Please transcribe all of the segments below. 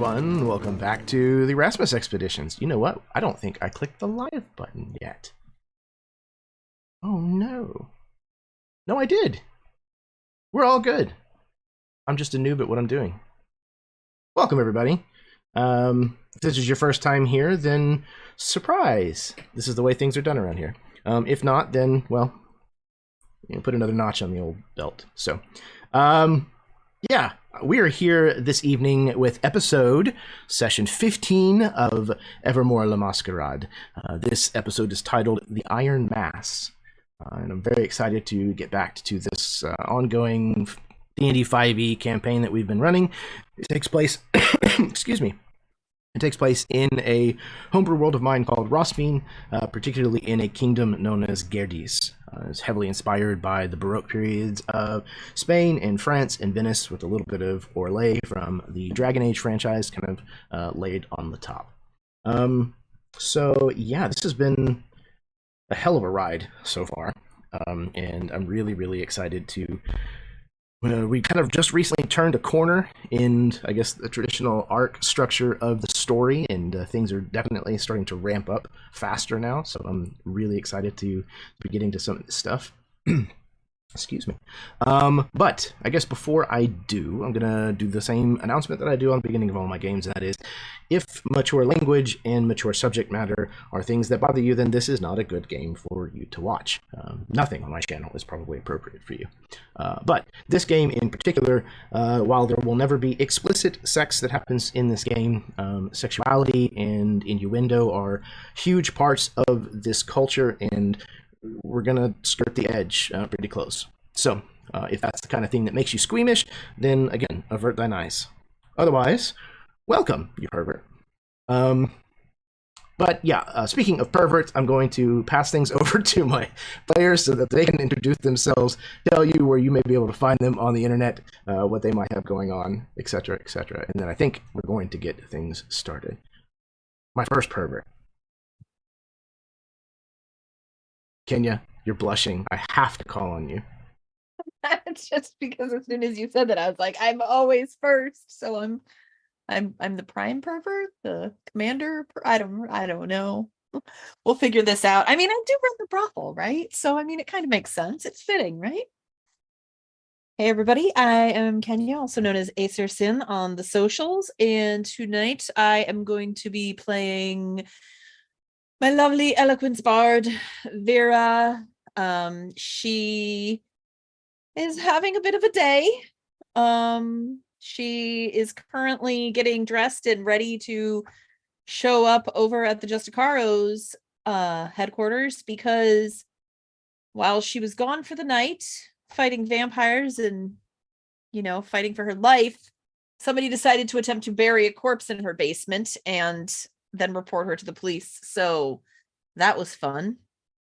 everyone. Welcome back to the Rasmus Expeditions. You know what? I don't think I clicked the live button yet. Oh no. No, I did. We're all good. I'm just a noob at what I'm doing. Welcome, everybody. If this is your first time here, then surprise. This is the way things are done around here. If not, then, well, put another notch on the old belt. So, yeah, we are here this evening with session 15 of Evermore le Masquerade. This episode is titled The Iron Mass, and I'm very excited to get back to this ongoing D&D 5e campaign that we've been running. It takes place, excuse me, it takes place in a homebrew world of mine called Rossbean, particularly in a kingdom known as Gerdes. It's heavily inspired by the Baroque periods of Spain and France and Venice, with a little bit of Orlais from the Dragon Age franchise kind of laid on the top. So yeah, this has been a hell of a ride so far, and I'm really excited to... we kind of just recently turned a corner in, I guess, the traditional arc structure of the story, and things are definitely starting to ramp up faster now, so I'm really excited to be getting to some of this stuff. Excuse me. But I guess before I do, I'm going to do the same announcement that I do on the beginning of all my games, and that is, if mature language and mature subject matter are things that bother you, then this is not a good game for you to watch. Nothing on my channel is probably appropriate for you. But this game in particular, while there will never be explicit sex that happens in this game, sexuality and innuendo are huge parts of this culture, and we're gonna skirt the edge pretty close. So, if that's the kind of thing that makes you squeamish, then again, avert thine eyes. Otherwise, welcome, you pervert. But yeah, speaking of perverts, I'm going to pass things over to my players so that they can introduce themselves, tell you where you may be able to find them on the internet, what they might have going on, etc., etc. And then I think we're going to get things started. My first pervert. Kenya, you're blushing. I have to call on you. It's just because as soon as you said that, I was like, I'm always first. So I'm the prime pervert, the commander. I don't know. We'll figure this out. I mean, I do run the brothel, right? So I mean, it kind of makes sense. It's fitting, right? Hey everybody, I am Kenya, also known as Acer Sin on the socials, and tonight I am going to be playing my lovely eloquence bard, Vera. She is having a bit of a day. She is currently getting dressed and ready to show up over at the Justicaro's headquarters, because while she was gone for the night, fighting vampires and, fighting for her life, somebody decided to attempt to bury a corpse in her basement and then report her to the police. So that was fun.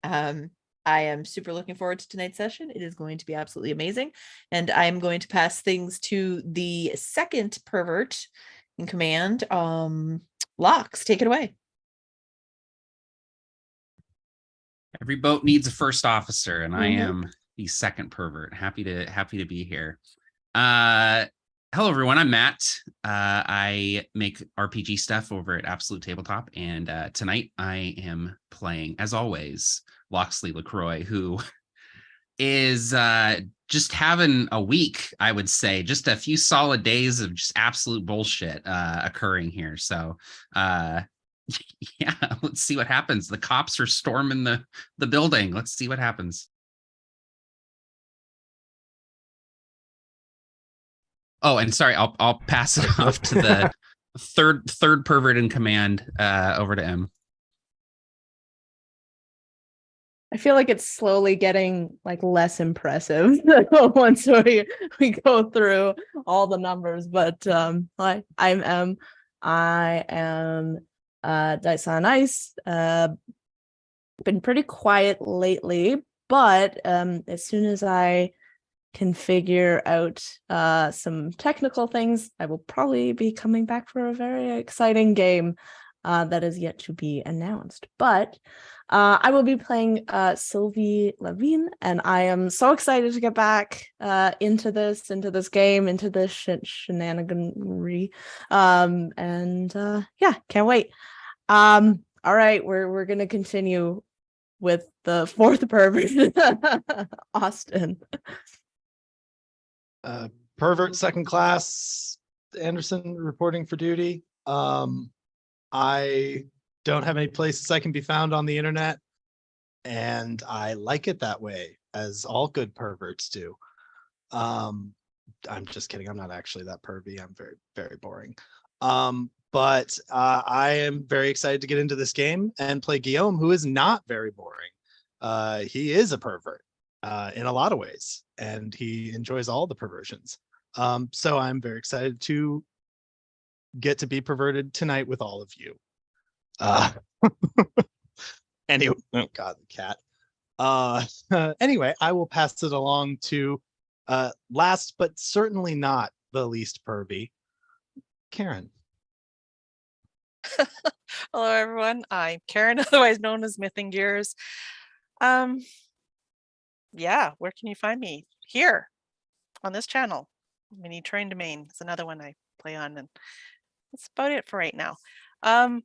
I am super looking forward to tonight's session. It is going to be absolutely amazing. And I'm going to pass things to the second pervert in command. Lox, take it away. Every boat needs a first officer, and I am the second pervert. Happy to be here. Hello, everyone. I'm Matt. I make RPG stuff over at Absolute Tabletop, and tonight I am playing, as always, Loxley LaCroix, who is just having a week, I would say, just a few solid days of just absolute bullshit occurring here. So, yeah, let's see what happens. The cops are storming the building. Let's see what happens. Oh, and sorry, I'll pass it off to the third pervert in command, over to M. I feel like it's slowly getting like less impressive once we go through all the numbers. But I'm M. I am Dice on Ice. Been pretty quiet lately, but as soon as I can figure out some technical things, I will probably be coming back for a very exciting game. that is yet to be announced. But I will be playing Sylvie Levine, and I am so excited to get back into this game, into this shenaniganry. Yeah, can't wait. All right, we're gonna continue with the fourth pervert, Austin. Pervert second class, Anderson reporting for duty. I don't have any places I can be found on the internet, and I like it that way, as all good perverts do. I'm just kidding. I'm not actually that pervy. I'm very, very boring. But I am very excited to get into this game and play Guillaume, who is not very boring. He is a pervert in a lot of ways, and he enjoys all the perversions. So I'm very excited to get to be perverted tonight with all of you. Anyway, oh God, the cat. Anyway, I will pass it along to last but certainly not the least pervy, Karen. Hello, everyone. I'm Karen, otherwise known as Mything Gears. Yeah, where can you find me? Here on this channel. Mini Train Domain is another one I play on, and that's about it for right now. Don't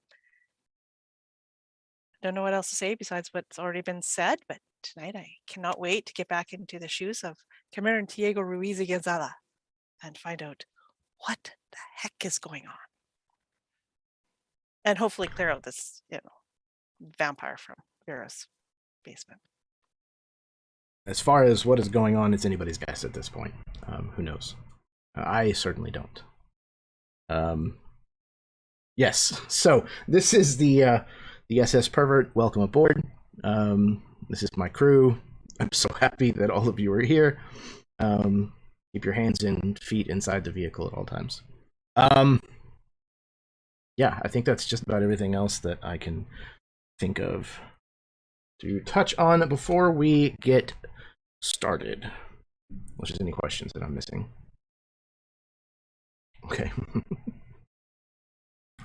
know what else to say besides what's already been said, but tonight I cannot wait to get back into the shoes of Cameron Diego Ruiz Gonzala and find out what the heck is going on. And hopefully clear out this, vampire from Vera's basement. As far as what is going on, it's anybody's guess at this point. Who knows? I certainly don't. Yes, so this is the SS Pervert. Welcome aboard. This is my crew. I'm so happy that all of you are here. Keep your hands and feet inside the vehicle at all times. Yeah, I think that's just about everything else that I can think of to touch on before we get started. Unless there's any questions that I'm missing. Okay.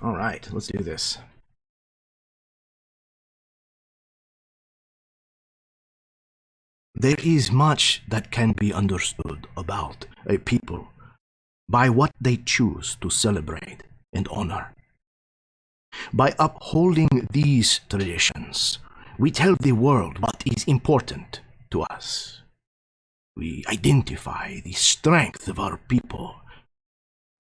All right, let's do this. There is much that can be understood about a people by what they choose to celebrate and honor. By upholding these traditions, we tell the world what is important to us. We identify the strength of our people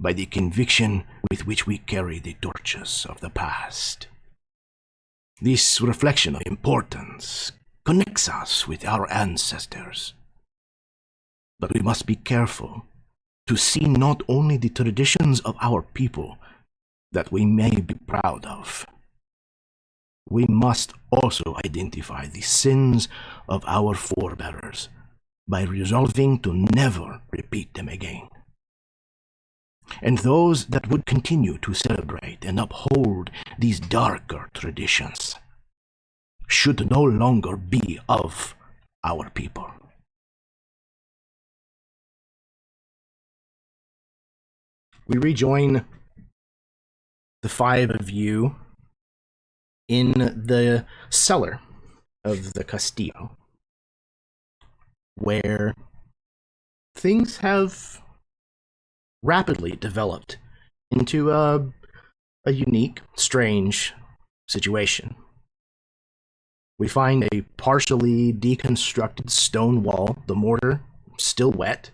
by the conviction with which we carry the torches of the past. This reflection of importance connects us with our ancestors. But we must be careful to see not only the traditions of our people that we may be proud of. We must also identify the sins of our forebears by resolving to never repeat them again. And those that would continue to celebrate and uphold these darker traditions should no longer be of our people. We rejoin the five of you in the cellar of the Castillo, where things have rapidly developed into a unique, strange situation. We find a partially deconstructed stone wall, the mortar still wet.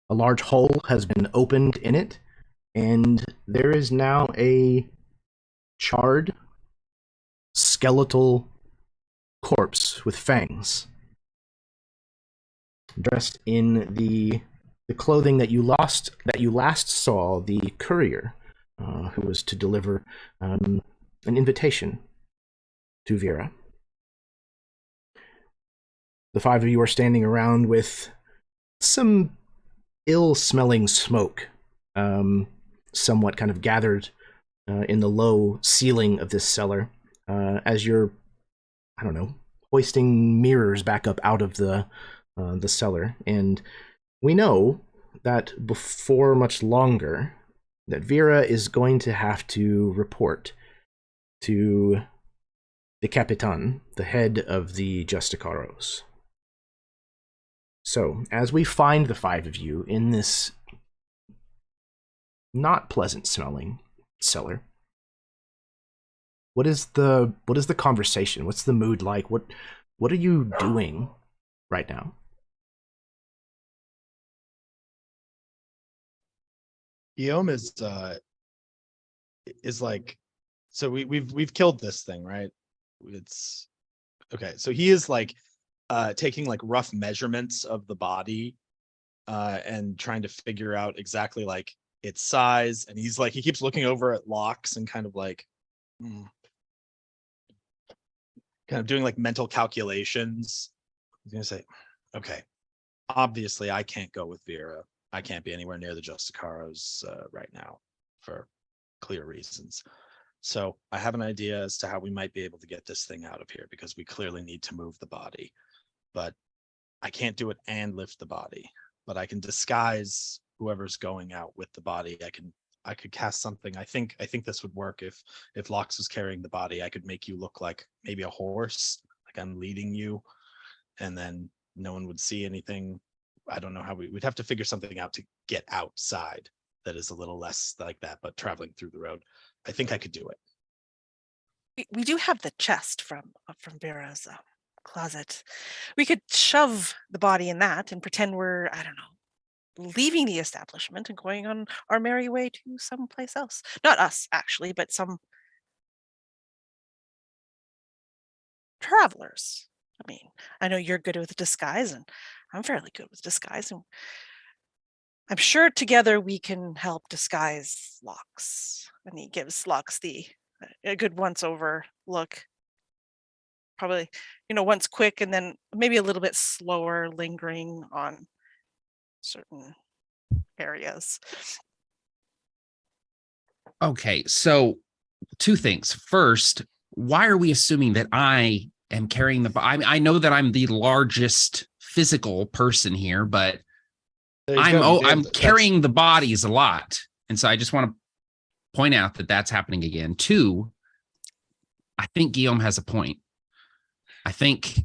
A large hole has been opened in it, and there is now a charred, skeletal corpse with fangs, dressed in the clothing that you last saw the courier who was to deliver an invitation to Vera. The five of you are standing around with some ill-smelling smoke somewhat kind of gathered in the low ceiling of this cellar as you're, I don't know, hoisting mirrors back up out of the cellar. And we know that before much longer that Vera is going to have to report to the Capitan, the head of the Justicaros. So, as we find the five of you in this not pleasant smelling cellar, what is the conversation? What's the mood like? What are you doing right now? Guillaume is like, so we've killed this thing, right? It's okay. So he is like taking like rough measurements of the body and trying to figure out exactly like its size. And he keeps looking over at locks and kind of like kind of doing like mental calculations. He's gonna say, okay, obviously I can't go with Vera. I can't be anywhere near the Justicaros right now for clear reasons. So I have an idea as to how we might be able to get this thing out of here, because we clearly need to move the body. But I can't do it and lift the body. But I can disguise whoever's going out with the body. I could cast something. I think this would work if Lox was carrying the body. I could make you look like maybe a horse, like I'm leading you, and then no one would see anything. I don't know how we'd have to figure something out to get outside that is a little less like that, but traveling through the road. I think I could do it. We do have the chest from Vera's closet. We could shove the body in that and pretend we're, I don't know, leaving the establishment and going on our merry way to someplace else. Not us, actually, but some travelers. I mean, I know you're good with disguise, and I'm fairly good with disguise, and I'm sure together we can help disguise Lox. And he gives Lox a good once-over look. Probably, once quick, and then maybe a little bit slower, lingering on certain areas. Okay, so two things. First, why are we assuming that I am carrying the body? I know that I'm the largest physical person here, but I'm carrying the bodies a lot. And so I just want to point out that that's happening again. Two, I think Guillaume has a point. I think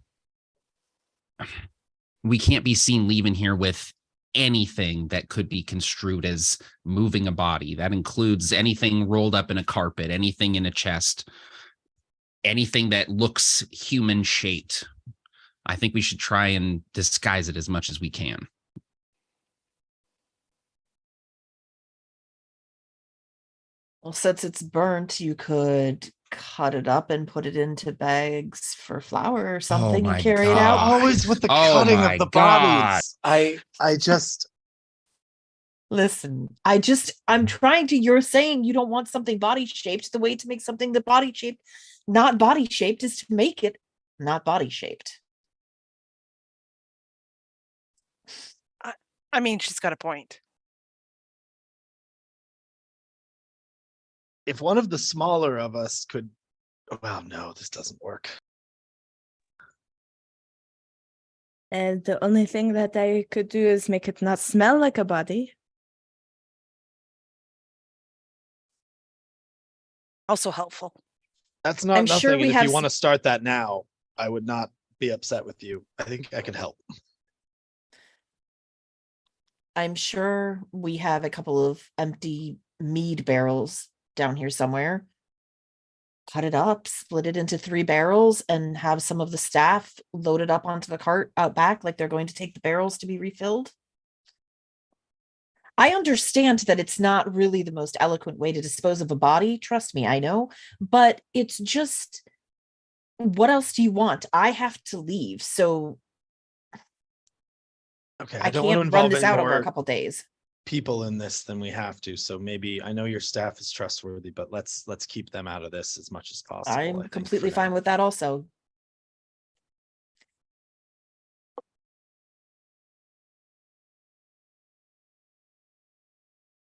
we can't be seen leaving here with anything that could be construed as moving a body. That includes anything rolled up in a carpet, anything in a chest, anything that looks human shaped. I think we should try and disguise it as much as we can. Well, since it's burnt, you could cut it up and put it into bags for flour or something and carry it out. Always with the cutting of the bodies. I just listen. I'm trying to. You're saying you don't want something body shaped. The way to make something the body shaped, not body shaped, is to make it not body shaped. I mean, she's got a point. If one of the smaller of us could, well, no, this doesn't work. And the only thing that I could do is make it not smell like a body. Also helpful. That's not I'm nothing. sure And we if have you want to start that now, I would not be upset with you. I think I could help. I'm sure we have a couple of empty mead barrels down here somewhere. Cut it up, split it into 3 barrels, and have some of the staff load it up onto the cart out back like they're going to take the barrels to be refilled. I understand that it's not really the most eloquent way to dispose of a body. Trust me, I know. But it's just, what else do you want? I have to leave, so Okay, I don't want to can't run involve this any out over a more couple days. people in this than we have to. So maybe, I know your staff is trustworthy, but let's keep them out of this as much as possible. I I'm think, completely for fine now. with that also.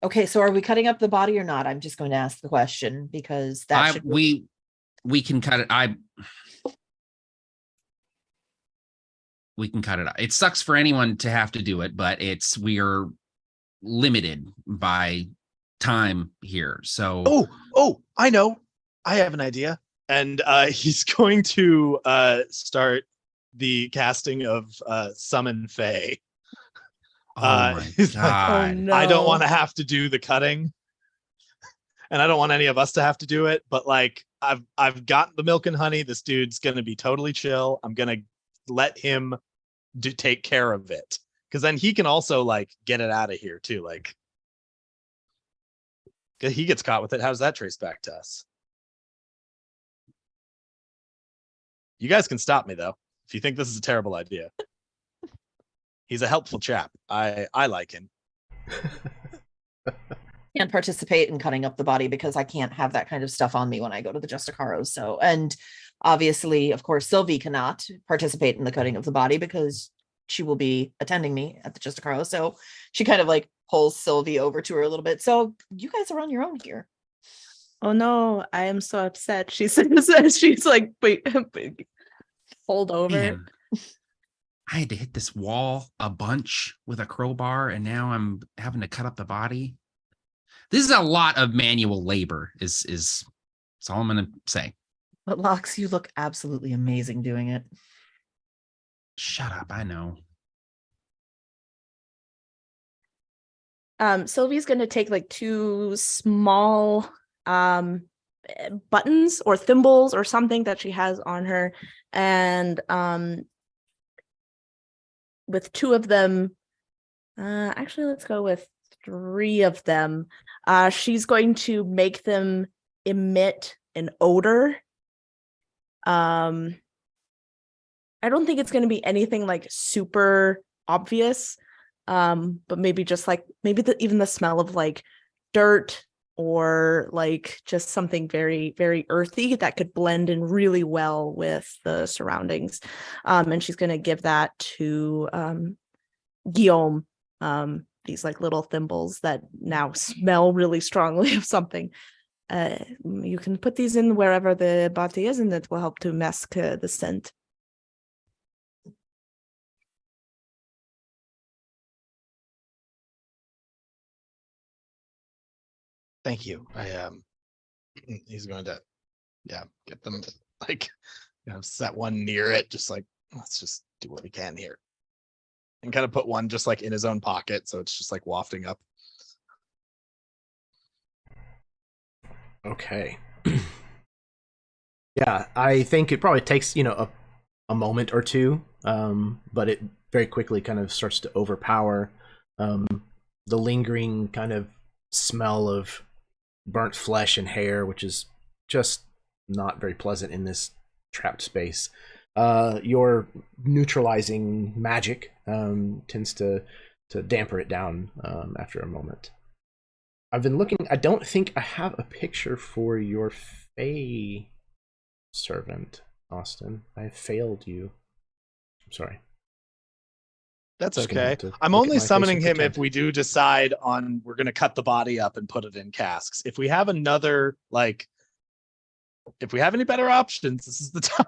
Okay, so are we cutting up the body or not? I'm just going to ask the question because that should we can cut it. We can cut it out. It sucks for anyone to have to do it, but we are limited by time here. So Oh, I know. I have an idea. And he's going to start the casting of Summon Fae. Oh my he's like, god. no. I don't want to have to do the cutting. And I don't want any of us to have to do it, but like I've got the milk and honey. This dude's gonna be totally chill. I'm gonna let him take care of it. Because then he can also like get it out of here too. Like he gets caught with it. How does that trace back to us? You guys can stop me though, if you think this is a terrible idea. He's a helpful chap. I like him. Can't participate in cutting up the body because I can't have that kind of stuff on me when I go to the Justicaros. So, and obviously, of course, Sylvie cannot participate in the cutting of the body because she will be attending me at the Justicaros. So she kind of like pulls Sylvie over to her a little bit. So you guys are on your own here. Oh no, I am so upset. She says she's like pulled over. Man, I had to hit this wall a bunch with a crowbar, and now I'm having to cut up the body. This is a lot of manual labor, is all I'm gonna say. But Lox, you look absolutely amazing doing it. Shut up, I know. Sylvie's gonna take like 2 small buttons or thimbles or something that she has on her, and with 2 of them, actually let's go with 3 of them. She's going to make them emit an odor. I don't think it's going to be anything like super obvious, but maybe just like even the smell of like dirt or like just something very, very earthy that could blend in really well with the surroundings. And she's going to give that to Guillaume, these like little thimbles that now smell really strongly of something. You can put these in wherever the body is, and it will help to mask the scent. Thank you. He's going to get them like set one near it, just like let's just do what we can here. And kind of put one just like in his own pocket, so it's just like wafting up. Okay. Yeah, I think it probably takes, a moment or two, but it very quickly kind of starts to overpower the lingering kind of smell of burnt flesh and hair, which is just not very pleasant in this trapped space. Your neutralizing magic tends to damper it down after a moment. I've been looking. I don't think I have a picture for your Fae servant, Austin. I have failed you. I'm sorry. That's Just gonna okay. have to I'm look at only my face summoning and him pretend. if we do decide on we're going to cut the body up and put it in casks. If we have another, like, if we have any better options, this is the time.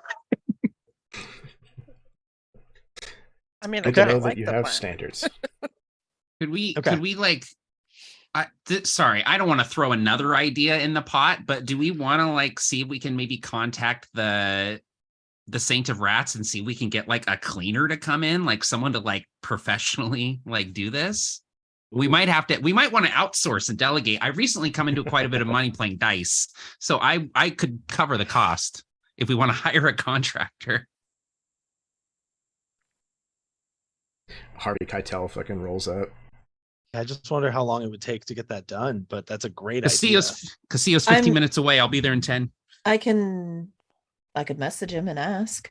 I mean, Good I to know quite that like you the have plan. standards. Could we Okay. like sorry, I don't want to throw another idea in the pot, but do we want to like see if we can maybe contact the Saint of Rats and see if we can get like a cleaner to come in, like someone to like professionally like do this? We might want to outsource and delegate. I recently come into quite a bit of money playing dice, so I could cover the cost if we want to hire a contractor. Harvey Keitel fucking rolls up. I just wonder how long it would take to get that done, but that's a great idea. Casillo's 15 minutes away. I'll be there in 10. I could message him and ask.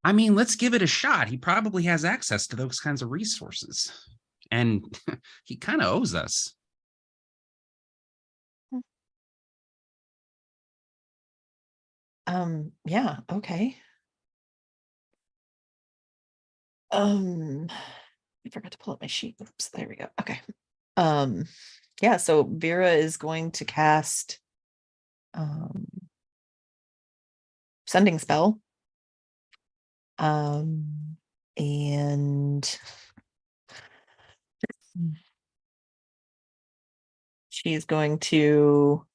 I mean, let's give it a shot. He probably has access to those kinds of resources. And he kind of owes us. Yeah, okay. I forgot to pull up my sheet. Oops, there we go. Okay. Yeah, so Vera is going to cast sending spell. And she's going to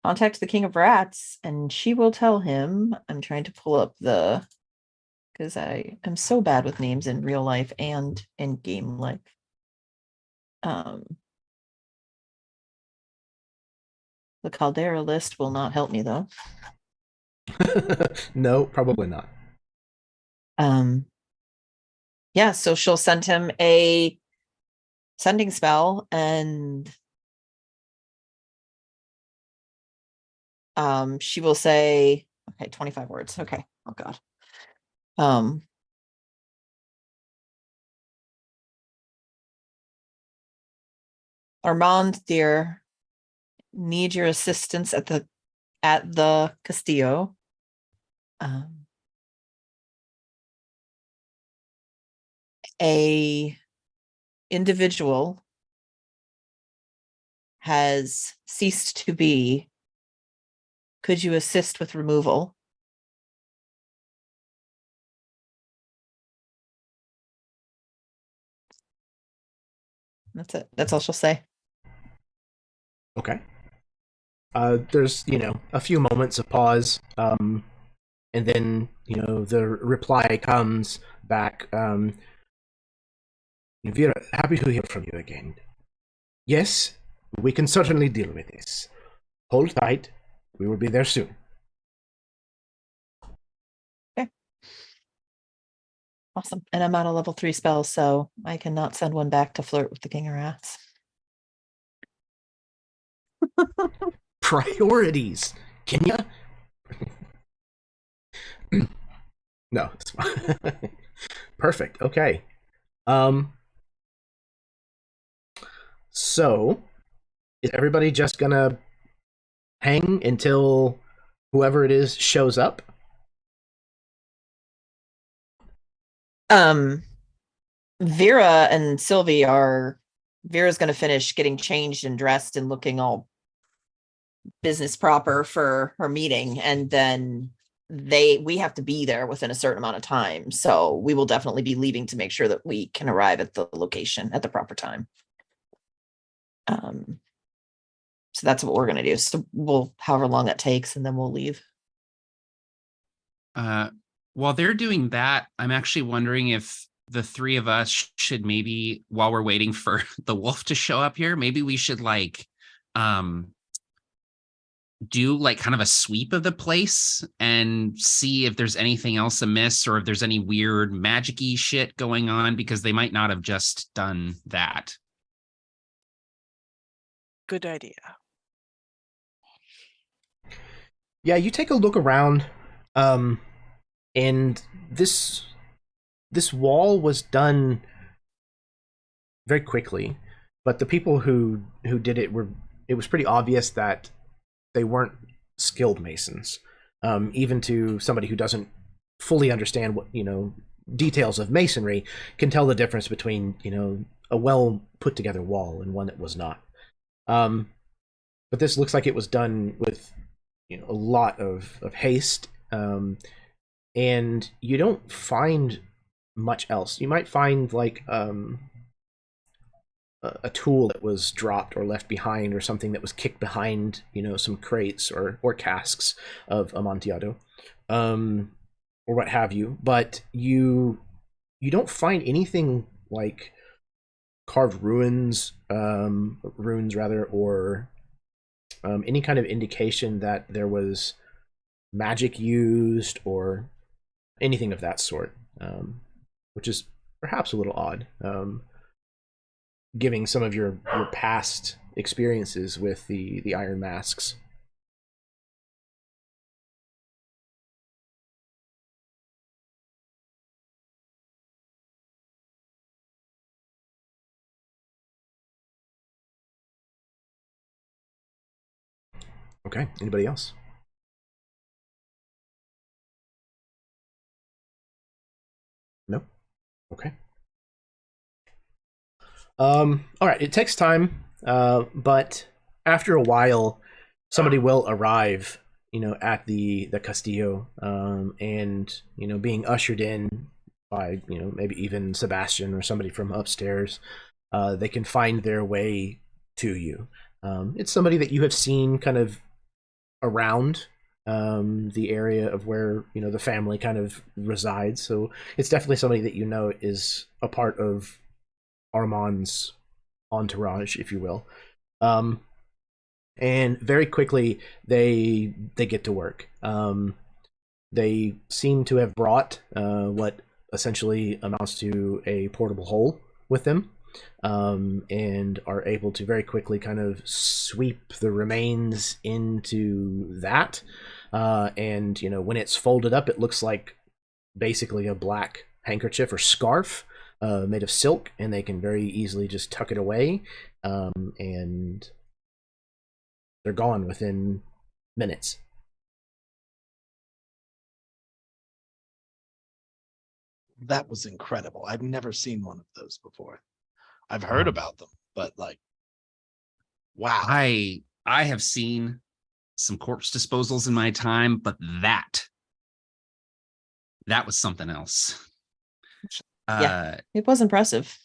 contact the King of Rats, and she will tell him. I'm trying to pull up because I am so bad with names in real life and in game life. The Caldera list will not help me though. No, probably not. Yeah, so she'll send him a sending spell, and she will say, okay, 25 words. Okay. Oh God. Armand, dear, need your assistance at the Castillo. A individual has ceased to be. Could you assist with removal? That's it. That's all she'll say. Okay. There's, a few moments of pause, and then, the reply comes back. Vera, happy to hear from you again. Yes, we can certainly deal with this. Hold tight. We will be there soon. Okay. Awesome. And I'm out of level 3 spells, so I cannot send one back to flirt with the King of Rats. Priorities. Can you? No, it's fine. Perfect. Okay. So, is everybody just gonna hang until whoever it is shows up? Vera and Sylvie Vera's going to finish getting changed and dressed and looking all business proper for her meeting, and then we have to be there within a certain amount of time, so we will definitely be leaving to make sure that we can arrive at the location at the proper time. So that's what we're going to do. So we'll, however long that takes, and then we'll leave. While they're doing that, I'm actually wondering if the three of us should maybe, while we're waiting for the wolf to show up here, maybe we should do like kind of a sweep of the place and see if there's anything else amiss or if there's any weird magic-y shit going on, because they might not have just done that. Good idea. Yeah, you take a look around, and this wall was done very quickly, but the people who did it it was pretty obvious that they weren't skilled masons. Even to somebody who doesn't fully understand what, details of masonry, can tell the difference between, a well put together wall and one that was not. But this looks like it was done with, a lot of haste, and you don't find much else. You might find like a tool that was dropped or left behind, or something that was kicked behind, some crates or casks of Amontillado, or what have you. But you don't find anything like carved runes rather, or any kind of indication that there was magic used or anything of that sort, which is perhaps a little odd, given some of your past experiences with the iron masks. Okay, anybody else? No? Okay. All right, it takes time, but after a while, somebody will arrive, at the Castillo, and, being ushered in by, maybe even Sebastian or somebody from upstairs, they can find their way to you. It's somebody that you have seen kind of around the area of where the family kind of resides. So it's definitely somebody that is a part of Armand's entourage, if you will. And very quickly they get to work. They seem to have brought what essentially amounts to a portable hole with them, and are able to very quickly kind of sweep the remains into that. And when it's folded up, it looks like basically a black handkerchief or scarf made of silk, and they can very easily just tuck it away, and they're gone within minutes. That was incredible. I've never seen one of those before. I've heard about them, but like, wow. I have seen some corpse disposals in my time, but that was something else. Yeah. It was impressive.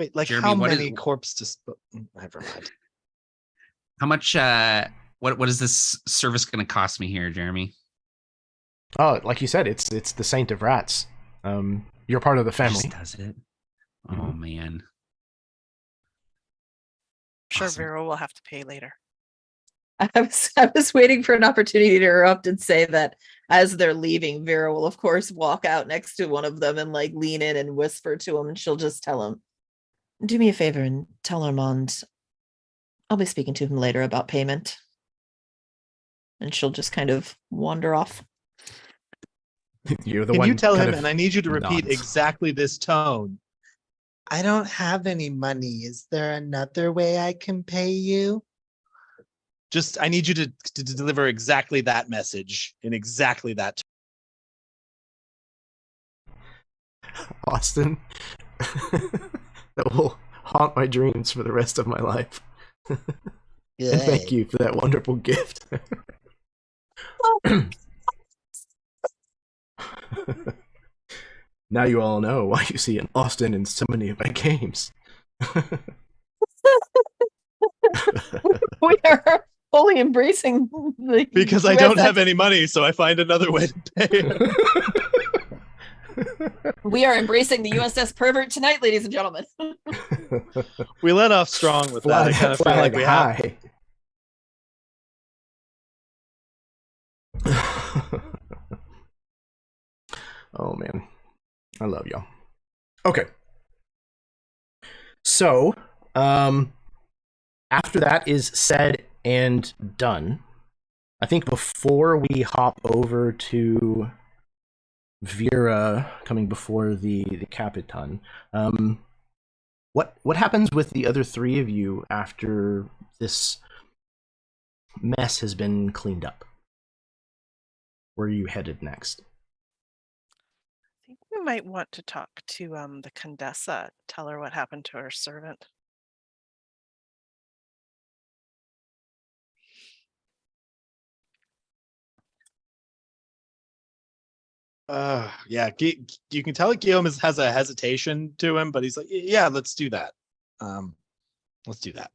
Wait, like Jeremy, how what many is- corpse disposals? Never mind. How much what is this service going to cost me here, Jeremy? Oh, like you said, it's the Saint of Rats. You're part of the family. Just does it. Oh Mhm. man. Sure, Awesome. Vera will have to pay later. I was waiting for an opportunity to interrupt and say that as they're leaving, Vera will of course walk out next to one of them and like lean in and whisper to him, and she'll just tell him, "Do me a favor and tell Armand I'll be speaking to him later about payment." And she'll just kind of wander off. You're the Can one. you tell kind him, of and I need you to repeat nods. exactly this tone. I don't have any money. Is there another way I can pay you? Just, I need you to deliver exactly that message in exactly that Austin. That will haunt my dreams for the rest of my life. And thank you for that wonderful gift. Now you all know why you see an Austin in so many of my games. We are fully embracing the because I don't have any money, so I find another way to pay. We are embracing the USS pervert tonight, ladies and gentlemen. We let off strong with that. I kind of feel like we have. Oh man, I love y'all. Okay, so after that is said and done, I think before we hop over to Vera coming before the Capitan, what happens with the other three of you after this mess has been cleaned up? Where are you headed next? I think we might want to talk to the Condessa, tell her what happened to her servant. Yeah, you can tell Guillaume has a hesitation to him, but he's like, yeah, let's do that. Let's do that.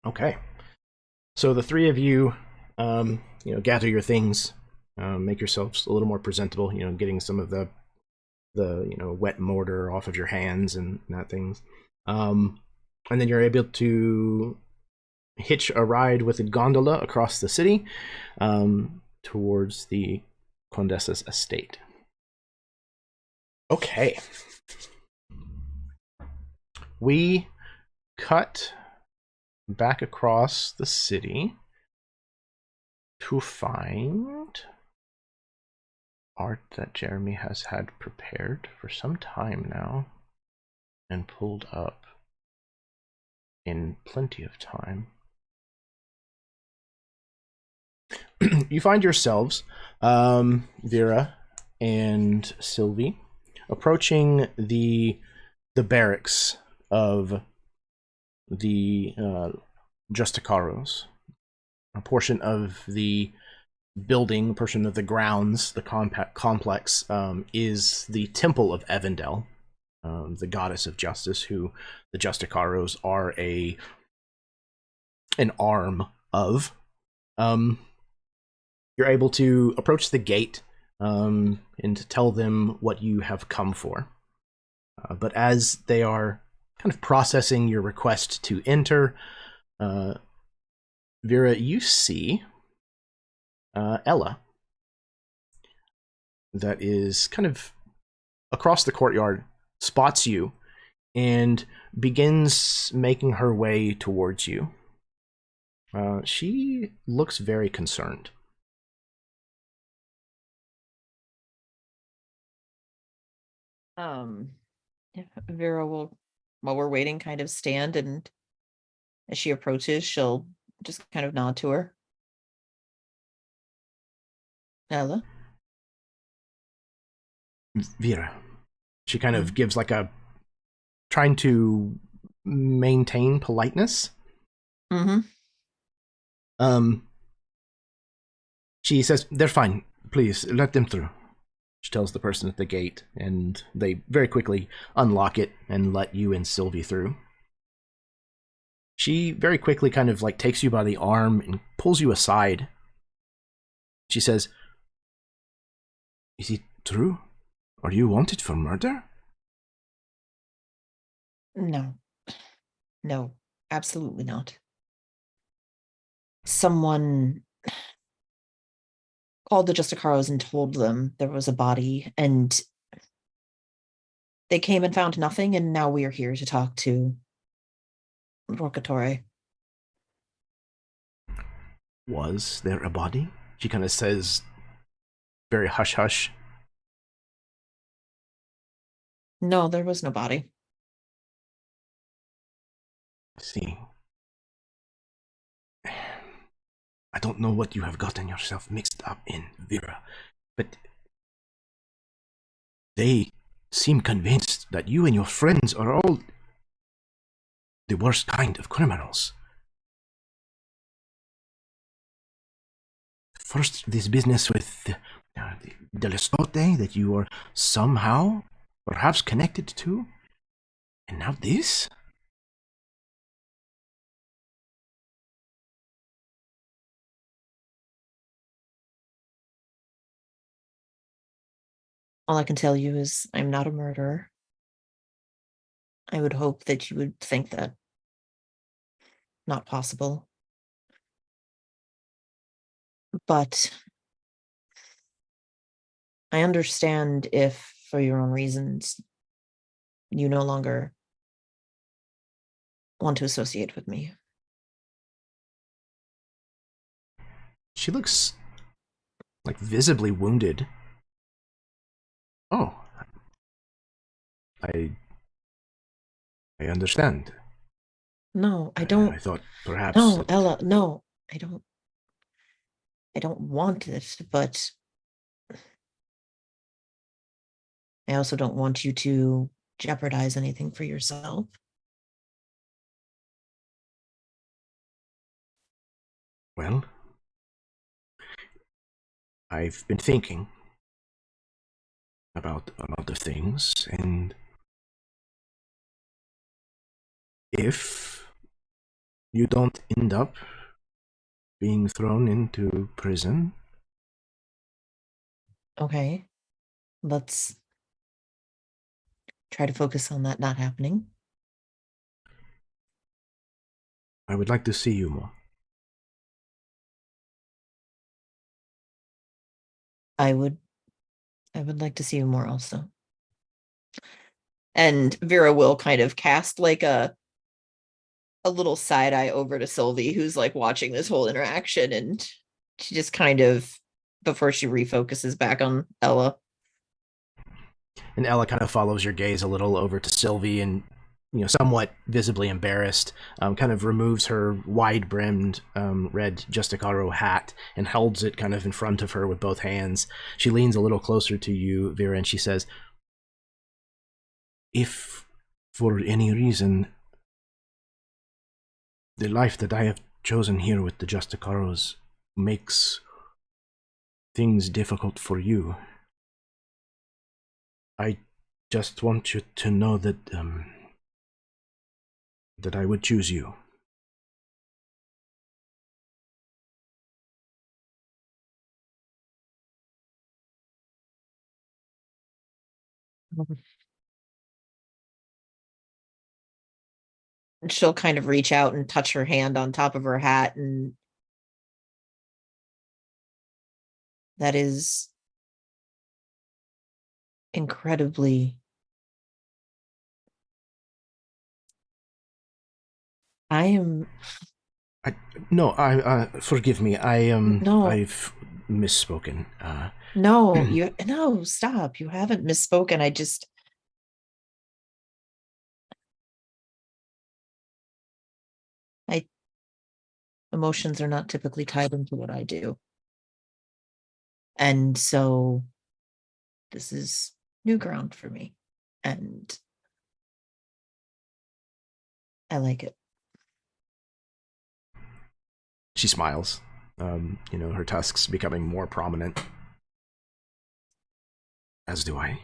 Okay. So the three of you, gather your things, make yourselves a little more presentable, getting some of the wet mortar off of your hands and that things. And then you're able to hitch a ride with a gondola across the city towards the Condessa's estate. Okay. We cut back across the city to find art that Jeremy has had prepared for some time now and pulled up in plenty of time. You find yourselves, Vera and Sylvie, approaching the barracks of the Justicaros. A portion of the building, a portion of the grounds, the complex, is the Temple of Evandel, the goddess of justice, who the Justicaros are an arm of. You're able to approach the gate and tell them what you have come for. But as they are kind of processing your request to enter, Vera, you see Ella, that is kind of across the courtyard, spots you, and begins making her way towards you. She looks very concerned. Vera will, while we're waiting, kind of stand, and as she approaches, she'll just kind of nod to her. Ella? Vera. She kind of gives like a, trying to maintain politeness. Mm-hmm. She says, "They're fine. Please, let them through." She tells the person at the gate, and they very quickly unlock it and let you and Sylvie through. She very quickly kind of like takes you by the arm and pulls you aside. She says, "Is it true? Are you wanted for murder?" No. No, absolutely not. Someone called the Justicaros and told them there was a body, and they came and found nothing, and now we are here to talk to Rocatore. Was there a body? She kind of says, very hush-hush. No, there was no body. See. I don't know what you have gotten yourself mixed up in, Vera, but they seem convinced that you and your friends are all the worst kind of criminals. First, this business with Delestote that you are somehow, perhaps connected to, and now this? All I can tell you is I'm not a murderer. I would hope that you would think that. Not possible. But I understand if, for your own reasons, you no longer want to associate with me. She looks like visibly wounded. Oh, I understand. No, I don't. I thought perhaps. No, Ella, no, I don't. I don't want it, but I also don't want you to jeopardize anything for yourself. Well, I've been thinking about a lot of things, and if you don't end up being thrown into prison. Okay, let's try to focus on that not happening. I would like to see you more. I would like to see you more also. And Vera will kind of cast like a little side eye over to Sylvie, who's like watching this whole interaction, and she just kind of, before she refocuses back on Ella. And Ella kind of follows your gaze a little over to Sylvie, and somewhat visibly embarrassed, kind of removes her wide-brimmed red Justicaro hat and holds it kind of in front of her with both hands. She leans a little closer to you, Vera, and she says, "If for any reason the life that I have chosen here with the Justicaros makes things difficult for you, I just want you to know that that I would choose you. And she'll kind of reach out and touch her hand on top of her hat, and that is incredibly. I am. Forgive me. No. I've misspoken. No, no, stop. You haven't misspoken. Emotions are not typically tied into what I do. And so this is new ground for me. And I like it. She smiles. Her tusks becoming more prominent. As do I.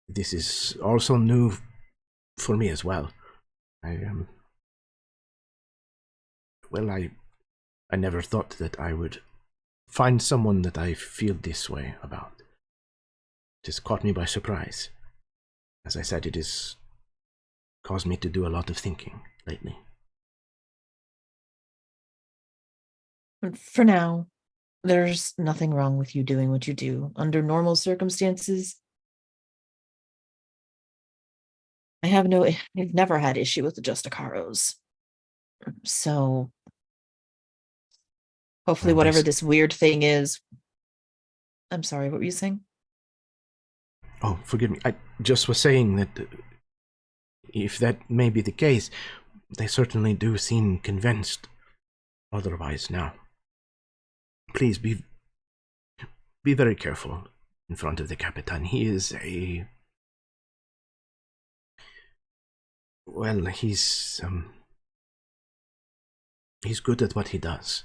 This is also new for me as well. I never thought that I would find someone that I feel this way about. It has caught me by surprise. As I said, it has caused me to do a lot of thinking lately. For now, there's nothing wrong with you doing what you do. Under normal circumstances, I've never had issue with the Justicaros. So hopefully whatever this weird thing is. I'm sorry, what were you saying? Oh, forgive me. I just was saying that if that may be the case, they certainly do seem convinced otherwise now. Please be very careful in front of the Capitan. He is he's good at what he does.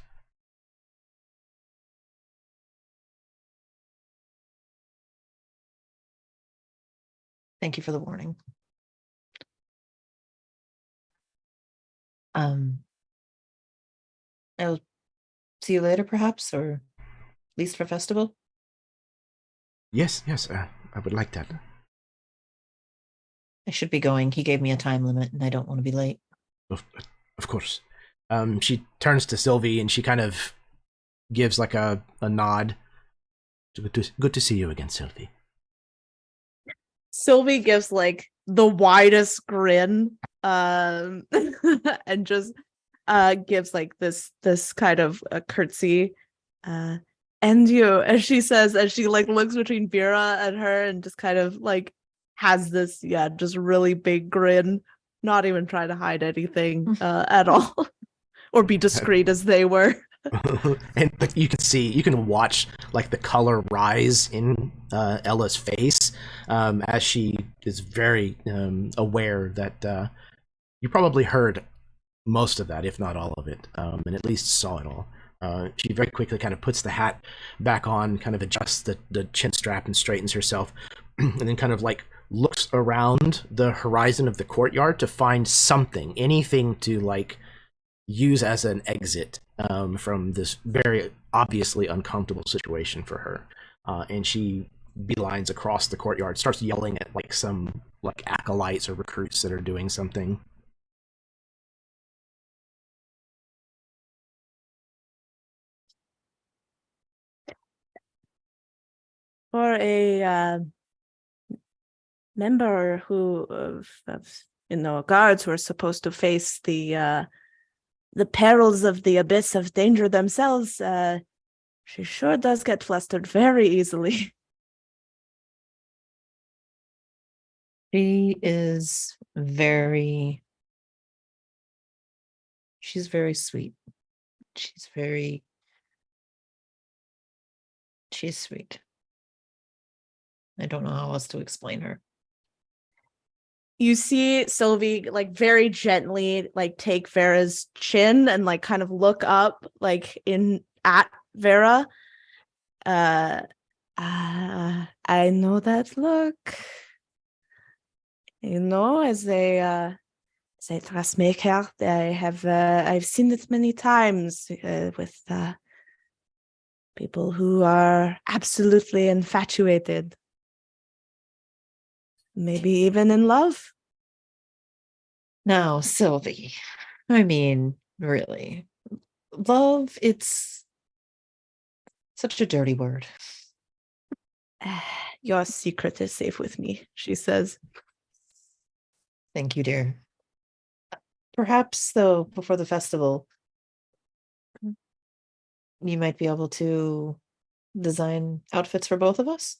Thank you for the warning. I'll see you later, perhaps, or at least for festival. Yes, I would like that. I should be going. He gave me a time limit, and I don't want to be late. Of course. She turns to Sylvie, and she kind of gives like a nod. Good to see you again, Sylvie. Sylvie gives like the widest grin, and just gives like this kind of a curtsy, and you, as she says, as she like looks between Vera and her, and just kind of like has this just really big grin, not even trying to hide anything at all, or be discreet as they were. And like, you can watch like the color rise in Ella's face as she is very aware that you probably heard most of that, if not all of it, and at least saw it all. She very quickly kind of puts the hat back on, kind of adjusts the chin strap and straightens herself, and then kind of like looks around the horizon of the courtyard to find something, anything to like use as an exit from this very obviously uncomfortable situation for her. And she beelines across the courtyard, starts yelling at like some like acolytes or recruits that are doing something. For a member who of guards who are supposed to face the perils of the abyss of danger themselves, she sure does get flustered very easily. She's very sweet. She's sweet. I don't know how else to explain her. You see Sylvie like very gently like take Vera's chin and like kind of look up like at Vera. I know that look. as a dressmaker, I've seen it many times with people who are absolutely infatuated, maybe even in love. Now, Sylvie, I mean, really, love, it's such a dirty word. Your secret is safe with me, she says. Thank you, dear. Perhaps, though, before the festival, you might be able to design outfits for both of us?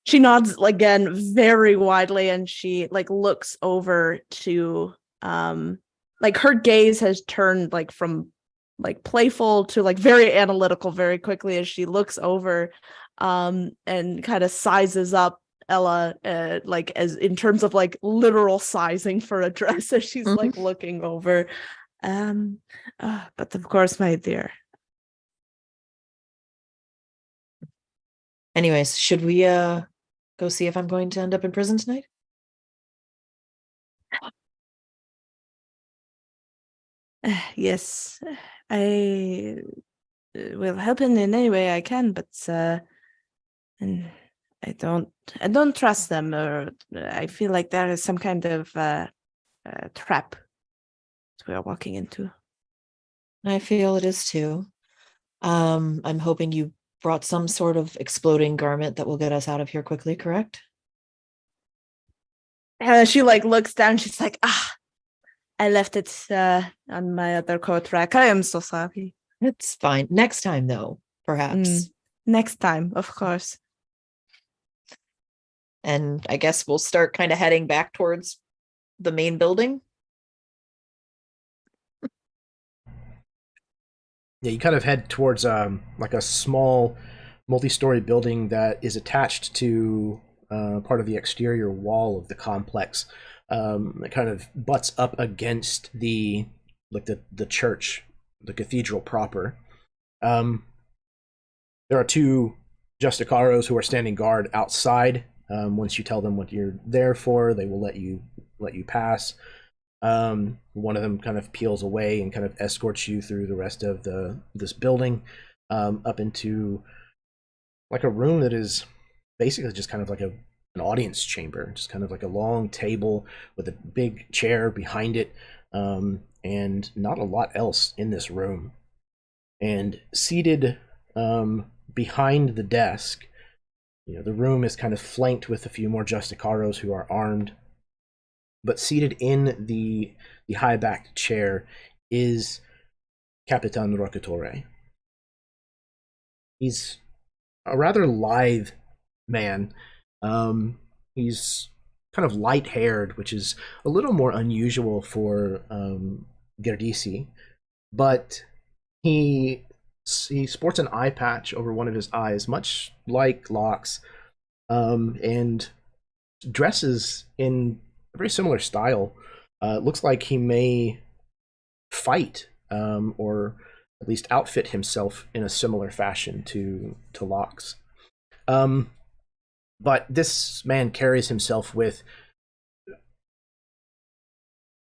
She nods again very widely, and she looks over to her gaze has turned from playful to very analytical very quickly as she looks over and kind of sizes up Ella as in terms of literal sizing for a dress as she's looking over. But of course, my dear. Anyways, should we go see if I'm going to end up in prison tonight? Yes, I will help in any way I can, but and I don't trust them, or I feel like there is some kind of trap we are walking into. I feel it is too. I'm hoping you brought some sort of exploding garment that will get us out of here quickly, correct? She looks down, she's like, I left it on my other coat rack. I am so sorry. It's fine. Next time, though, perhaps. Next time, of course. And I guess we'll start kind of heading back towards the main building. Yeah, you kind of head towards a small multi-story building that is attached to part of the exterior wall of the complex. It kind of butts up against the church, the cathedral proper. There are two Justicaros who are standing guard outside. Once you tell them what you're there for, they will let you pass. One of them kind of peels away and kind of escorts you through the rest of this building up into a room that is basically just kind of an audience chamber, just kind of a long table with a big chair behind it, and not a lot else in this room. And seated behind the desk, the room is kind of flanked with a few more Justicaros who are armed. But seated in the high-backed chair is Capitan Rocatore. He's a rather lithe man. He's kind of light-haired, which is a little more unusual for Gerdessi, but he sports an eye patch over one of his eyes, much like Locke's, and dresses in a very similar style. Looks like he may fight, or at least outfit himself in a similar fashion to Locke's. But this man carries himself with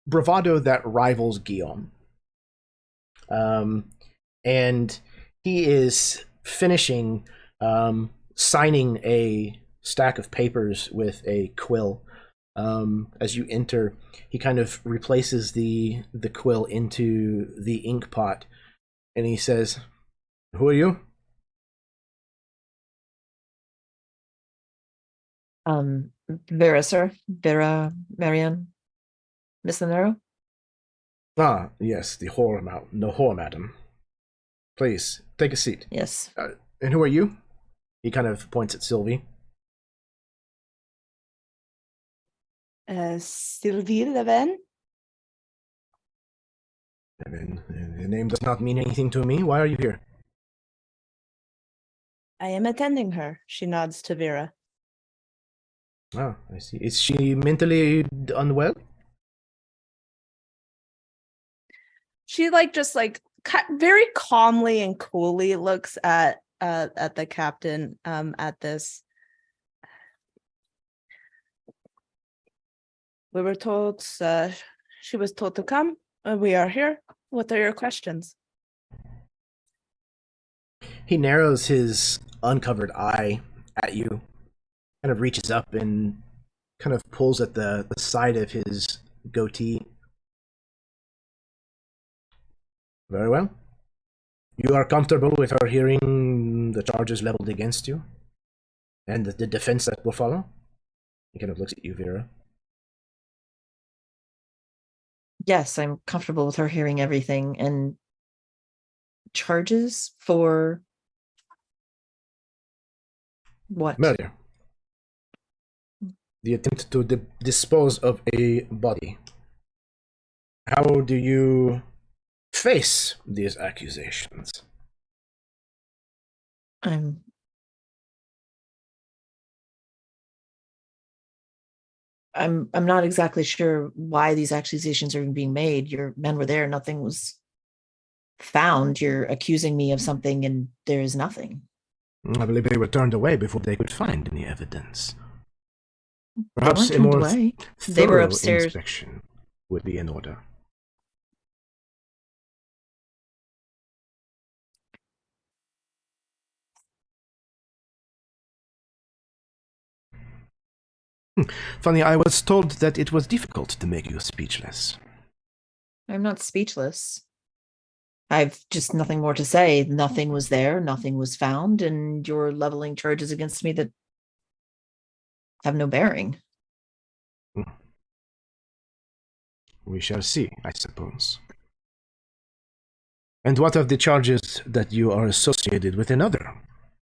bravado that rivals Guillaume. And he is finishing signing a stack of papers with a quill. As you enter, he kind of replaces the quill into the ink pot, and he says, "Who are you?" Vera, sir. Vera, Marianne. Miss Lanero? Ah, yes, the whore, madam. Please, take a seat. Yes. And who are you? He kind of points at Sylvie. Sylvie Leven? The name does not mean anything to me. Why are you here? I am attending her. She nods to Vera. Ah, I see. Is she mentally unwell? She just very calmly and coolly looks at the captain at this. We were told, she was told to come. We are here. What are your questions? He narrows his uncovered eye at you, kind of reaches up and kind of pulls at the side of his goatee. Very well. You are comfortable with her hearing the charges leveled against you? And the defense that will follow? He kind of looks at you, Vera. Yes, I'm comfortable with her hearing everything. And charges for what? Murder. The attempt to dispose of a body. How do you face these accusations? I'm not exactly sure why these accusations are even being made. Your men were there, nothing was found. You're accusing me of something and there is nothing. I believe they were turned away before they could find any evidence. They Perhaps weren't a turned more away. They were thorough upstairs. inspection would be in order. Funny, I was told that it was difficult to make you speechless. I'm not speechless. I've just nothing more to say. Nothing was there, nothing was found, and you're leveling charges against me that have no bearing. We shall see, I suppose. And what of the charges that you are associated with another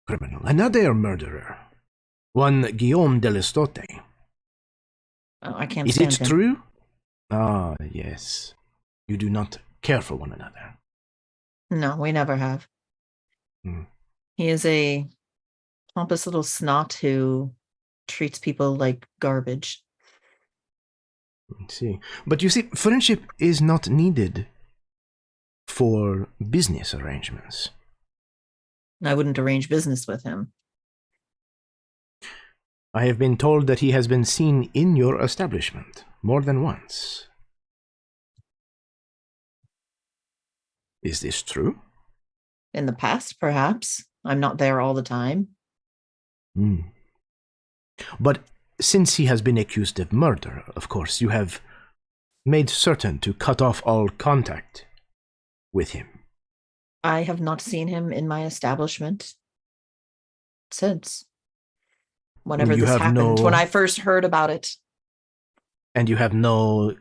criminal, another murderer, one Guillaume de Lestote? Oh, I can't Is stand it him. true? Ah, yes. You do not care for one another. No, we never have. Hmm. He is a pompous little snot who treats people like garbage. I see. But you see, friendship is not needed for business arrangements. I wouldn't arrange business with him. I have been told that he has been seen in your establishment more than once. Is this true? In the past, perhaps. I'm not there all the time. But since he has been accused of murder, of course, you have made certain to cut off all contact with him. I have not seen him in my establishment since. Whenever You this have happened, no- when I first heard about it. And you have no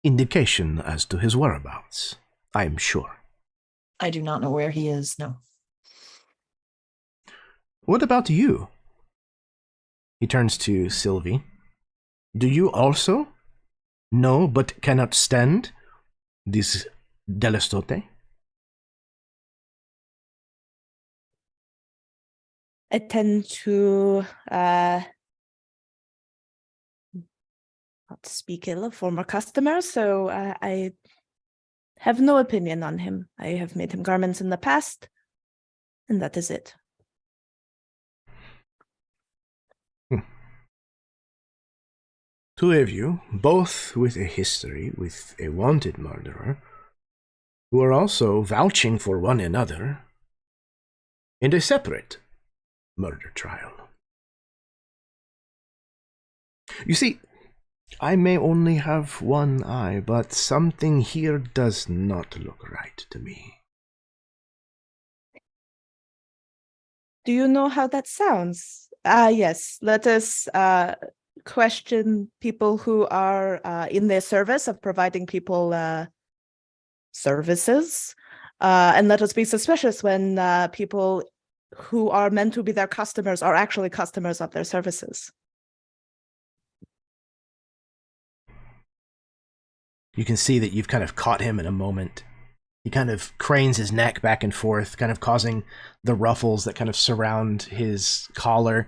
indication as to his whereabouts, I am sure. I do not know where he is, no. What about you? He turns to Sylvie. Do you also know but cannot stand this Delestote? I tend to not speak ill of former customers, so I have no opinion on him. I have made him garments in the past, and that is it. Two of you, both with a history with a wanted murderer, who are also vouching for one another in a separate murder trial. You see, I may only have one eye, but something here does not look right to me. Do you know how that sounds? Yes, let us question people who are in their service of providing people services. And let us be suspicious when people who are meant to be their customers are actually customers of their services. You can see that you've kind of caught him in a moment. He kind of cranes his neck back and forth, kind of causing the ruffles that kind of surround his collar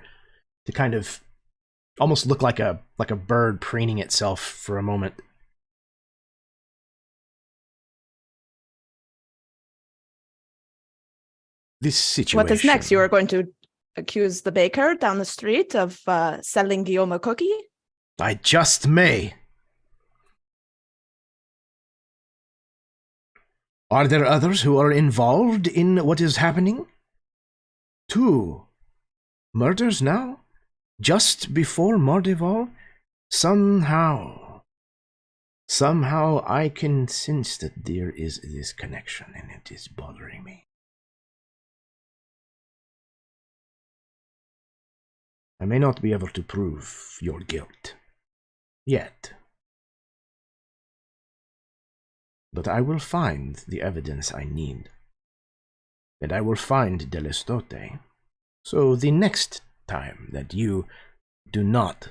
to kind of almost look like a bird preening itself for a moment. This situation. What is next? You are going to accuse the baker down the street of selling Guillaume a cookie? I just may. Are there others who are involved in what is happening? 2 murders now? Just before Mardival? Somehow I can sense that there is this connection, and it is bothering me. I may not be able to prove your guilt yet, but I will find the evidence I need, and I will find Delestote. So the next time that you do not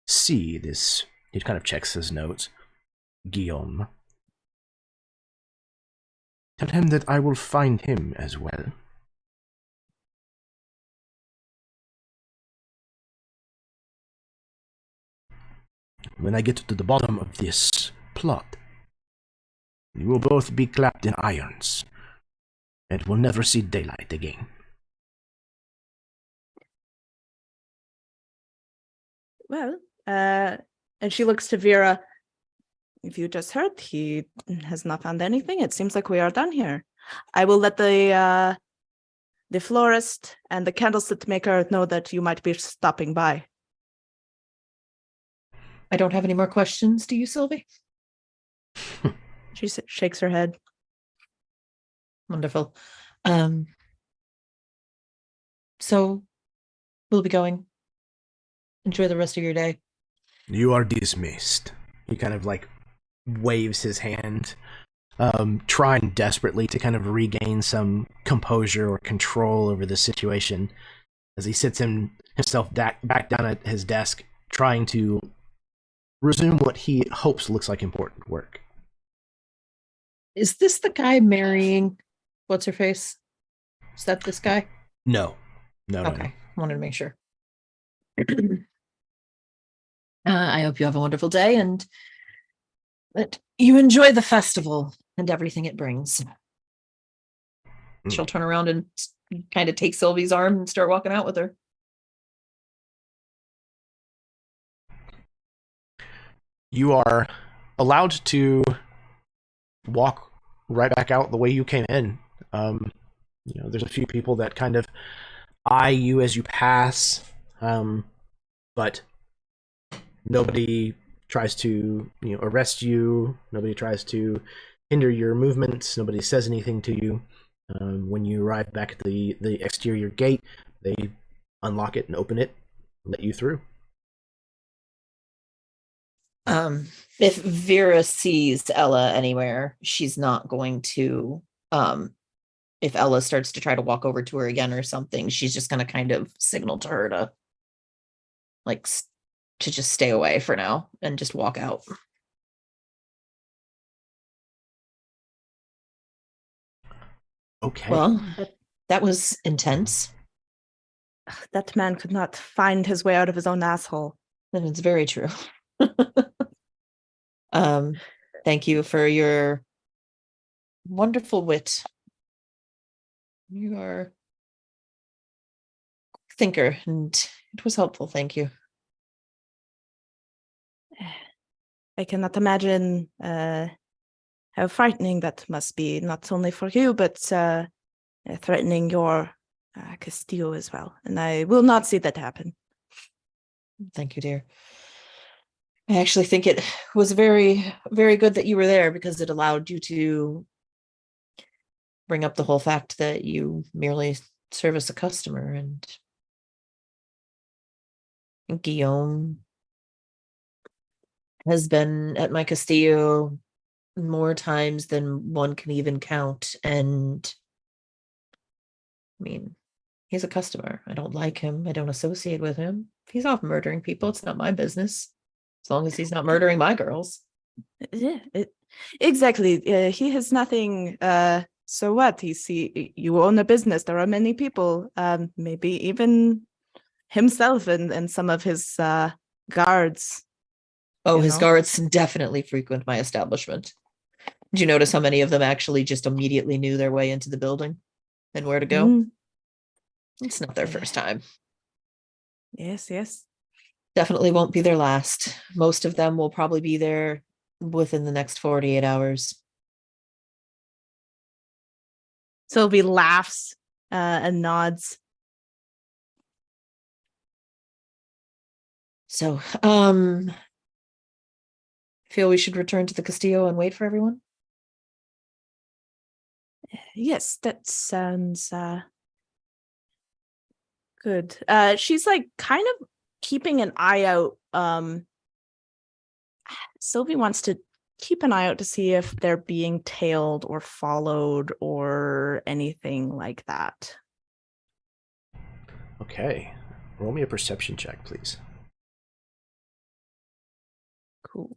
see this, he kind of checks his notes, Guillaume, tell him that I will find him as well. When I get to the bottom of this plot, you will both be clapped in irons, and will never see daylight again. Well, and she looks to Vera. If you just heard, he has not found anything. It seems like we are done here. I will let the florist and the candlestick maker know that you might be stopping by. I don't have any more questions. Do you, Sylvie? She shakes her head. Wonderful. So we'll be going. Enjoy the rest of your day. You are dismissed. He kind of like waves his hand, trying desperately to kind of regain some composure or control over the situation as he sits himself back down at his desk, trying to resume what he hopes looks like important work. Is this the guy marrying what's her face? Is that this guy? No. Okay. Wanted to make sure. I hope you have a wonderful day and that you enjoy the festival and everything it brings. She'll turn around and kind of take Sylvie's arm and start walking out with her. You are allowed to walk right back out the way you came in. There's a few people that kind of eye you as you pass, but nobody tries to arrest you. Nobody tries to hinder your movements. Nobody says anything to you. When you arrive back at the exterior gate, they unlock it and open it and let you through. If Vera sees Ella anywhere, she's not going to, if Ella starts to try to walk over to her again or something, she's just going to kind of signal to her to to just stay away for now and just walk out. Okay. Well, that was intense. That man could not find his way out of his own asshole. And it's very true. Thank you for your wonderful wit. You are a thinker, and it was helpful. Thank you. I cannot imagine how frightening that must be, not only for you, but threatening your Castillo as well. And I will not see that happen. Thank you, dear. I actually think it was very, very good that you were there because it allowed you to bring up the whole fact that you merely service a customer, and Guillaume has been at my Castillo more times than one can even count. And I mean, he's a customer. I don't like him. I don't associate with him. If he's off murdering people, it's not my business. As long as he's not murdering my girls. Yeah, exactly. He has nothing. So what? You own a business. There are many people, maybe even himself and some of his guards. Oh, his guards definitely frequent my establishment. Did you notice how many of them actually just immediately knew their way into the building and where to go? It's not their first time. Yes. Definitely won't be their last. Most of them will probably be there within the next 48 hours. Sylvie laughs and nods. So, feel we should return to the Castillo and wait for everyone? Yes, that sounds good. She's like kind of keeping an eye out. Sylvie wants to keep an eye out to see if they're being tailed or followed or anything like that. Okay. Roll me a perception check, please. Cool.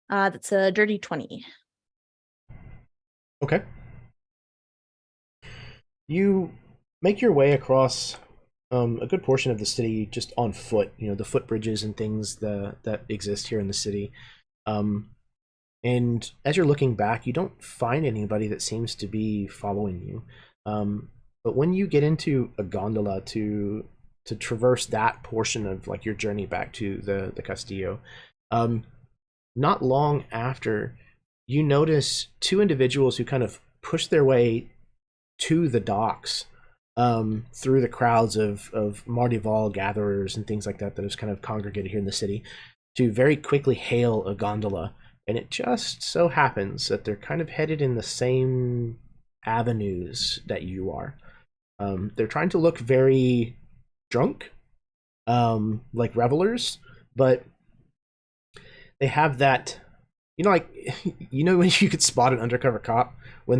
That's a dirty 20. Okay. You make your way across a good portion of the city just on foot, the footbridges and things that exist here in the city. And as you're looking back, you don't find anybody that seems to be following you. But when you get into a gondola to traverse that portion of like your journey back to the Castillo, not long after, you notice two individuals who kind of push their way to the docks through the crowds of Mardival gatherers and things like that is kind of congregated here in the city to very quickly hail a gondola. And it just so happens that they're kind of headed in the same avenues that you are. They're trying to look very drunk, like revelers, but they have that, like, when you could spot an undercover cop when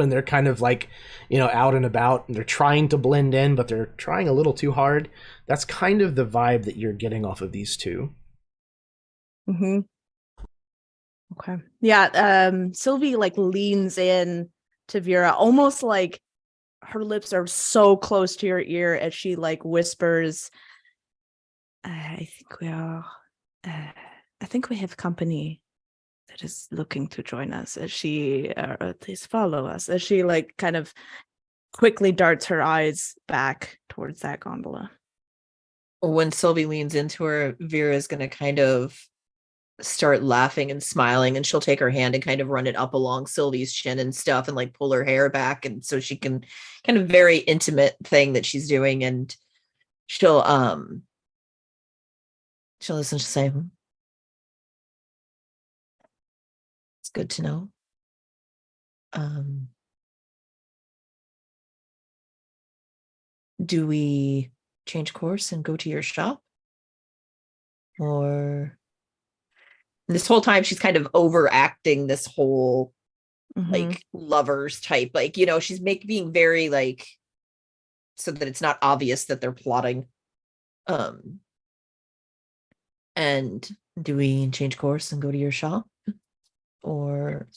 they're kind of like, out and about and they're trying to blend in, but they're trying a little too hard. That's kind of the vibe that you're getting off of these two. Mm-hmm. Okay. Yeah. Sylvie like leans in to Vera, almost like her lips are so close to your ear as she like whispers, I think we have company that is looking to join us, as she, or at least follow us, as she like kind of quickly darts her eyes back towards that gondola. When Sylvie leans into her, Vera's going to kind of start laughing and smiling, and she'll take her hand and kind of run it up along Sylvie's chin and stuff and like pull her hair back, and so she can kind of very intimate thing that she's doing, and she'll listen to say, it's good to know. Do we change course and go to your shop? Or this whole time she's kind of overacting this whole like lovers type, like, she's being very like, so that it's not obvious that they're plotting. And do we change course and go to your shop? Or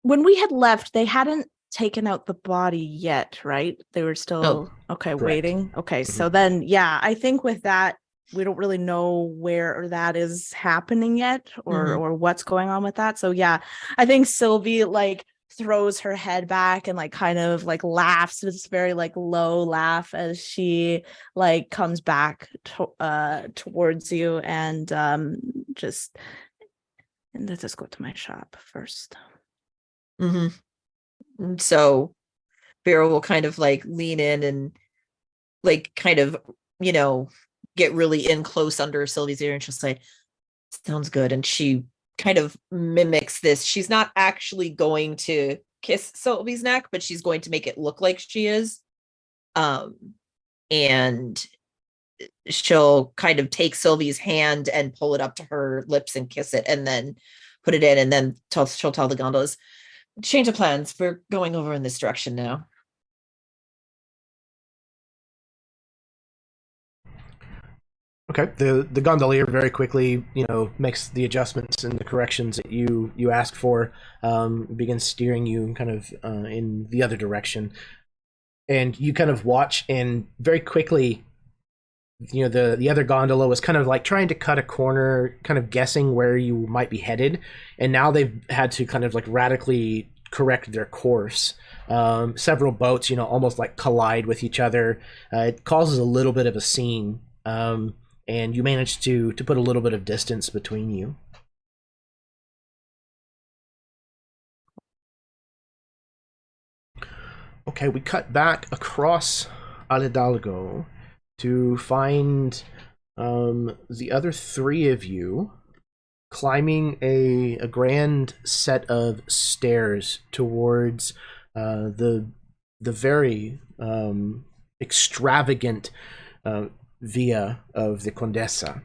when we had left, they hadn't taken out the body yet, right? They were still waiting. Okay, so then I think with that, we don't really know where that is happening yet, or what's going on with that. So I think Sylvie like throws her head back and like kind of like laughs with this very like low laugh as she like comes back towards you and let us go to my shop first. So Vera will kind of like lean in and like kind of, get really in close under Sylvie's ear, and she'll say, sounds good. And she kind of mimics this. She's not actually going to kiss Sylvie's neck, but she's going to make it look like she is. And she'll kind of take Sylvie's hand and pull it up to her lips and kiss it, and then put it in, and then she'll tell the gondolas, change of plans. We're going over in this direction now. Okay. The gondolier very quickly, makes the adjustments and the corrections that you ask for, begins steering you kind of in the other direction. And you kind of watch, and very quickly, the other gondola was kind of like trying to cut a corner, kind of guessing where you might be headed. And now they've had to kind of like radically correct their course. Several boats, almost like collide with each other. It causes a little bit of a scene. and you manage to put a little bit of distance between you. Okay, we cut back across Alidalgo to find the other three of you climbing a grand set of stairs towards the very extravagant via of the Condessa,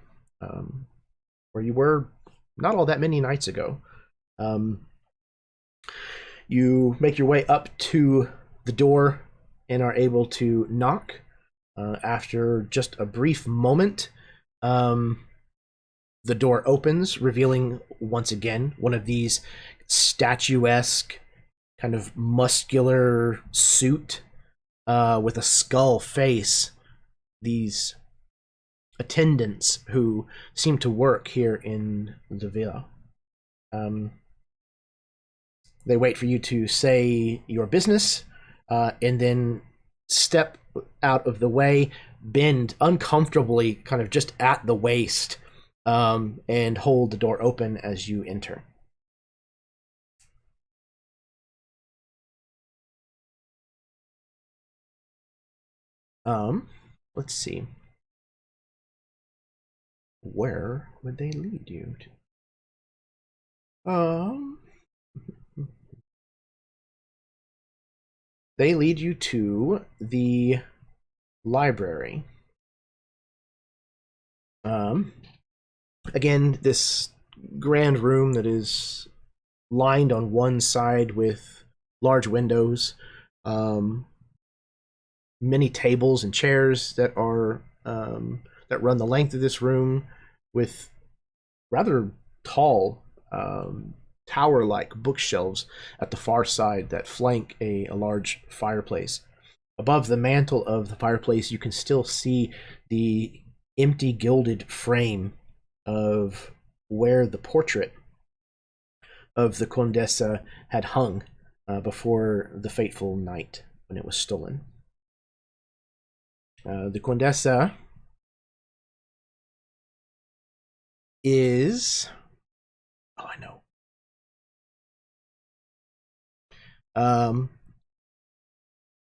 where you were not all that many nights ago. You make your way up to the door and are able to knock. After just a brief moment, the door opens, revealing once again one of these statuesque, kind of muscular suit with a skull face. These attendants who seem to work here in the villa. They wait for you to say your business, and then step out of the way, bend uncomfortably kind of just at the waist, and hold the door open as you enter. Let's see. Where would they lead you to? They lead you to the library. Again, this grand room that is lined on one side with large windows, many tables and chairs that are that run the length of this room, with rather tall tower-like bookshelves at the far side that flank a large fireplace. Above the mantle of the fireplace, you can still see the empty gilded frame of where the portrait of the Condessa had hung before the fateful night when it was stolen. The Condessa is... Oh, I know.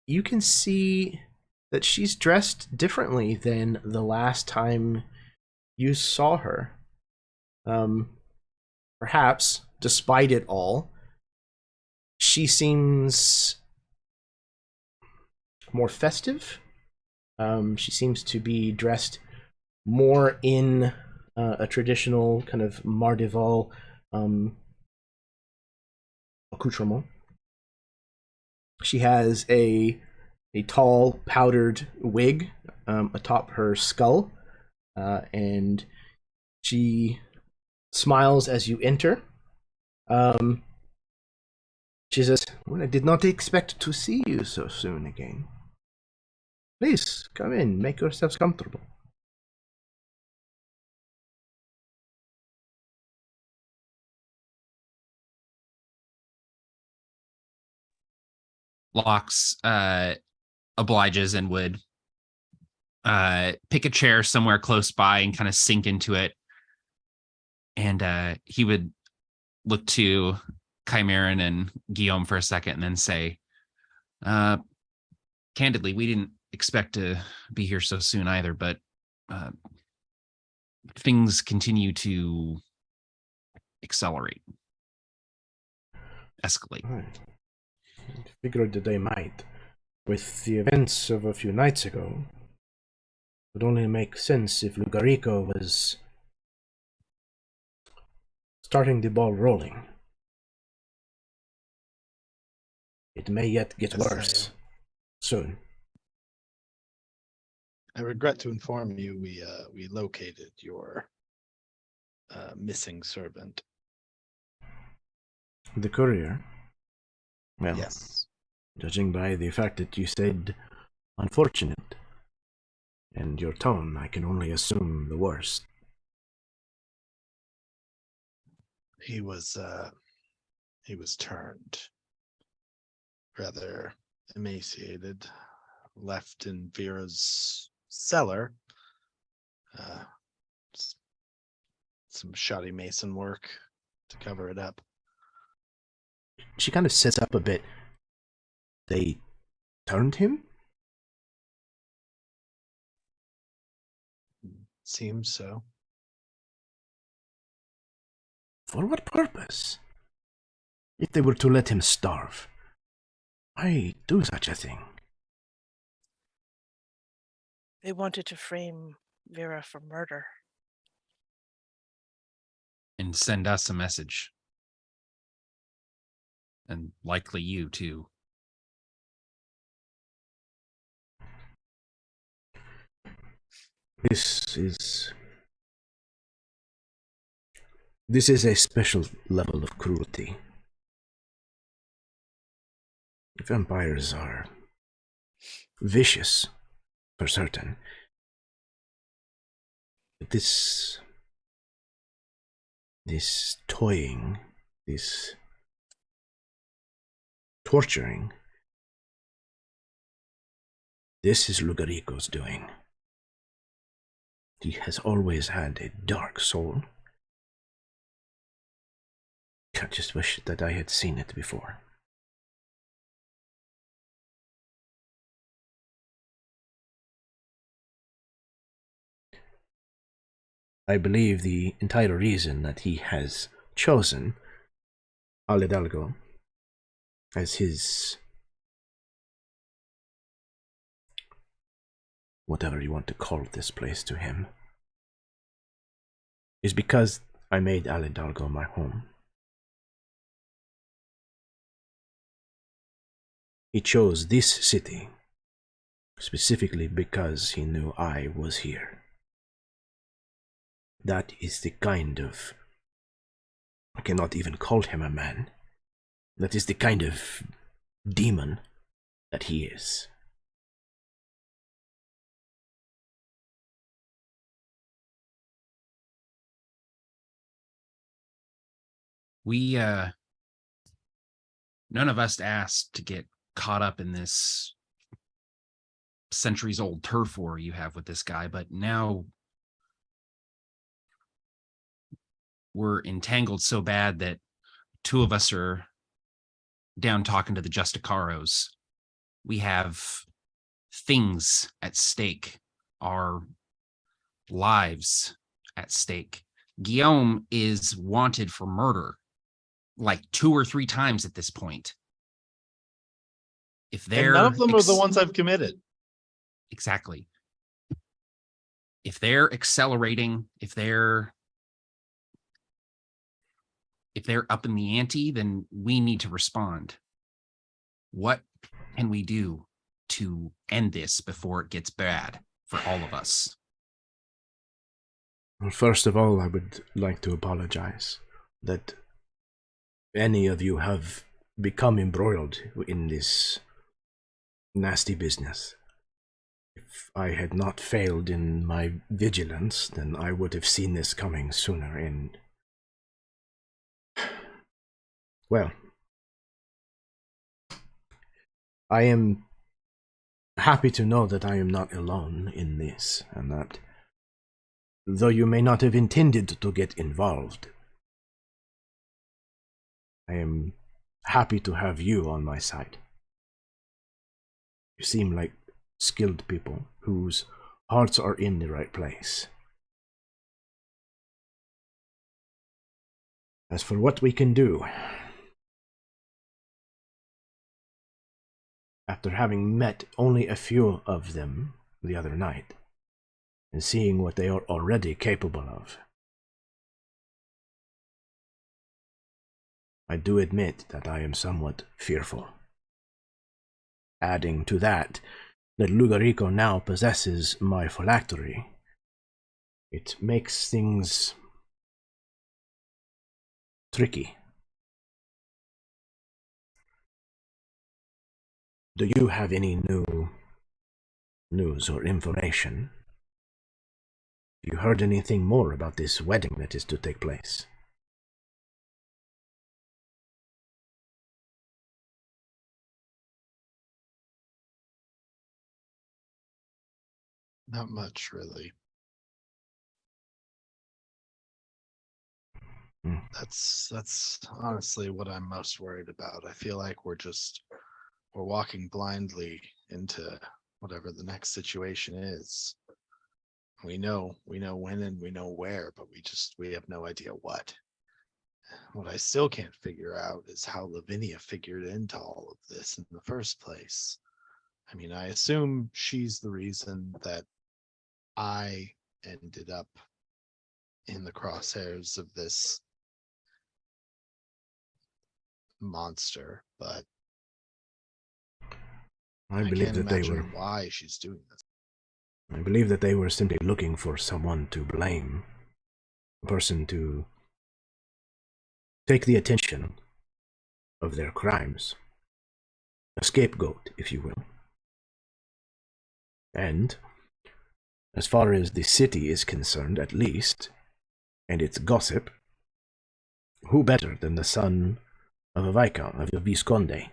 You can see that she's dressed differently than the last time you saw her. Perhaps, despite it all, she seems more festive. She seems to be dressed more in a traditional kind of Mardival accoutrement. She has a tall powdered wig atop her skull, and she smiles as you enter. She says, "Well, I did not expect to see you so soon again. Please, come in, make yourselves comfortable." Locks obliges and would pick a chair somewhere close by and kind of sink into it. And he would look to Chimeran and Guillaume for a second and then say, candidly, we didn't expect to be here so soon either, but things continue to accelerate, escalate. Right. I figured that they might. With the events of a few nights ago, it would only make sense if Lugarico was starting the ball rolling. It may yet get worse soon. I regret to inform you we located your missing servant. The courier? Well, Yes. judging by the fact that you said unfortunate and your tone, I can only assume the worst. He was turned, rather emaciated, left in Vera's cellar, some shoddy mason work to cover it up. She kind of sits up a bit. They turned him? Seems so. For what purpose? If they were to let him starve, why do such a thing? They wanted to frame Vera for murder. And send us a message. And likely you too. This is a special level of cruelty. Vampires are vicious, for certain. But this toying, this torturing, this is Lugarico's doing. He has always had a dark soul. I just wish that I had seen it before. I believe the entire reason that he has chosen Al-Hidalgo as his, whatever you want to call this place to him, is because I made Al-Hidalgo my home. He chose this city specifically because he knew I was here. That is the kind of... I cannot even call him a man. That is the kind of demon that he is. We, none of us asked to get caught up in this centuries-old turf war you have with this guy, but now we're entangled so bad that two of us are down talking to the Justicaros. We have things at stake, our lives at stake. Guillaume is wanted for murder like 2 or 3 times at this point. If they're And none of them are the ones I've committed. Exactly. If they're accelerating, if they're up in the ante, then we need to respond. What can we do to end this before it gets bad for all of us? Well, first of all, I would like to apologize that any of you have become embroiled in this nasty business. If I had not failed in my vigilance, then I would have seen this coming sooner and... Well, I am happy to know that I am not alone in this, and that though you may not have intended to get involved, I am happy to have you on my side. You seem like skilled people whose hearts are in the right place. As for what we can do, after having met only a few of them the other night, and seeing what they are already capable of, I do admit that I am somewhat fearful. Adding to that Lugarico now possesses my phylactery, it makes things tricky. Do you have any new news or information? Have you heard anything more about this wedding that is to take place? Not much, really. That's honestly what I'm most worried about. I feel like we're walking blindly into whatever the next situation is. We know when and we know where, but we have no idea what. What I still can't figure out is how Lavinia figured into all of this in the first place. I mean, I assume she's the reason that I ended up in the crosshairs of this monster, but I I believe can't that they imagine were. why she's doing this. I believe that they were simply looking for someone to blame, a person to take the attention of their crimes, a scapegoat, if you will. And as far as the city is concerned, at least, and its gossip, who better than the son of a Viscount, of a Visconde?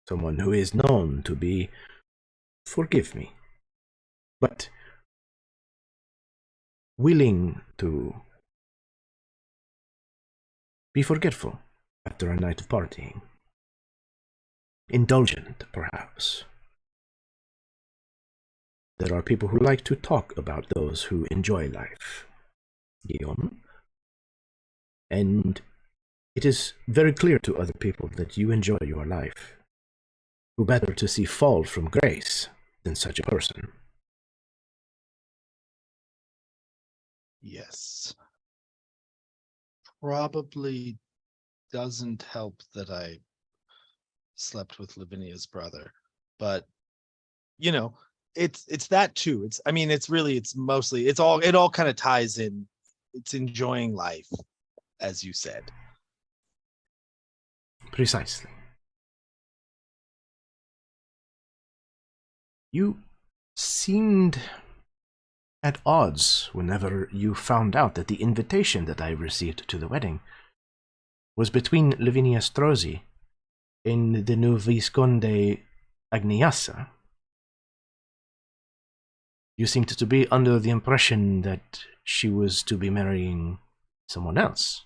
Someone who is known to be, forgive me, but willing to be forgetful after a night of partying. Indulgent, perhaps. There are people who like to talk about those who enjoy life, Guillaume. And it is very clear to other people that you enjoy your life. Who better to see fall from grace than such a person? Yes. Probably doesn't help that I slept with Lavinia's brother, but it's that too. It all kind of ties in. It's enjoying life, as you said. Precisely. You seemed at odds whenever you found out that the invitation that I received to the wedding was between Lavinia Strozzi and the new Visconde Agniasa. You seemed to be under the impression that she was to be marrying someone else.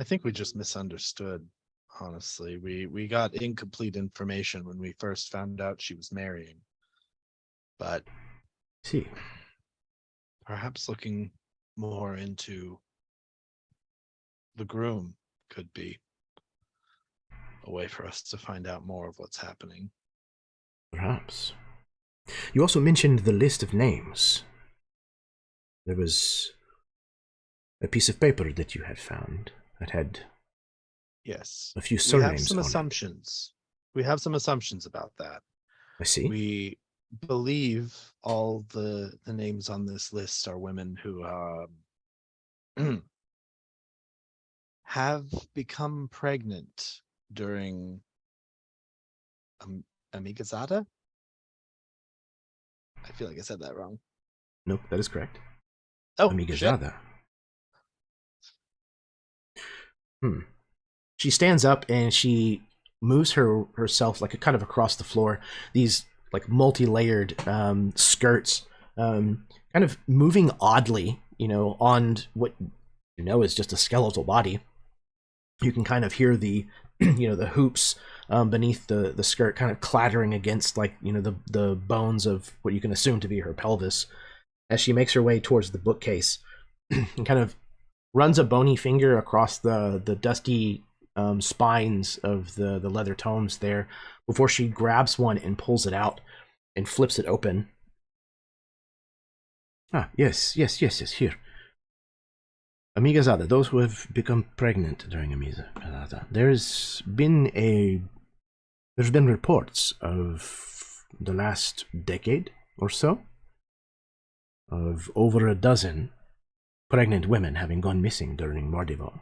I think we just misunderstood, honestly. We got incomplete information when we first found out she was marrying. But See, perhaps looking more into the groom could be a way for us to find out more of what's happening. perhaps. You also mentioned the list of names. There was a piece of paper that you had found that had Yes. a few We have surnames some on it. assumptions. We have some assumptions about that. I see. We believe all the names on this list are women who have become pregnant during Amigazada. I feel like I said that wrong. Nope, that is correct. Oh, Amigazada. She stands up and she moves herself like kind of across the floor. These like multi-layered skirts, kind of moving oddly, on what is just a skeletal body. You can kind of hear the, the hoops beneath the skirt kind of clattering against the bones of what you can assume to be her pelvis as she makes her way towards the bookcase and kind of runs a bony finger across the dusty spines of the leather tomes there before she grabs one and pulls it out and flips it open. Ah, yes, here. Amigazada, those who have become pregnant during Amigazada. There's been reports of the last decade or so of over a dozen pregnant women having gone missing during Mardival.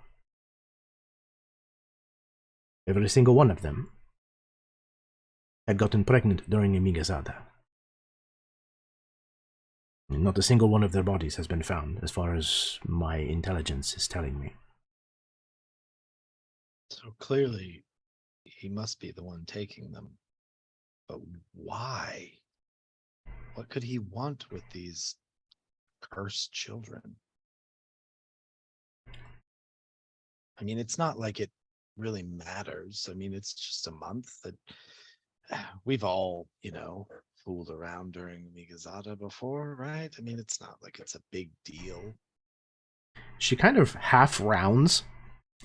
Every single one of them had gotten pregnant during Amigazada. Not a single one of their bodies has been found, as far as my intelligence is telling me. So clearly, he must be the one taking them. But why? What could he want with these cursed children? I mean, it's not like it really matters. I mean, it's just a month that we've all, fooled around during Migazada before, right? I mean, it's not like it's a big deal. She kind of half rounds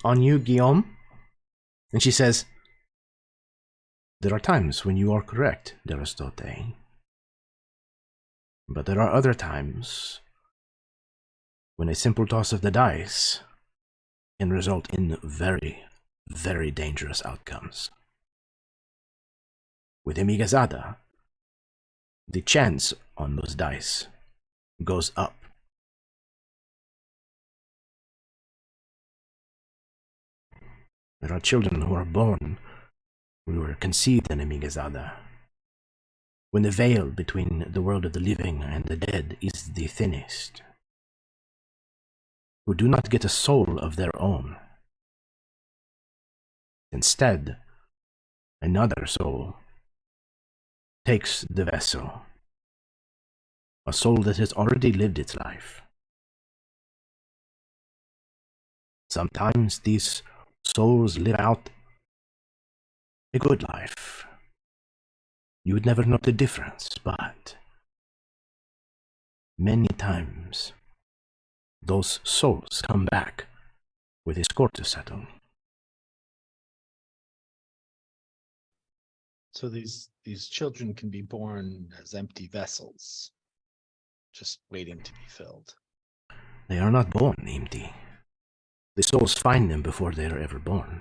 on you, Guillaume, and she says, "There are times when you are correct, Derastote. But there are other times when a simple toss of the dice can result in very, very dangerous outcomes. With Emigazada, the chance on those dice goes up. There are children who are born, who are conceived in Emigazada, when the veil between the world of the living and the dead is the thinnest, who do not get a soul of their own. Instead, another soul takes the vessel, a soul that has already lived its life. Sometimes these souls live out a good life. You would never know the difference, but many times those souls come back with a score to settle. So these children can be born as empty vessels, just waiting to be filled. They are not born empty. The souls find them before they are ever born.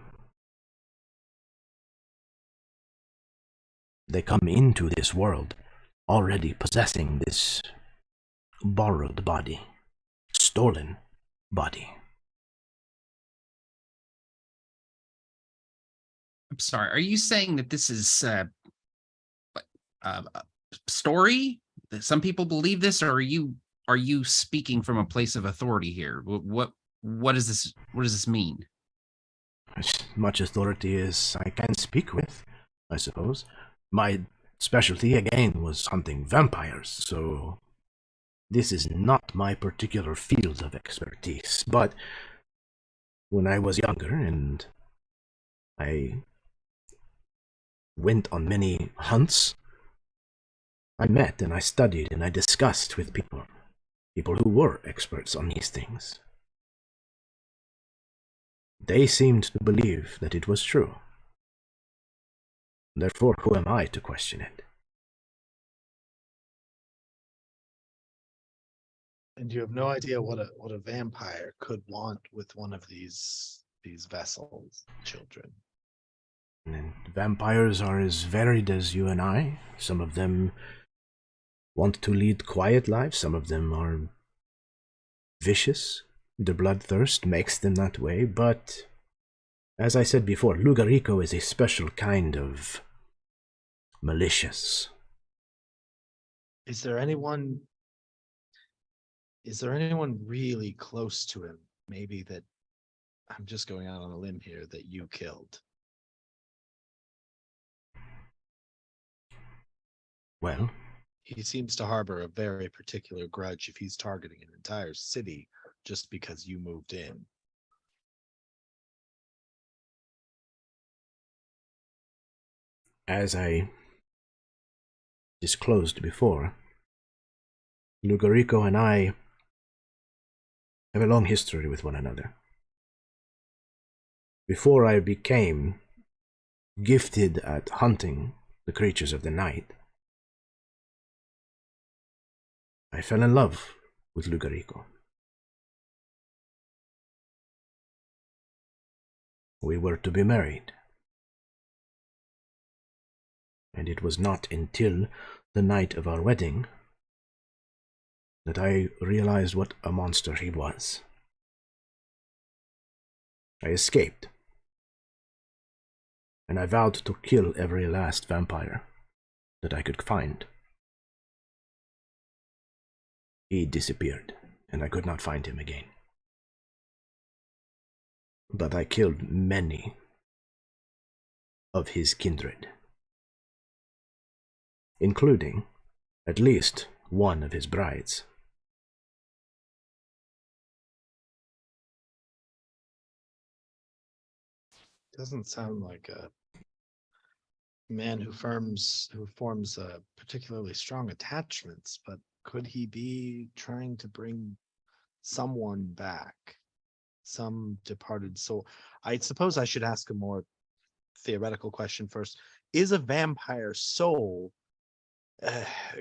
They come into this world already possessing this borrowed body, stolen body. I'm sorry. Are you saying that this is a story? That some people believe this, or are you speaking from a place of authority here? What does this mean? As much authority as I can speak with, I suppose. My specialty, again, was hunting vampires, so this is not my particular field of expertise. But when I was younger and I went on many hunts, I met and I studied and I discussed with people who were experts on these things. They seemed to believe that it was true. Therefore, who am I to question it? And you have no idea what a vampire could want with one of these vessels, children. And vampires are as varied as you and I. Some of them want to lead quiet lives. Some of them are vicious. The bloodthirst makes them that way. But, as I said before, Lugarico is a special kind of malicious. Is there anyone really close to him? Maybe that, I'm just going out on a limb here, that you killed. Well, He seems to harbor a very particular grudge if he's targeting an entire city just because you moved in. as I disclosed before, Lugarico and I have a long history with one another. Before I became gifted at hunting the creatures of the night, I fell in love with Lugarico. We were to be married. And it was not until the night of our wedding that I realized what a monster he was. I escaped, and I vowed to kill every last vampire that I could find. he disappeared, and I could not find him again. But I killed many of his kindred, including at least one of his brides. Doesn't sound like a man who forms particularly strong attachments, but could he be trying to bring someone back? Some departed soul. I suppose I should ask a more theoretical question first. Is a vampire soul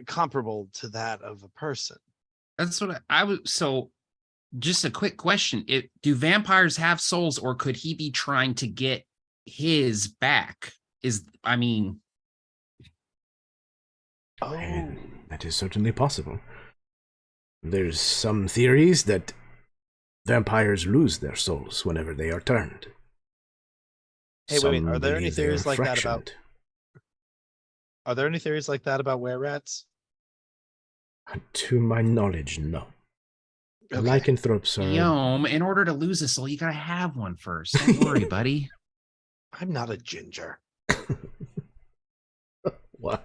comparable to that of a person? That's what I was. So, just a quick question: do vampires have souls, or could he be trying to get his back? That is certainly possible. There's some theories that vampires lose their souls whenever they are turned. Hey, wait, Some are there any believe they are theories like that about? fractioned. Are there any theories like that about were-rats? To my knowledge, no. Okay. Lycanthropes are... Yom, in order to lose a soul, you gotta have one first. Don't worry, buddy. I'm not a ginger. Wow.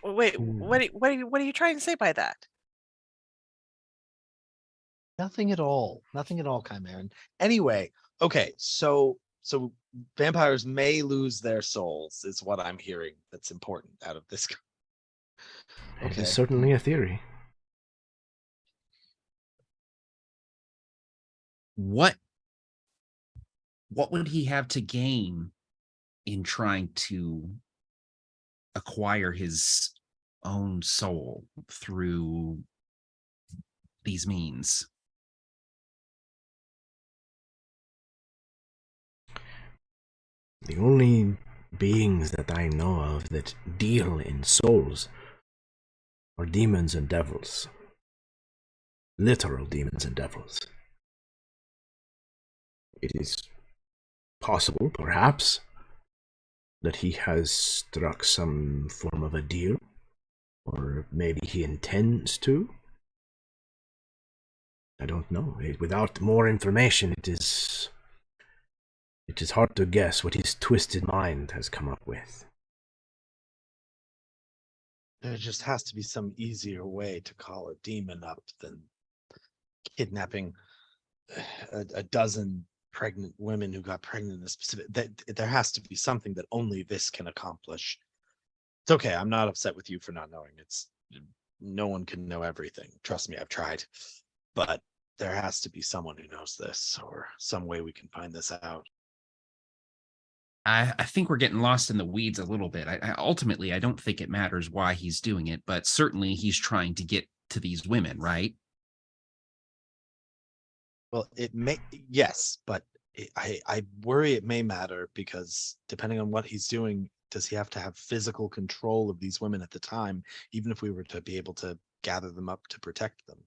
Wait, what are you trying to say by that? Nothing at all. Nothing at all, Chimeran. Anyway, okay, so vampires may lose their souls, is what I'm hearing that's important out of this. It is certainly a theory. What would he have to gain in trying to acquire his own soul through these means? The only beings that I know of that deal in souls are demons and devils. Literal demons and devils. It is possible, perhaps, that he has struck some form of a deal, or maybe he intends to. I don't know. Without more information, it is hard to guess what his twisted mind has come up with. There just has to be some easier way to call a demon up than kidnapping a dozen pregnant women who got pregnant in a specific. There has to be something that only this can accomplish. It's okay. I'm not upset with you for not knowing. No one can know everything. Trust me, I've tried. But there has to be someone who knows this, or some way we can find this out. I think we're getting lost in the weeds a little bit. Ultimately, I don't think it matters why he's doing it, but certainly he's trying to get to these women, right? Well, it may, yes, but I worry it may matter, because depending on what he's doing, does he have to have physical control of these women at the time, even if we were to be able to gather them up to protect them?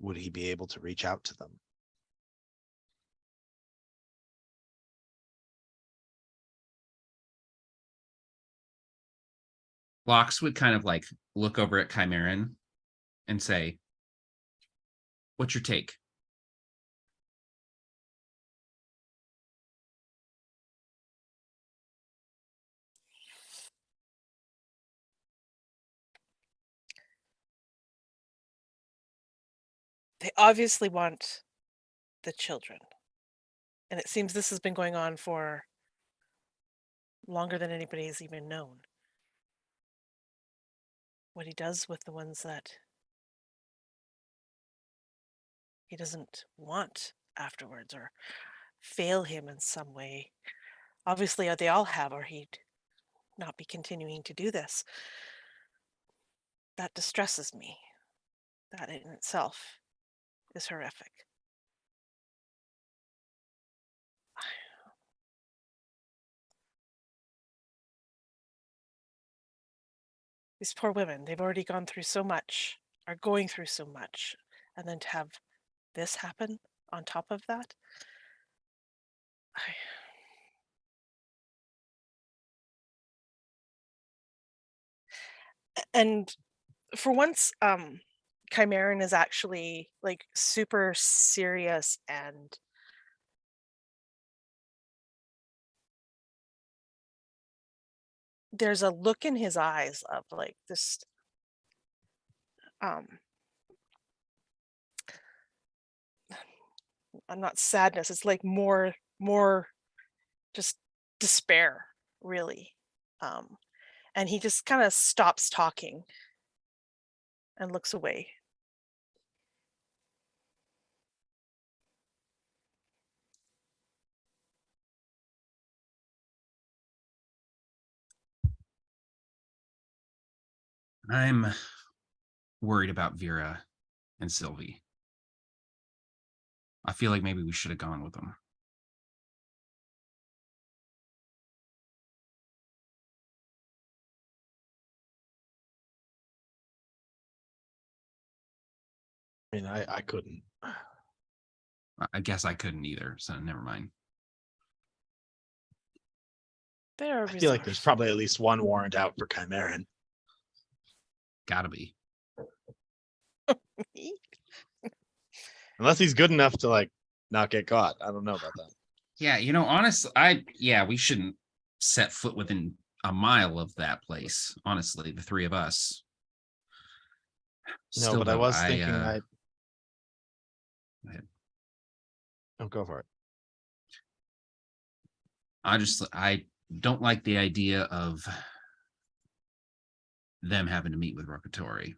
Would he be able to reach out to them? Lox would kind of like look over at Chimeran and say, "What's your take?" They obviously want the children. And it seems this has been going on for longer than anybody has even known. What he does with the ones that he doesn't want afterwards, or fail him in some way. Obviously, they all have, or he'd not be continuing to do this. That distresses me. That in itself is horrific. These poor women, they've already gone through so much, are going through so much, and then to have this happen on top of that. And for once, Chimeran is actually like super serious, and there's a look in his eyes of like this um not sadness, it's like more just despair, really. And he just kind of stops talking and looks away. I'm worried about Vera and Sylvie. I feel like maybe we should have gone with them. I mean, I couldn't. I guess I couldn't either, so never mind. They're I feel like there's probably at least one warrant out for Chimeran. Gotta be. Unless he's good enough to like not get caught. I don't know about that. Yeah, honestly, we shouldn't set foot within a mile of that place. Honestly, the three of us. No, but I was thinking Go ahead. Don't go for it. I don't like the idea of them having to meet with Roccatori.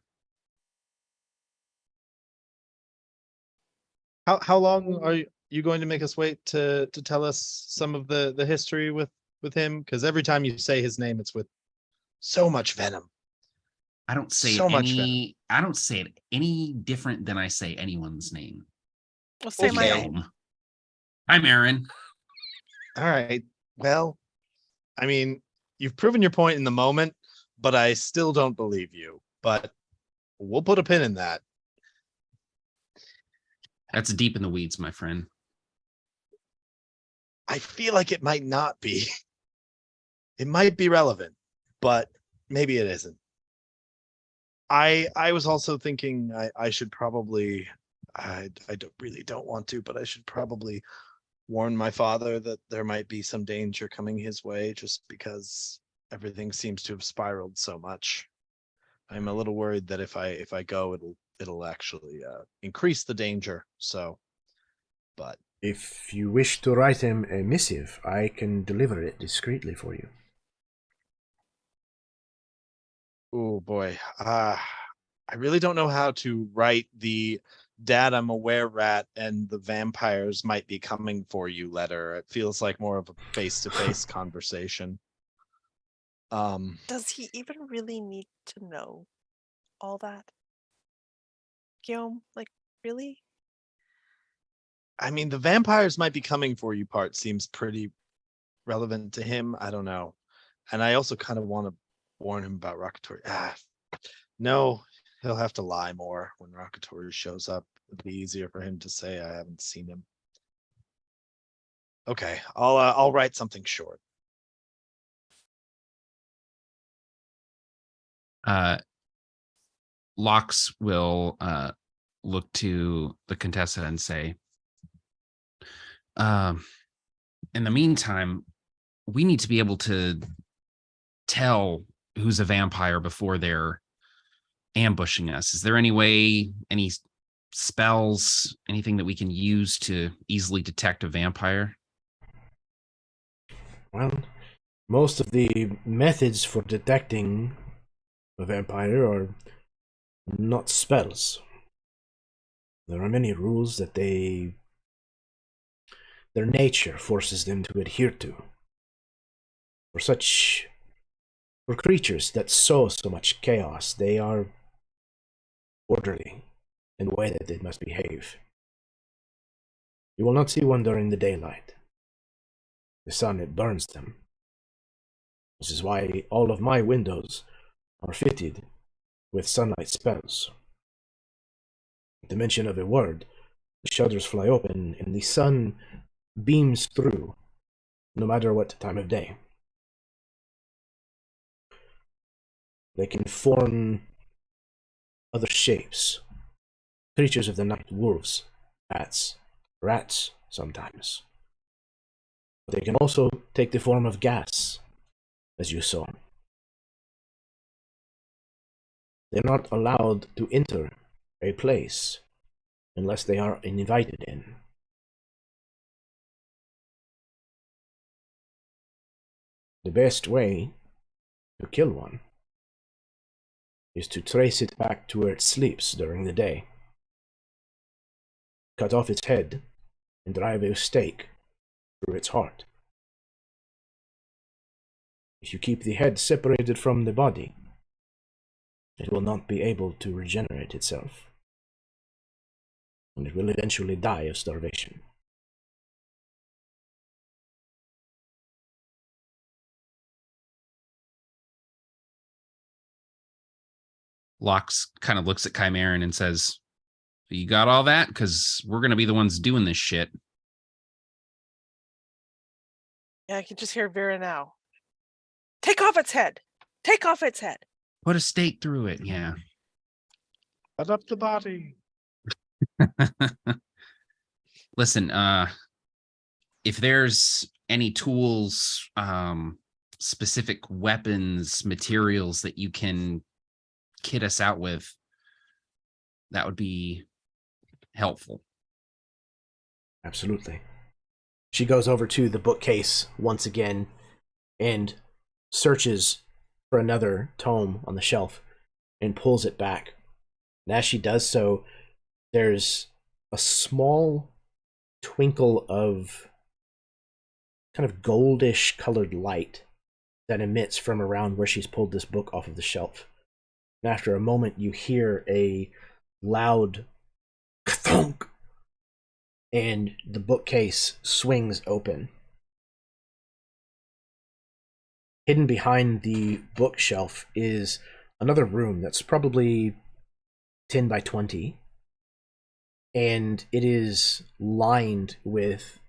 How long are you going to make us wait to tell us some of the history with him? Because every time you say his name, it's with so much venom. I don't say So it much I don't say it any different than I say anyone's name. Well, say my Okay. own. I'm Aaron. All right. Well, I mean, you've proven your point in the moment, but I still don't believe you. But we'll put a pin in that. That's deep in the weeds, my friend. I feel like it might not be. It might be relevant, but maybe it isn't. I was also thinking I should probably really don't want to, but I should probably warn my father that there might be some danger coming his way just because everything seems to have spiraled so much. I'm a little worried that if I go, it'll actually increase the danger. So, but If you wish to write him a missive, I can deliver it discreetly for you. oh boy, I really don't know how to write the "Dad, I'm aware, rat, and the vampires might be coming for you" letter. It feels like more of a face-to-face conversation. Does he even really need to know all that? Guillaume, like, really? I mean, the vampires might be coming for you part seems pretty relevant to him. I don't know. And I also kind of want to warn him about Roccatori. No, he'll have to lie more when Roccatori shows up. It'd be easier for him to say I haven't seen him. Okay, I'll write something short. Lox will look to the Contessa and say, in the meantime, we need to be able to tell who's a vampire before they're ambushing us. Is there any way, any spells, anything that we can use to easily detect a vampire? Well, most of the methods for detecting a vampire are not spells. There are many rules that their nature forces them to adhere to. For creatures that sow so much chaos, they are orderly in the way that they must behave. You will not see one during the daylight. The sun, it burns them. This is why all of my windows are fitted with sunlight spells. At the mention of a word, the shutters fly open and the sun beams through, no matter what time of day. They can form other shapes. Creatures of the night, wolves, bats, rats sometimes. But they can also take the form of gas, as you saw. They're not allowed to enter a place unless they are invited in. The best way to kill one is to trace it back to where it sleeps during the day. Cut off its head and drive a stake through its heart. If you keep the head separated from the body, it will not be able to regenerate itself, and it will eventually die of starvation. Lox kind of looks at Chimeran and says, "You got all that? Because we're going to be the ones doing this shit." Yeah, I can just hear Vera now. Take off its head. Take off its head. Put a stake through it. Yeah. Cut up the body. Listen, if there's any tools, specific weapons, materials that you can kit us out with, that would be helpful. Absolutely. She goes over to the bookcase once again and searches for another tome on the shelf and pulls it back. And as she does so, there's a small twinkle of kind of goldish colored light that emits from around where she's pulled this book off of the shelf. And after a moment, you hear a loud thunk, and the bookcase swings open. Hidden behind the bookshelf is another room that's probably 10 by 20, and it is lined with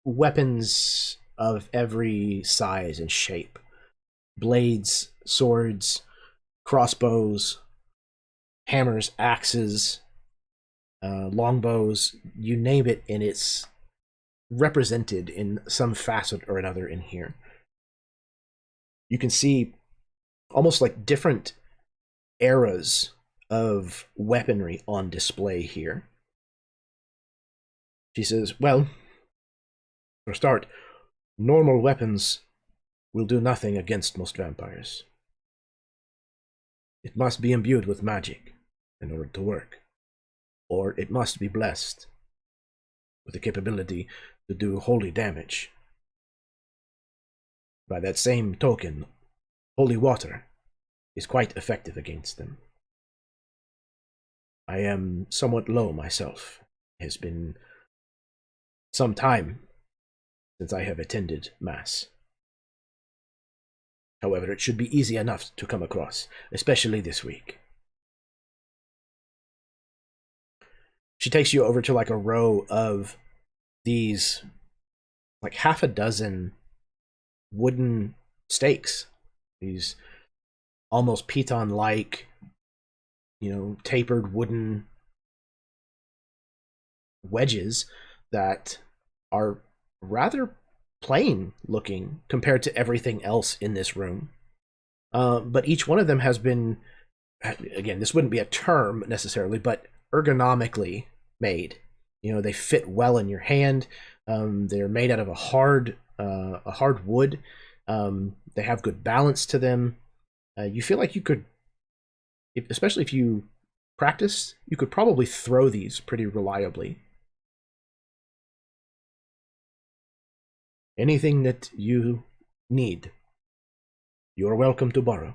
weapons of every size and shape. Blades, swords, crossbows, hammers, axes, longbows, you name it, and it's represented in some facet or another in here. You can see almost like different eras of weaponry on display here. She says, well, for a start, normal weapons will do nothing against most vampires. It must be imbued with magic in order to work, or it must be blessed with the capability to do holy damage. By that same token, holy water is quite effective against them. I am somewhat low myself. It has been some time since I have attended Mass. However, it should be easy enough to come across, especially this week. She takes you over to like a row of these, like half a dozen wooden stakes. These almost piton-like, tapered wooden wedges that are rather plain looking compared to everything else in this room. But each one of them has been, again, this wouldn't be a term necessarily, but ergonomically made. They fit well in your hand. They're made out of a hard wood. They have good balance to them. You feel like you could, especially if you practice, you could probably throw these pretty reliably. Anything that you need, you are welcome to borrow.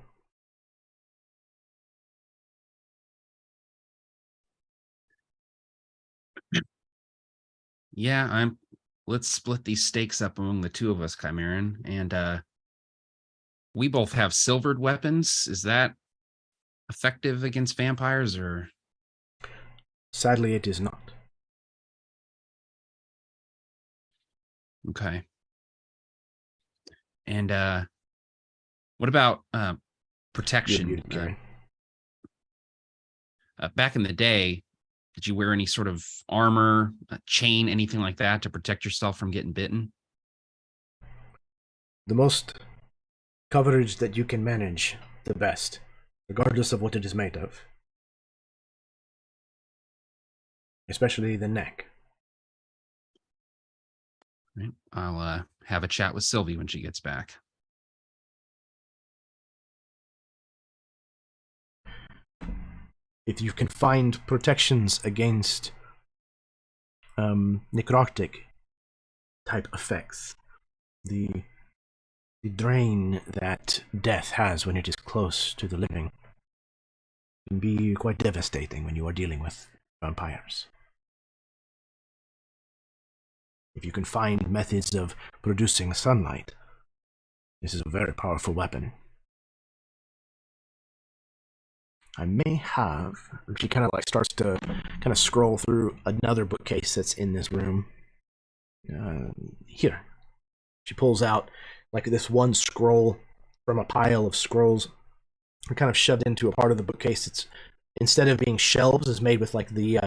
Yeah, let's split these stakes up among the two of us, Chimeran, and we both have silvered weapons. Is that effective against vampires, or? Sadly, it is not. Okay. And what about protection? Back in the day, did you wear any sort of armor, a chain, anything like that to protect yourself from getting bitten? The most coverage that you can manage, the best, regardless of what it is made of. Especially the neck. Right. I'll have a chat with Sylvie when she gets back. If you can find protections against necrotic type effects, the drain that death has when it is close to the living can be quite devastating when you are dealing with vampires. If you can find methods of producing sunlight, this is a very powerful weapon. I may have, she kind of like starts to kind of scroll through another bookcase that's in this room. Here. She pulls out like this one scroll from a pile of scrolls, kind of shoved into a part of the bookcase. It's, instead of being shelves, is made with like the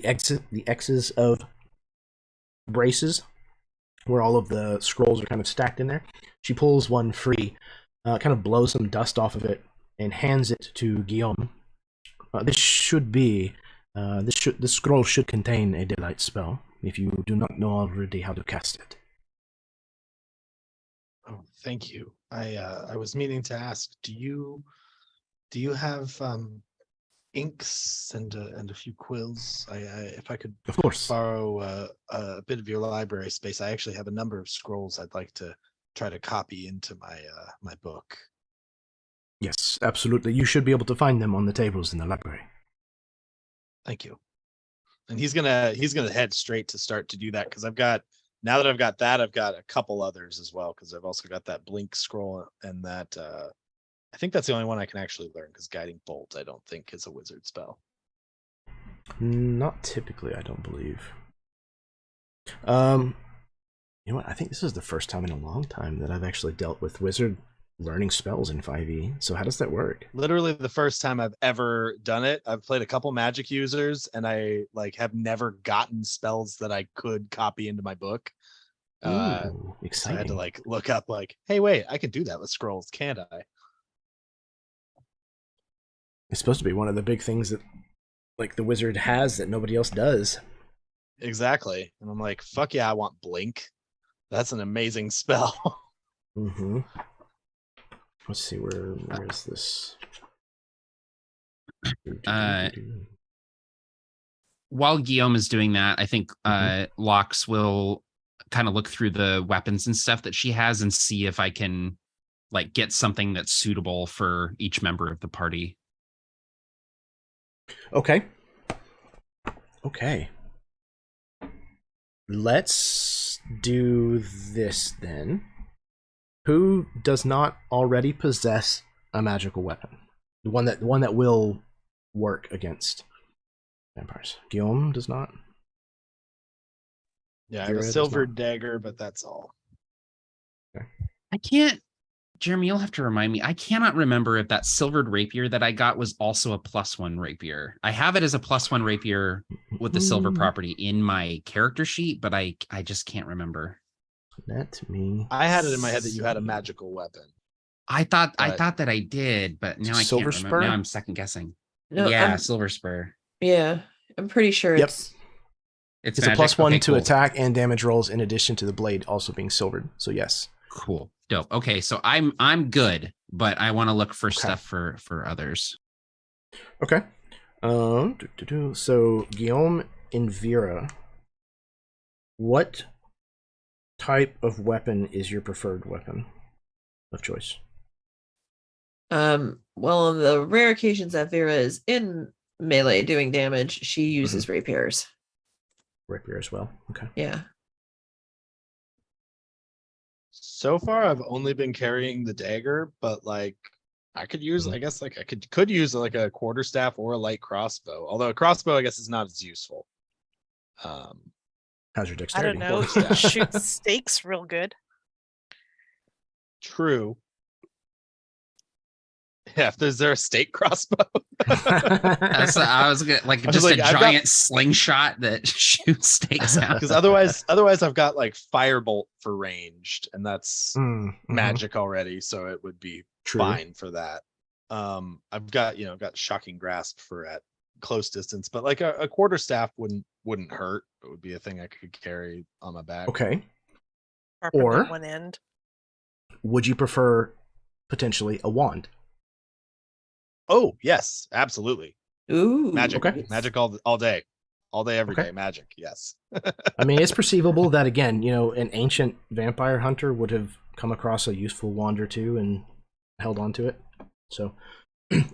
X's of braces, where all of the scrolls are kind of stacked in there. She pulls one free, kind of blows some dust off of it, and hands it to Guillaume. This scroll should contain a daylight spell, if you do not know already how to cast it. Oh, thank you. I was meaning to ask, do you have inks and a few quills? If I could Of course. borrow a bit of your library space, I actually have a number of scrolls I'd like to try to copy into my my book. Yes, absolutely. You should be able to find them on the tables in the library. Thank you. And he's gonna head straight to start to do that, because I've got a couple others as well, because I've also got that blink scroll and that I think that's the only one I can actually learn, because guiding bolt I don't think is a wizard spell. Not typically, I don't believe. You know what? I think this is the first time in a long time that I've actually dealt with wizard learning spells in 5e. So how does that work? Literally the first time I've ever done it. I've played a couple magic users, and I like have never gotten spells that I could copy into my book. Ooh, So exciting. I had to like look up like, hey, wait, I can do that with scrolls, can't I? It's supposed to be one of the big things that like the wizard has that nobody else does. Exactly. And I'm like, fuck yeah, I want blink. That's an amazing spell. Mm-hmm. Let's see, where is this? While Guillaume is doing that, I think Lox will kind of look through the weapons and stuff that she has and see if I can like get something that's suitable for each member of the party. Okay. Let's do this then. Who does not already possess a magical weapon? The one that will work against vampires. Guillaume does not. Yeah, I have a Vera does silver not. dagger, but that's all. I can't, Jeremy, you'll have to remind me. I cannot remember if that silvered rapier that I got was also a +1 rapier. I have it as a +1 rapier with the silver property in my character sheet, but I just can't remember. Let me. I had it in my head that you had a magical weapon. I thought that I did, but now I Silver can't remember. spur? Now I'm second guessing. No, Yeah, silver spur. Yeah, I'm pretty sure Yep. It's a magic? +1 Okay, to cool. attack and damage rolls, in addition to the blade also being silvered. So yes. Cool. Dope. Okay, so I'm good, but I want to look for stuff for others. Okay. So Guillaume and Vera, what type of weapon is your preferred weapon of choice? Well, on the rare occasions that Vera is in melee doing damage, she uses rapiers. Rapier as well. Okay. Yeah. So far, I've only been carrying the dagger, but like I could use, I guess, like I could use like a quarterstaff or a light crossbow. Although a crossbow, I guess, is not as useful. How's your I dexterity? don't know. Quarterstaff. Shoot stakes real good. True. Yeah, is there a stake crossbow? I was gonna like was just like, a I've got- giant slingshot that shoots stakes out. Because otherwise I've got like firebolt for ranged, and that's Mhm. magic already, so it would be True. fine for that. I've got got shocking grasp for at close distance, but like a quarterstaff wouldn't hurt. It would be a thing I could carry on my back. Okay. Sharpened Or- at one end. Would you prefer potentially a wand? Oh yes, absolutely. Ooh. Magic, Okay. magic all day, every day. Okay. Magic, yes. I mean, it's perceivable that, again, an ancient vampire hunter would have come across a useful wand or two and held on to it. So,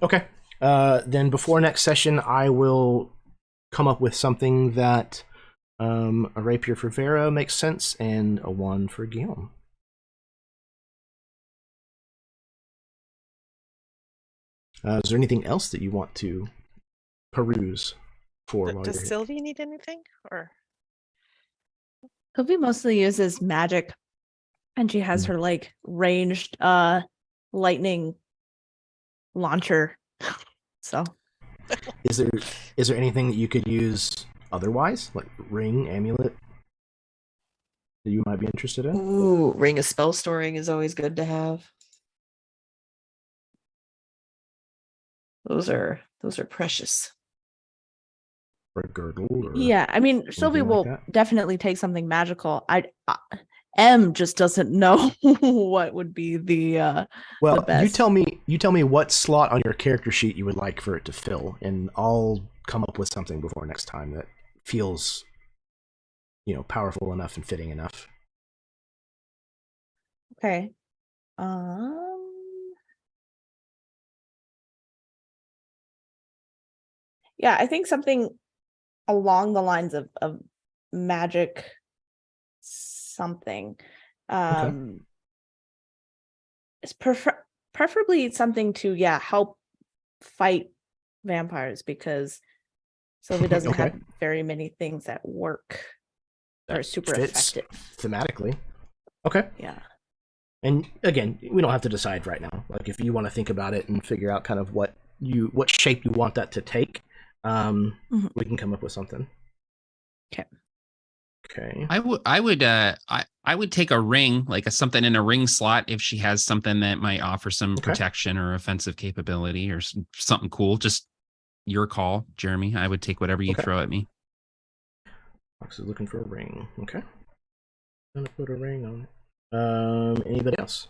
okay. Then before next session, I will come up with something that a rapier for Vera makes sense and a wand for Guillaume. Is there anything else that you want to peruse for while Does you're here? Sylvie need anything? Or Sylvie mostly uses magic, and she has her like ranged lightning launcher. So Is there anything that you could use otherwise, like ring, amulet, that you might be interested in? Ooh, ring of spell storing is always good to have. Those are precious. Or a girdle? Or yeah, I mean, Sylvie like will that? definitely take something magical. M just doesn't know what would be the Well, best. you tell me what slot on your character sheet you would like for it to fill, and I'll come up with something before next time that feels, powerful enough and fitting enough. Okay. Yeah, I think something along the lines of magic something. It's preferably something to help fight vampires, because Sylvie doesn't Okay. have very many things that work or That super fits effective. thematically. Okay. Yeah. And again, we don't have to decide right now. Like, if you want to think about it and figure out kind of what shape you want that to take, we can come up with something. Okay. I would take a ring, like something in a ring slot, if she has something that might offer some Okay. protection or offensive capability or something cool. Just your call, Jeremy. I would take whatever you Okay. throw at me. Fox is looking for a ring. Okay. I'm gonna put a ring on it. Anybody else?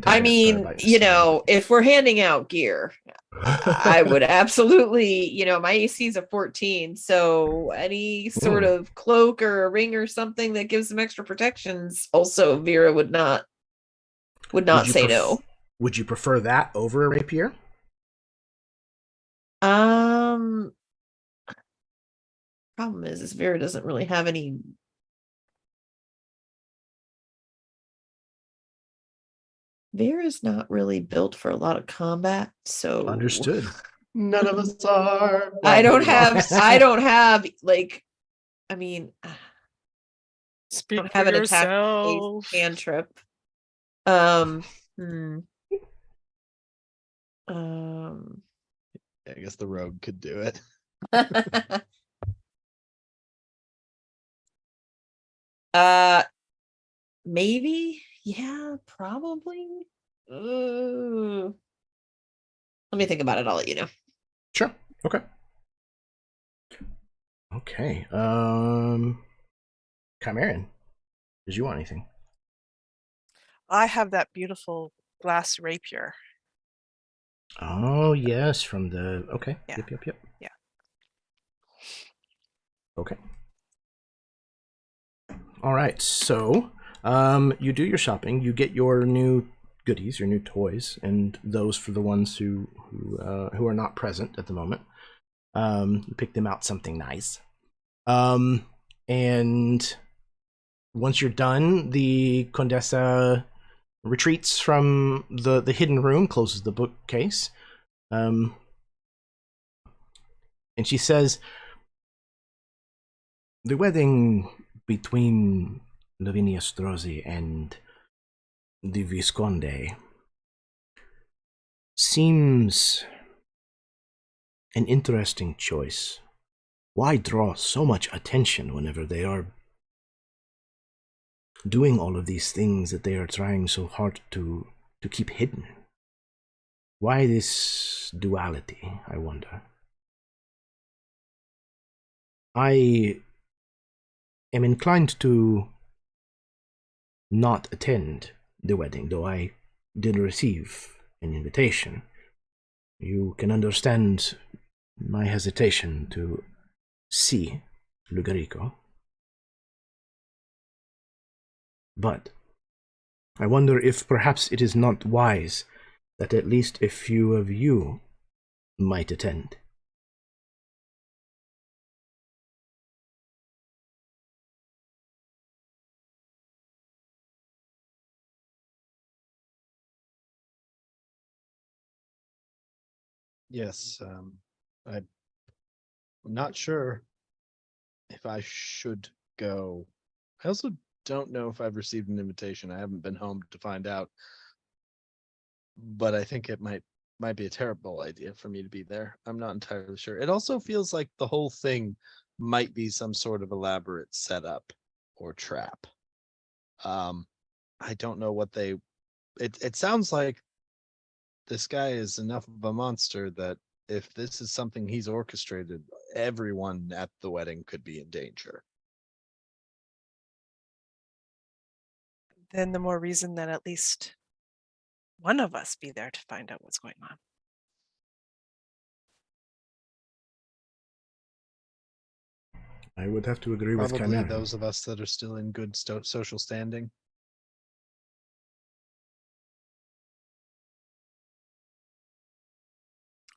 I mean, if we're handing out gear, I would absolutely, my AC is a 14, so any sort of cloak or a ring or something that gives some extra protections, also Vera would not say no. Would you prefer that over a rapier? Problem is Vera doesn't really have any. Vera's not really built for a lot of combat, so Understood. None of us are. I don't have like, I mean, speak don't have for an attack yourself. cantrip. I guess the rogue could do it. Maybe, yeah, probably. Let me think about it. I'll let you know. Sure. Okay. Okay. Chimerian, did you want anything? I have that beautiful glass rapier. Oh yes, from the Yeah. Yep. Yeah. Okay. All right. So, you do your shopping. You get your new goodies, your new toys, and those for the ones who are not present at the moment. You pick them out something nice. And once you're done, the Condessa retreats from the hidden room, closes the bookcase, and she says, "The wedding between Lavinia Strozzi and the Visconde seems an interesting choice. Why draw so much attention whenever they are doing all of these things that they are trying so hard to keep hidden? Why this duality, I wonder? I am inclined to not attend the wedding, though I did receive an invitation. You can understand my hesitation to see Lugarico. But I wonder if perhaps it is not wise that at least a few of you might attend. Yes, I'm not sure if I should go. I also don't know if I've received an invitation. I haven't been home to find out. But I think it might be a terrible idea for me to be there. I'm not entirely sure. It also feels like the whole thing might be some sort of elaborate setup or trap. I don't know what it sounds like this guy is enough of a monster that if this is something he's orchestrated, everyone at the wedding could be in danger. Then the more reason that at least one of us be there to find out what's going on. I would have to agree with Probably Chimera. those of us that are still in good social standing.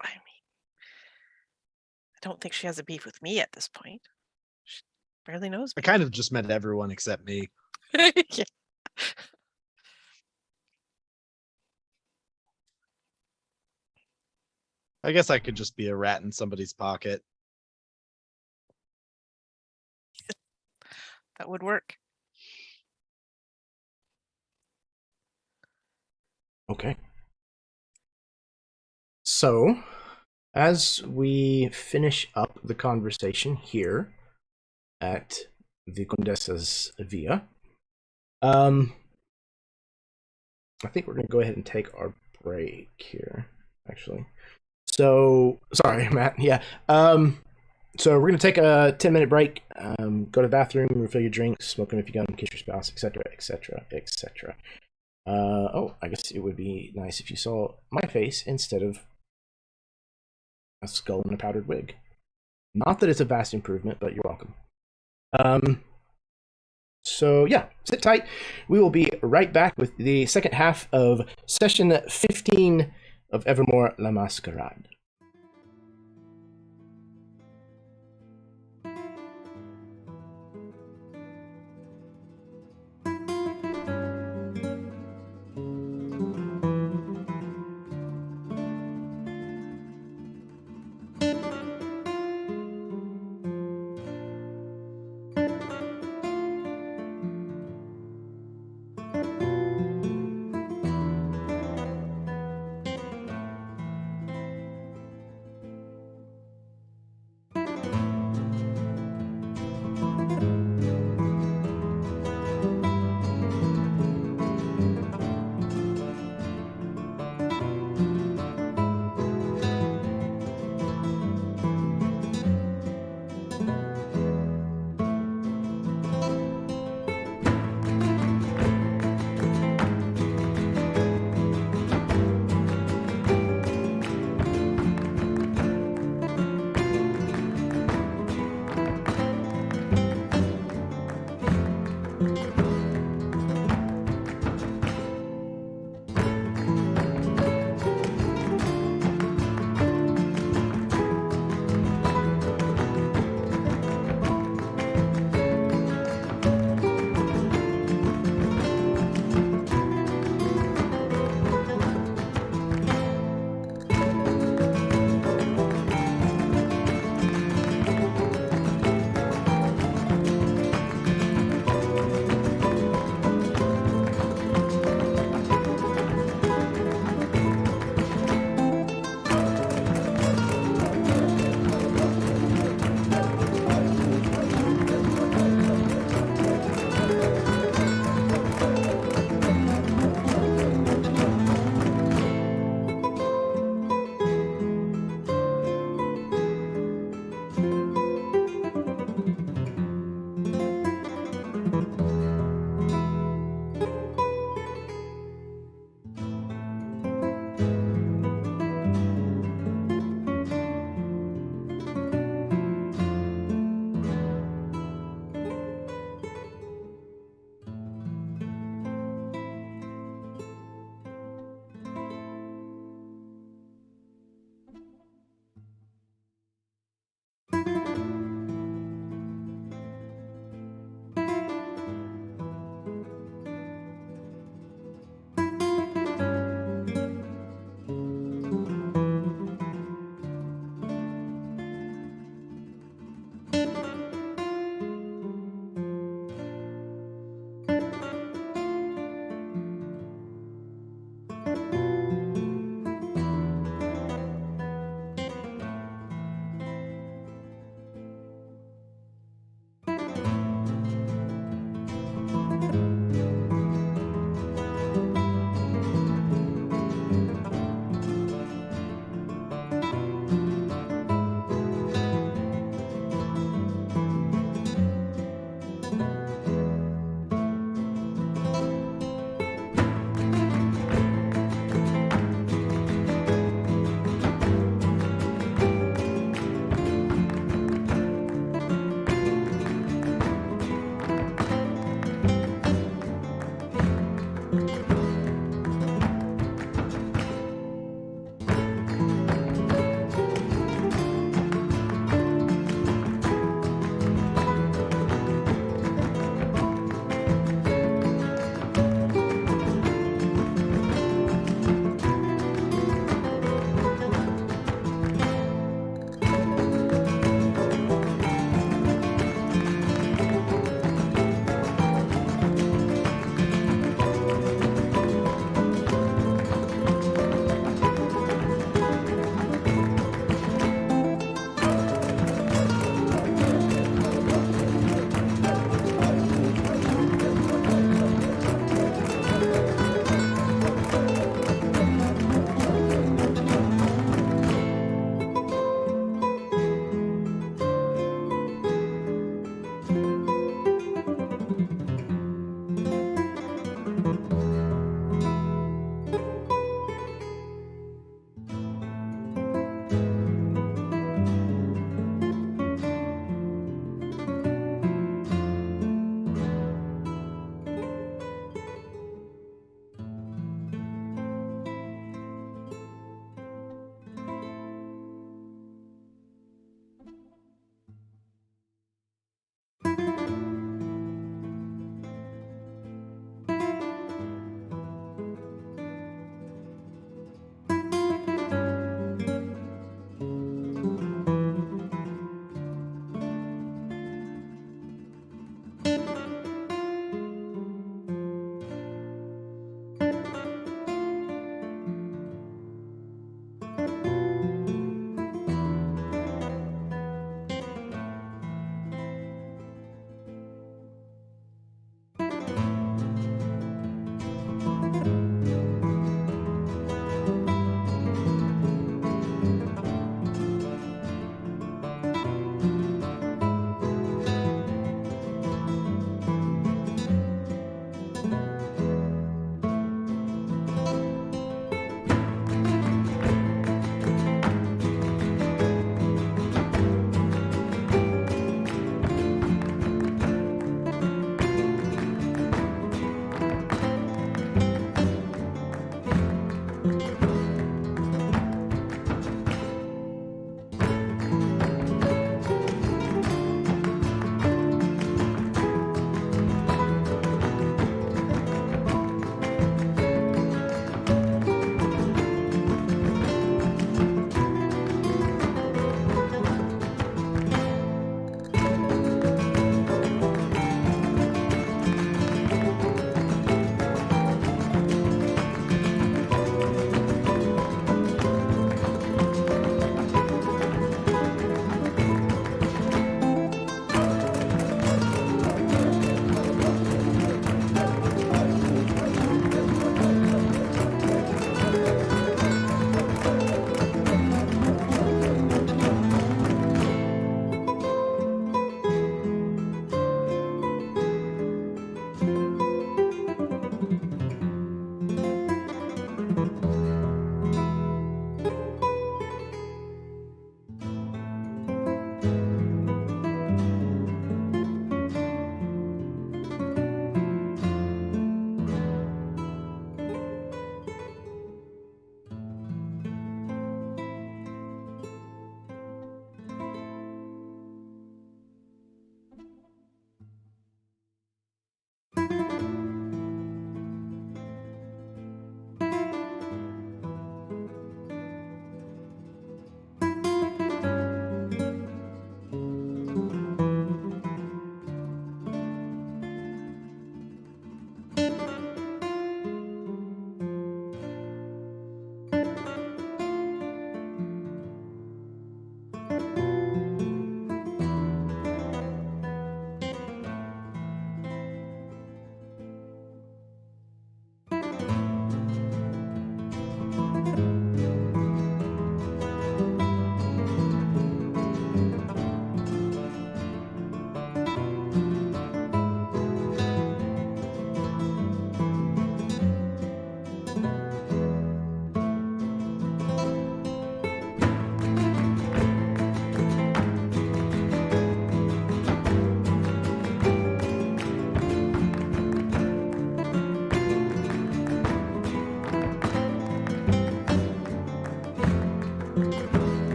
I mean, I don't think she has a beef with me at this point. She barely knows I me. kind of just met everyone except me. Yeah. I guess I could just be a rat in somebody's pocket. That would work. Okay. So, as we finish up the conversation here at the Condessa's Villa, I think we're going to go ahead and take our break here, actually. So, sorry, Matt. Yeah. So we're going to take a 10-minute break, go to the bathroom, refill your drinks, smoke them if you got them, kiss your spouse, etc., etc., etc. Oh, I guess it would be nice if you saw my face instead of a skull and a powdered wig. Not that it's a vast improvement, but you're welcome. So yeah, sit tight. We will be right back with the second half of session 15 of Evermore le Masquerade.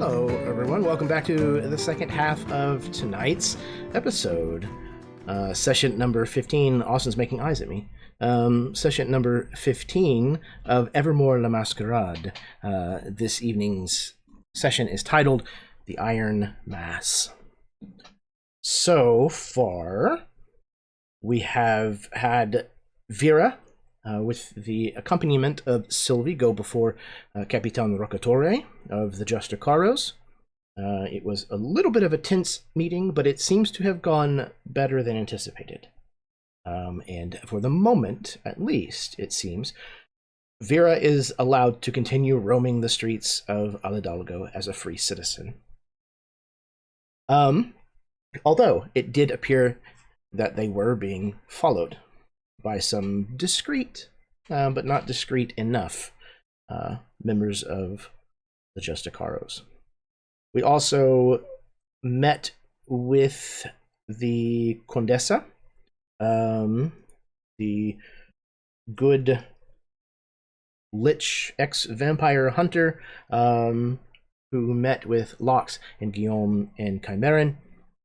Hello, everyone. Welcome back to the second half of tonight's episode. Session number 15. Austin's making eyes at me. Session number 15 of Evermore le Masquerade. This evening's session is titled The Iron Mass. So far, we have had Vera, with the accompaniment of Sylvie, go before Capitan Rocatore of the Justicaros. It was a little bit of a tense meeting, but it seems to have gone better than anticipated. And for the moment, at least, it seems, Vera is allowed to continue roaming the streets of Alhidalgo as a free citizen. Although it did appear that they were being followed by some discreet, but not discreet enough, members of the Justicaros. We also met with the Condessa, the good lich ex-vampire hunter, who met with Lox and Guillaume and Chimeran,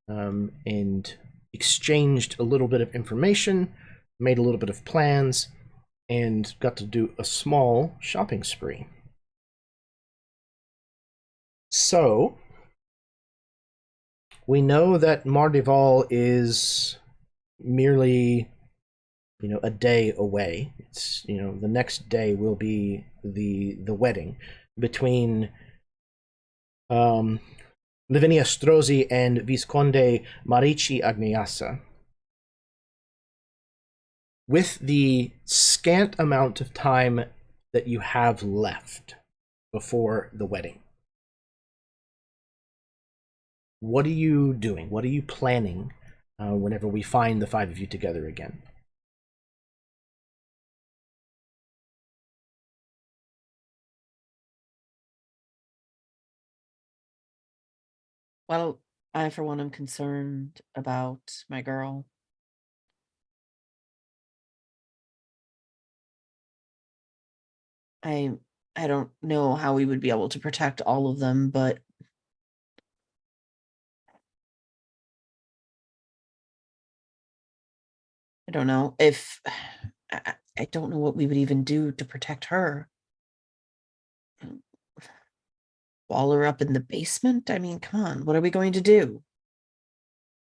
and exchanged a little bit of information, made a little bit of plans, and got to do a small shopping spree. So, we know that Mardival is merely, a day away. It's, the next day will be the wedding between Lavinia Strozzi and Visconde Marici Agniasa. With the scant amount of time that you have left before the wedding, what are you doing? What are you planning whenever we find the five of you together again? Well, I, for one, am concerned about my girl. I don't know how we would be able to protect all of them, but I don't know if I don't know what we would even do to protect her. Wall her up in the basement? I mean, come on, what are we going to do?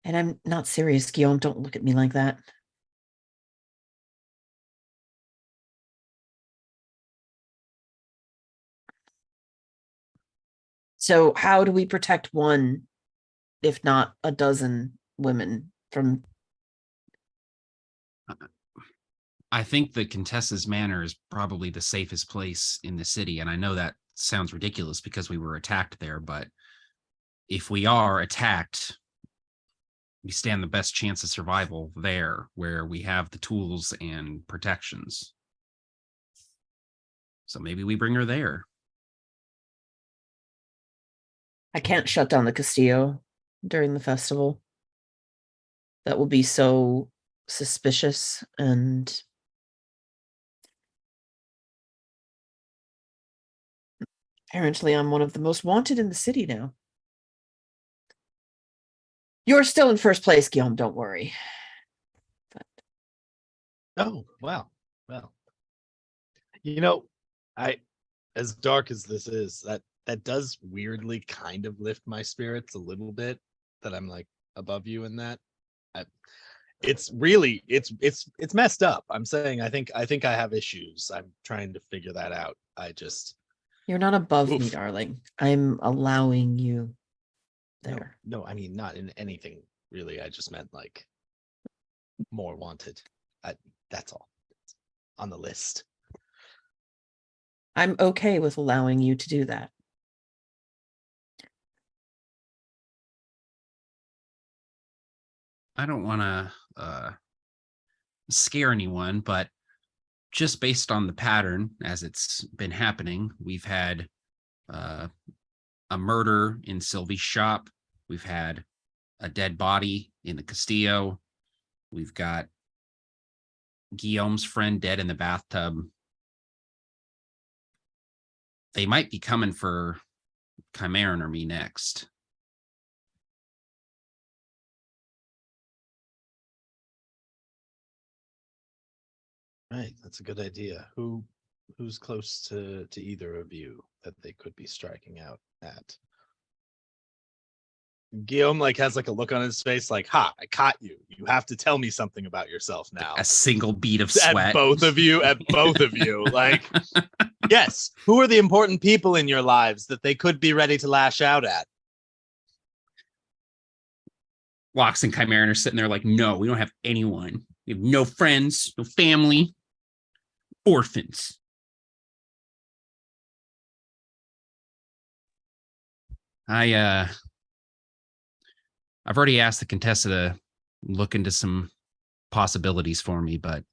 And I'm not serious, Guillaume, don't look at me like that. So how do we protect one, if not a dozen women from... I think the Contessa's Manor is probably the safest place in the city. And I know that sounds ridiculous because we were attacked there, but if we are attacked, we stand the best chance of survival there, where we have the tools and protections. So maybe we bring her there. I can't shut down the Castillo during the festival. That will be so suspicious, and apparently I'm one of the most wanted in the city now. You're still in first place, Guillaume, don't worry. But... Oh, wow. Well, as dark as this is, that does weirdly kind of lift my spirits a little bit, that I'm like above you in that. It's really, it's messed up. I'm saying, I think I have issues. I'm trying to figure that out. You're not above me, Oof. darling. I'm allowing you there. No, I mean, not in anything really. I just meant like more wanted. That's all on the list. I'm okay with allowing you to do that. I don't want to scare anyone, but just based on the pattern as it's been happening, we've had a murder in Sylvie's shop. We've had a dead body in the Castillo. We've got Guillaume's friend dead in the bathtub. They might be coming for Chimeran or me next. Right, that's a good idea. Who's close to either of you that they could be striking out at? Guillaume has a look on his face like, ha, I caught you. You have to tell me something about yourself now. A single bead of At sweat. both of you. Yes, who are the important people in your lives that they could be ready to lash out at? Lox and Chimeran are sitting there like, no, we don't have anyone. We have no friends, no family, orphans. I've already asked the Contessa to look into some possibilities for me, but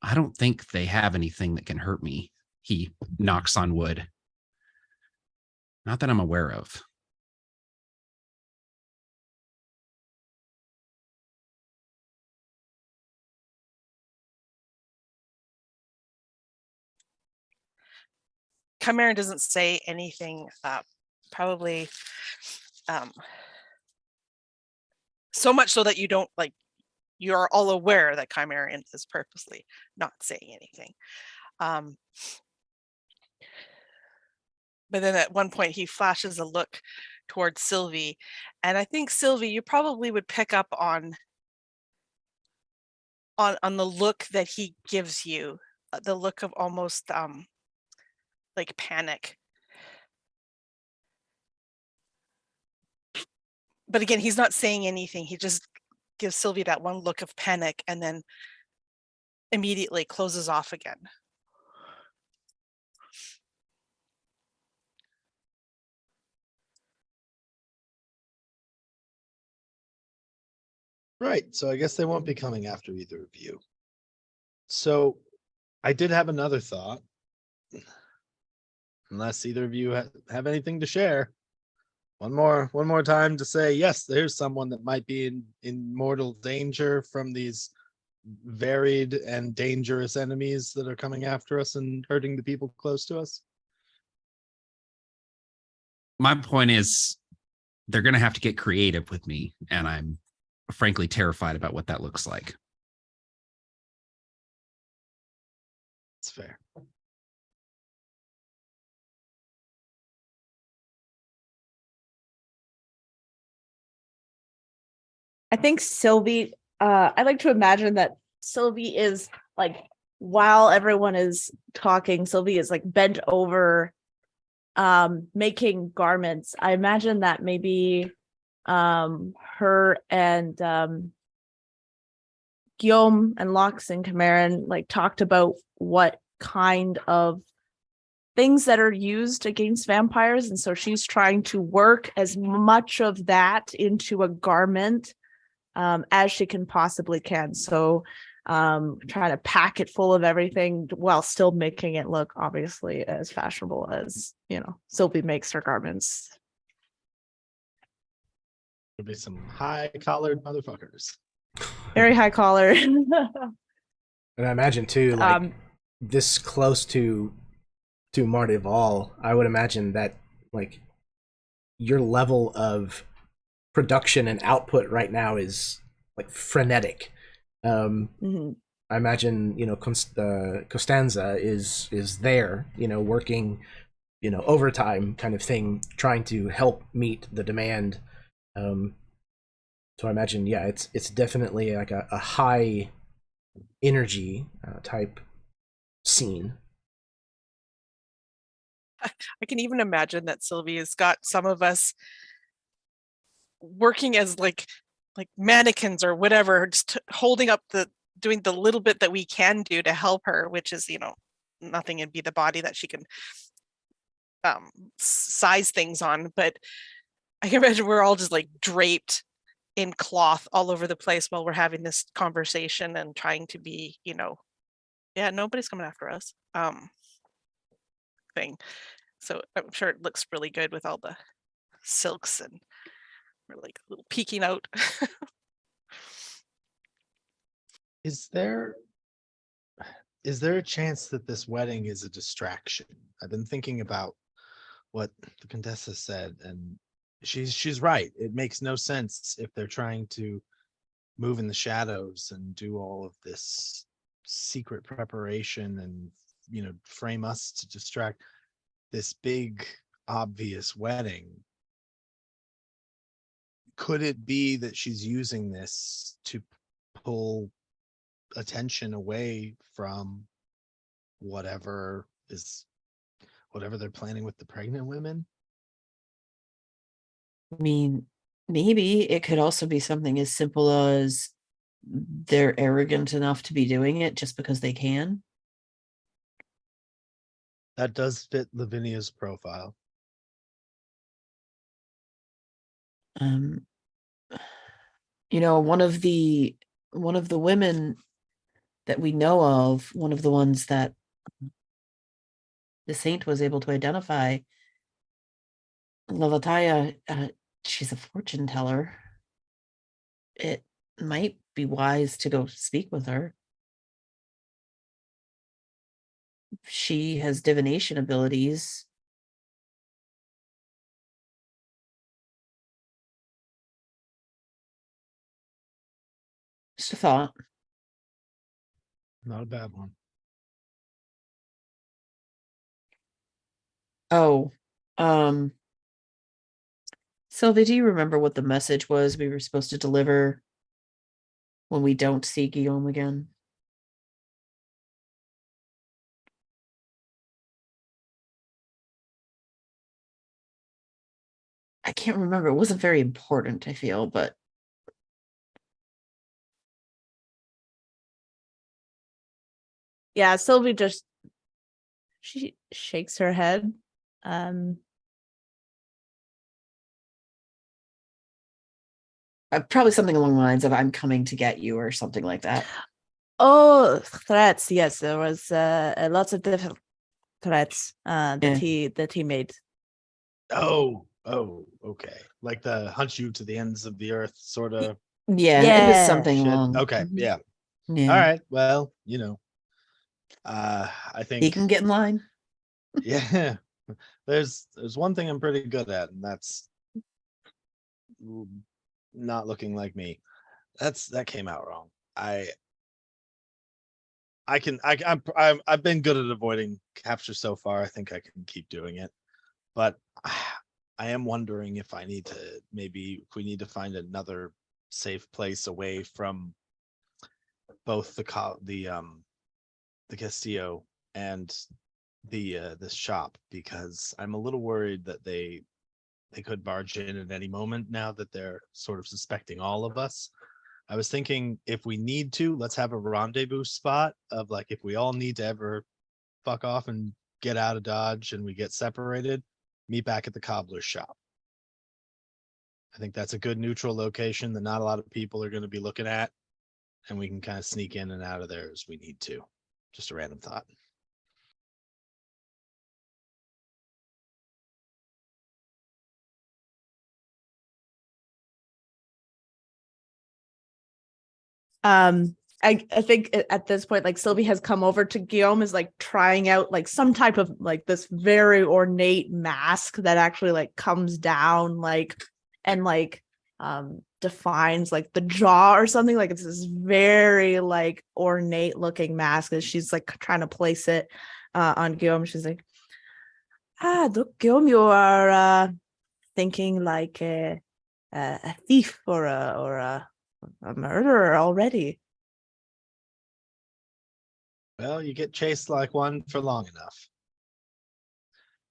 I don't think they have anything that can hurt me. He knocks on wood. Not that I'm aware of. Chimeran doesn't say anything, probably so much so that you don't you're all aware that Chimeran is purposely not saying anything. But then at one point he flashes a look towards Sylvie, and I think Sylvie, you probably would pick up on the look that he gives you, the look of almost like panic. But again, he's not saying anything. He just gives Sylvie that one look of panic and then immediately closes off again. Right, so I guess they won't be coming after either of you. So I did have another thought. Unless either of you have anything to share. One more time to say, yes, there's someone that might be in mortal danger from these varied and dangerous enemies that are coming after us and hurting the people close to us. My point is, they're going to have to get creative with me, and I'm frankly terrified about what that looks like. It's fair. I think Sylvie, I like to imagine that Sylvie is while everyone is talking, Sylvie is bent over, making garments. I imagine that maybe her and Guillaume and Lox and Chimeran talked about what kind of things that are used against vampires, and so she's trying to work as much of that into a garment as she can possibly can. So trying to pack it full of everything while still making it look obviously as fashionable as Sylvie makes her garments. There'll be some high-collared motherfuckers. Very high collar. And I imagine too, this close to Mardival, I would imagine that your level of production and output right now is frenetic. Mm-hmm. I imagine Costanza is there, working, overtime kind of thing, trying to help meet the demand. So I imagine, yeah, it's definitely a high energy type scene. I can even imagine that Sylvie has got some of us working as like mannequins or whatever, just holding up doing the little bit that we can do to help her, which is nothing, it'd be the body that she can size things on. But I can imagine we're all just draped in cloth all over the place while we're having this conversation and trying to be yeah, nobody's coming after us thing. So I'm sure it looks really good with all the silks and we're a little peeking out. Is there is there a chance that this wedding is a distraction? I've been thinking about what the Contessa said, and she's right. It makes no sense if they're trying to move in the shadows and do all of this secret preparation and, you know, frame us to distract this big obvious wedding. Could it be that she's using this to pull attention away from whatever they're planning with the pregnant women? I mean, maybe it could also be something as simple as they're arrogant enough to be doing it just because they can. That does fit Lavinia's profile. You know, one of the women that we know of, one of the ones that the saint was able to identify, Lavataya, she's a fortune teller. It might be wise to go speak with her. She has divination abilities. Just a thought. Not a bad one. Oh, Sylvie, do you remember what the message was we were supposed to deliver when we don't see Guillaume again? I can't remember. It wasn't very important, I feel, but Yeah, Sylvie just she shakes her head. probably something along the lines of "I'm coming to get you" or something like that. Oh, threats. Yes, there was lots of different threats that he made. Oh, okay. Like the hunt you to the ends of the earth, sort of. Yeah, it was Yeah. something Shit. along. Okay, Mhm. yeah. Yeah. All right. Well, you know, I think He can get in line. yeah. There's one thing I'm pretty good at, and that's not looking like me. That came out wrong. I've been good at avoiding capture so far. I think I can keep doing it, but I am wondering if we need to find another safe place away from both the Castillo and the shop, because I'm a little worried that they could barge in at any moment now that they're sort of suspecting all of us. I was thinking, if we need to, let's have a rendezvous spot of, like, if we all need to ever fuck off and get out of Dodge and we get separated, meet back at the cobbler's shop. I think that's a good neutral location that not a lot of people are going to be looking at, and we can kind of sneak in and out of there as we need to. Just a random thought. I think at this point, like, Sylvie has come over to Guillaume, is like trying out like some type of like this very ornate mask that actually like comes down like and like defines like the jaw or something. Like, it's this very like ornate looking mask, and she's like trying to place it on Guillaume. She's like, look, Guillaume, you are thinking like a thief or a murderer already. Well, you get chased like one for long enough.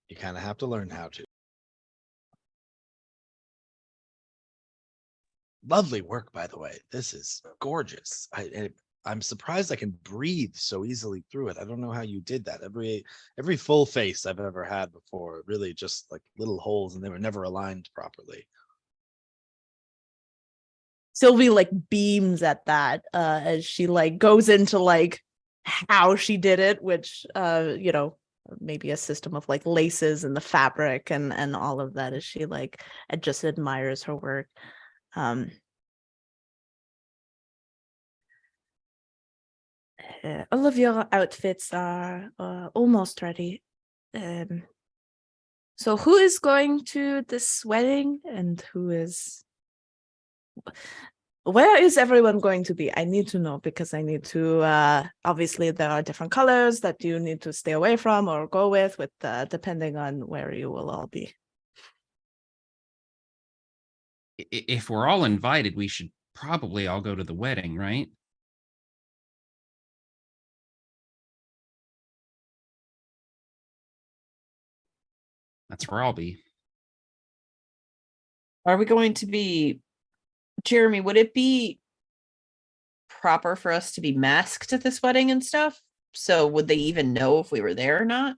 You kind of have to learn how to. Lovely work, by the way. This is gorgeous. I'm surprised I can breathe so easily through it. I don't know how you did that. Every full face I've ever had before, really just like little holes, and they were never aligned properly. Sylvie like beams at that as she like goes into like how she did it, which you know, maybe a system of like laces and the fabric and all of that, as she like just admires her work. all of your outfits are almost ready. So who is going to this wedding and where is everyone going to be? I need to know because I need to, obviously there are different colors that you need to stay away from or go with depending on where you will all be. If we're all invited, we should probably all go to the wedding, right? That's where I'll be. Are we going to be, Jeremy, would it be proper for us to be masked at this wedding and stuff? So would they even know if we were there or not?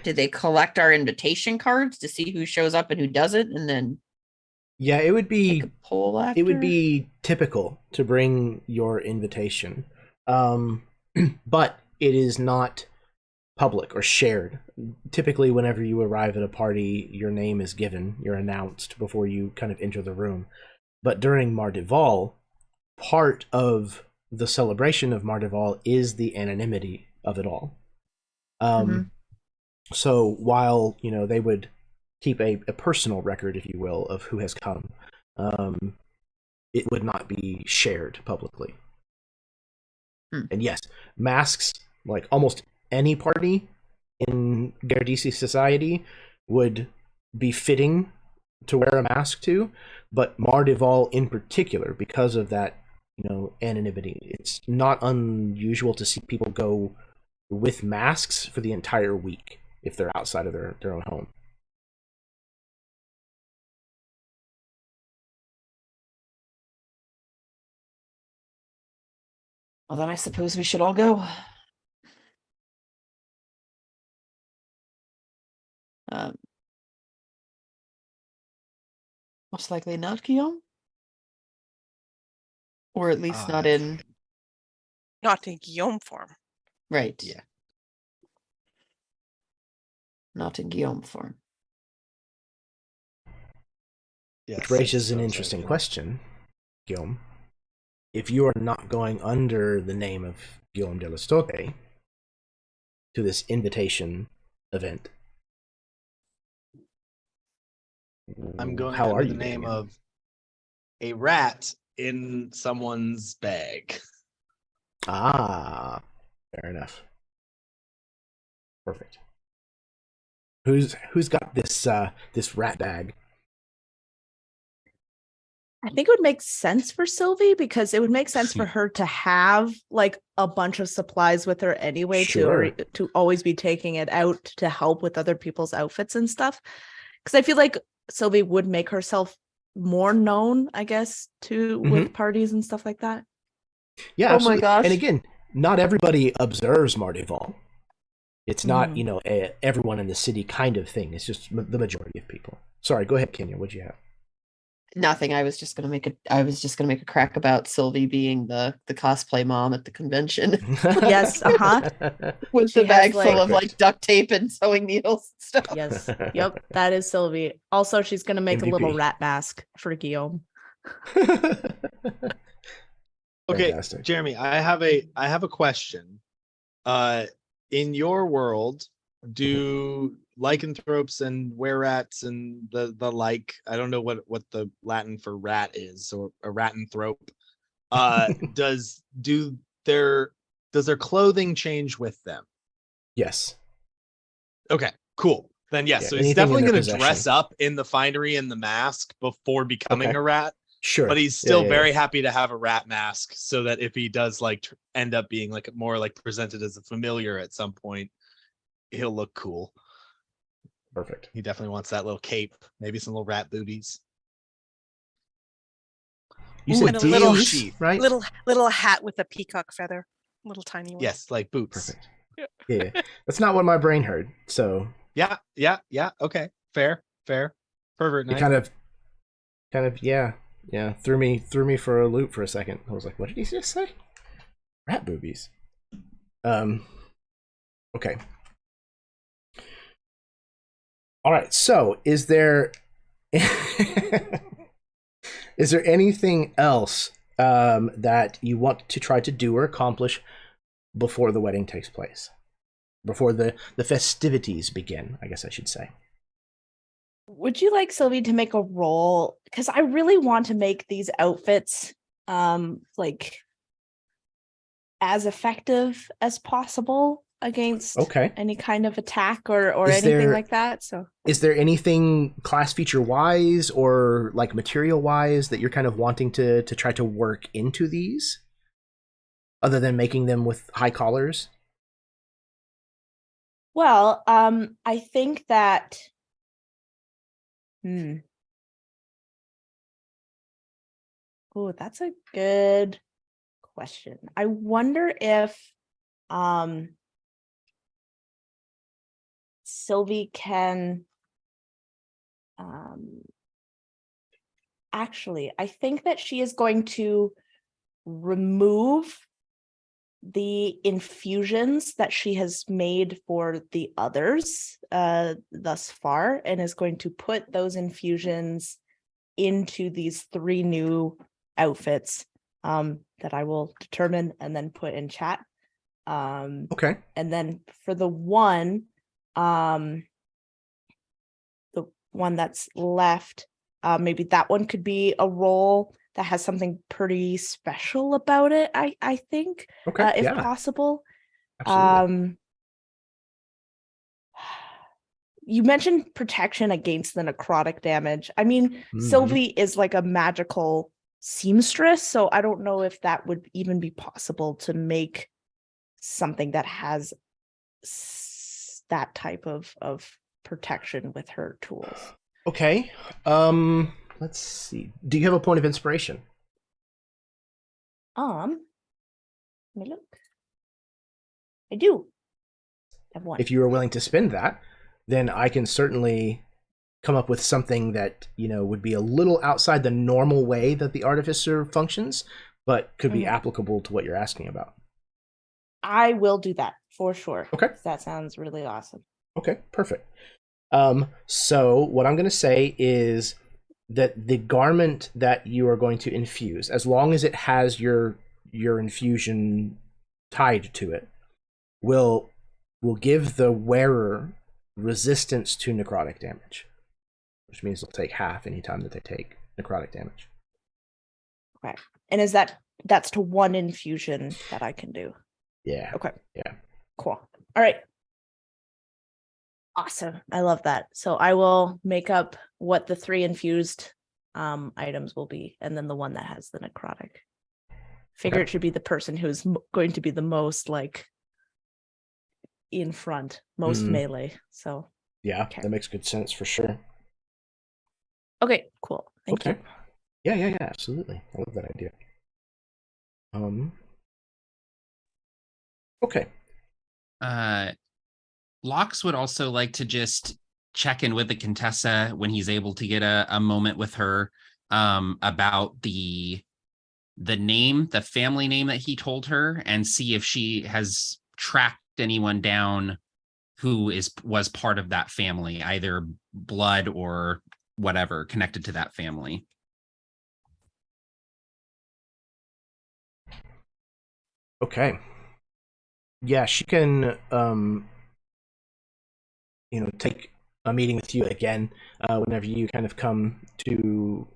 Did they collect our invitation cards to see who shows up and who doesn't, and then Yeah, it would be make a poll after? it would be typical to bring your invitation, but it is not public or shared. Typically, whenever you arrive at a party, your name is given, you're announced before you kind of enter the room. But during Mardival, part of the celebration of Mardival is the anonymity of it all. So while, they would keep a personal record, if you will, of who has come, it would not be shared publicly. And yes, masks, like almost any party in Gerdessi society, would be fitting to wear a mask to, but Mardival in particular, because of that, anonymity, it's not unusual to see people go with masks for the entire week if they're outside of their own home. Well, then I suppose we should all go. Most likely not, Guillaume? Or at least not in... Not in Guillaume form. Right. Yeah. Not in Guillaume form. Yes, Which raises an sounds interesting like question, Guillaume. If you are not going under the name of Guillaume de la Stote to this invitation event, I'm going how under are the you name getting in? of a rat in someone's bag. Ah, fair enough. Perfect. Who's got this rat bag? I think it would make sense for Sylvie because it would make sense for her to have like a bunch of supplies with her anyway, Sure. to always be taking it out to help with other people's outfits and stuff. Because I feel like Sylvie would make herself more known, I guess, with parties and stuff like that. Yeah, Oh my absolutely. gosh. And again, not everybody observes Mardival. It's not, everyone in the city kind of thing. It's just the majority of people. Sorry, go ahead, Kenya. What'd you have? Nothing. I was just gonna make a crack about Sylvie being the cosplay mom at the convention. Yes, With She the bag has, full of Perfect. like duct tape and sewing needles and stuff. Yes. Yep. That is Sylvie. Also, she's gonna make a little MVP. rat mask for Guillaume. Okay, Fantastic. Jeremy, I have a question. In your world, do lycanthropes and were-rats and the like, I don't know what the Latin for rat is, or a ratanthrope, does their clothing change with them? Yes. Okay, cool. Then yes, Yeah, so he's anything in definitely their going to dress possession. up in the finery and the mask before becoming Okay. a rat. Sure. But he's Yeah, still yeah, very yeah. happy to have a rat mask, so that if he does like end up being like more like presented as a familiar at some point, he'll look cool. Perfect. He definitely wants that little cape, maybe some little rat booties. You Ooh, said and a little booties, sheath, right? Little hat with a peacock feather, little tiny one. Yes, like boots. Perfect. Yeah. That's not what my brain heard. So Yeah. Okay, fair. Pervert it night. kind of yeah threw me for a loop for a second. I was like, what did he just say? Rat boobies. Okay. All right. So is there anything else that you want to try to do or accomplish before the wedding takes place, before the festivities begin, I guess I should say. Would you like Sylvie to make a roll? Because I really want to make these outfits like as effective as possible against any kind of attack or anything like that. So is there anything class feature wise or like material wise that you're kind of wanting to try to work into these, other than making them with high collars? Well, I think that oh, that's a good question. I wonder if Sylvie can actually, I think that she is going to remove the infusions that she has made for the others thus far, and is going to put those infusions into these 3 new outfits that I will determine and then put in chat. Okay. And then for the one that's left, maybe that one could be a role that has something pretty special about it, I think, if possible. Absolutely. You mentioned protection against the necrotic damage. I mean, Sylvie is like a magical seamstress, so I don't know if that would even be possible to make something that has that type of protection with her tools. Okay. Let's see. Do you have a point of inspiration? Let me look. I do. I have one. If you are willing to spend that, then I can certainly come up with something that, you know, would be a little outside the normal way that the artificer functions, but could be applicable to what you're asking about. I will do that for sure. Okay. That sounds really awesome. Okay, perfect. So what I'm going to say is that the garment that you are going to infuse, as long as it has your infusion tied to it, will give the wearer resistance to necrotic damage, which means they'll take half anytime that they take necrotic damage. Okay. And is that's to 1 infusion that I can do? Yeah. Okay. Yeah. Cool. All right. Awesome. I love that. So I will make up what the 3 infused items will be, and then the one that has the necrotic. Figure it should be the person who's going to be the most like in front, most melee. So yeah, that makes good sense for sure. Okay, cool. Thank you. Yeah, absolutely. I love that idea. Okay. Lox would also like to just check in with the Contessa when he's able to get a moment with her about the name, the family name that he told her, and see if she has tracked anyone down who was part of that family, either blood or whatever connected to that family. Okay. Yeah, she can take a meeting with you again whenever you kind of come to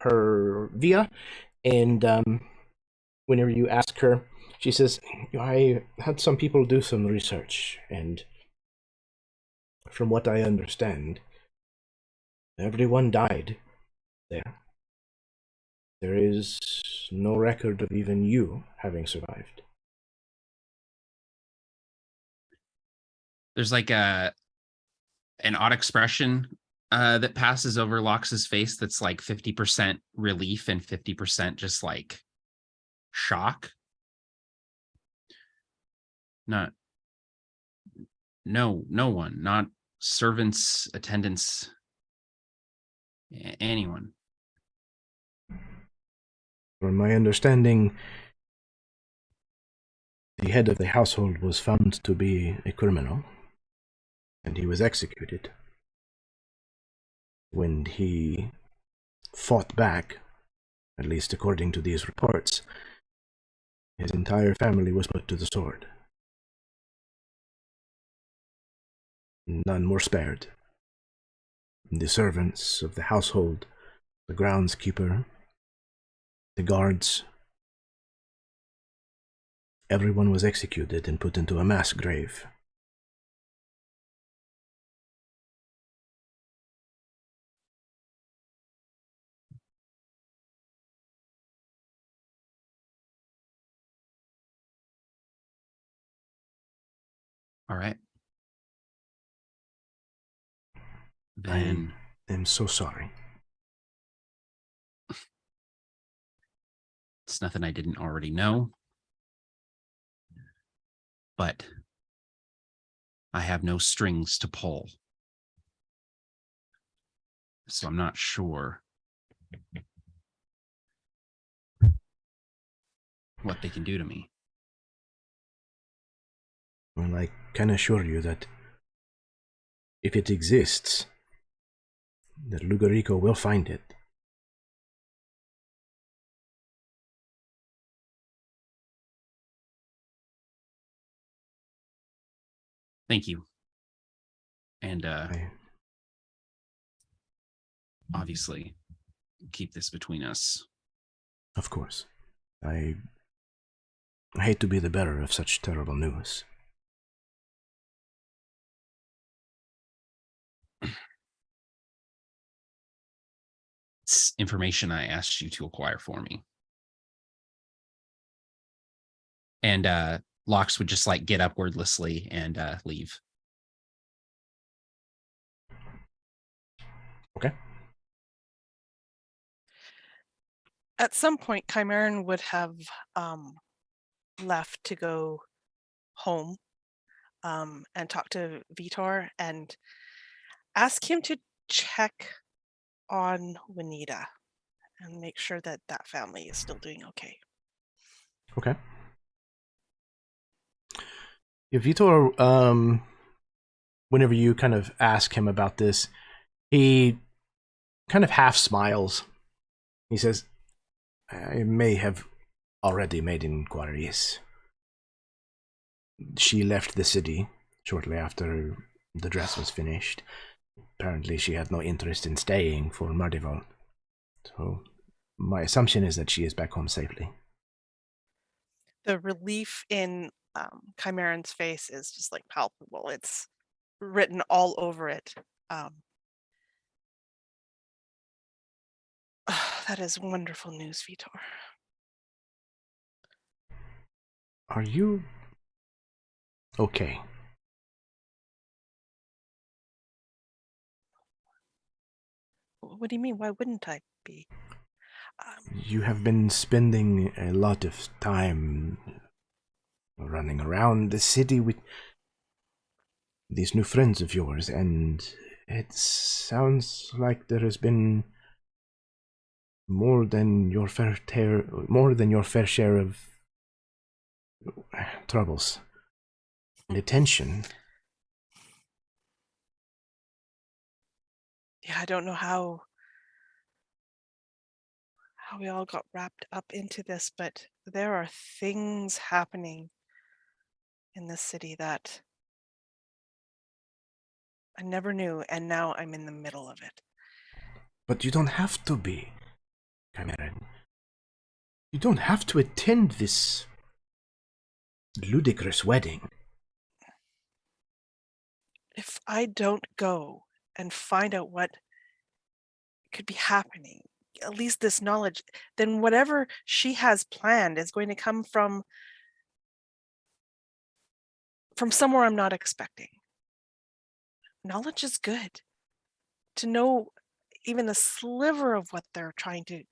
her via, and whenever you ask her, she says, I had some people do some research, and from what I understand, everyone died there. There is no record of even you having survived. There's like an odd expression that passes over Lox's face that's like 50% relief and 50% just like shock. No one, not servants, attendants, anyone. From my understanding, the head of the household was found to be a criminal, and he was executed. When he fought back, at least according to these reports, his entire family was put to the sword. None were spared. The servants of the household, the groundskeeper, the guards, everyone was executed and put into a mass grave. All right. Then I am so sorry. it's nothing I didn't already know. But I have no strings to pull. So I'm not sure what they can do to me. Well, I can assure you that if it exists, that Lugarico will find it. Thank you. And obviously, keep this between us. Of course. I hate to be the bearer of such terrible news. It's information I asked you to acquire for me. And Lox would just like get up wordlessly and leave. Okay. At some point, Chimeran would have left to go home and talk to Vitor and ask him to check on Juanita and make sure that that family is still doing okay. Okay. Yeah, Vitor, whenever you kind of ask him about this, he kind of half smiles. He says, I may have already made inquiries. She left the city shortly after the dress was finished. Apparently she had no interest in staying for Mardival. So my assumption is that she is back home safely. The relief in Chimeran's face is just like palpable. It's written all over it. That is wonderful news, Vitor. Are you okay? What do you mean? Why wouldn't I be? You have been spending a lot of time running around the city with these new friends of yours, and it sounds like there has been more than your fair share of troubles and attention. Yeah, I don't know how we all got wrapped up into this, but there are things happening in this city that I never knew, and now I'm in the middle of it. But you don't have to be, Chimeran. You don't have to attend this ludicrous wedding. If I don't go and find out what could be happening, at least this knowledge, then whatever she has planned is going to come from somewhere I'm not expecting. Knowledge is good. To know even a sliver of what they're trying to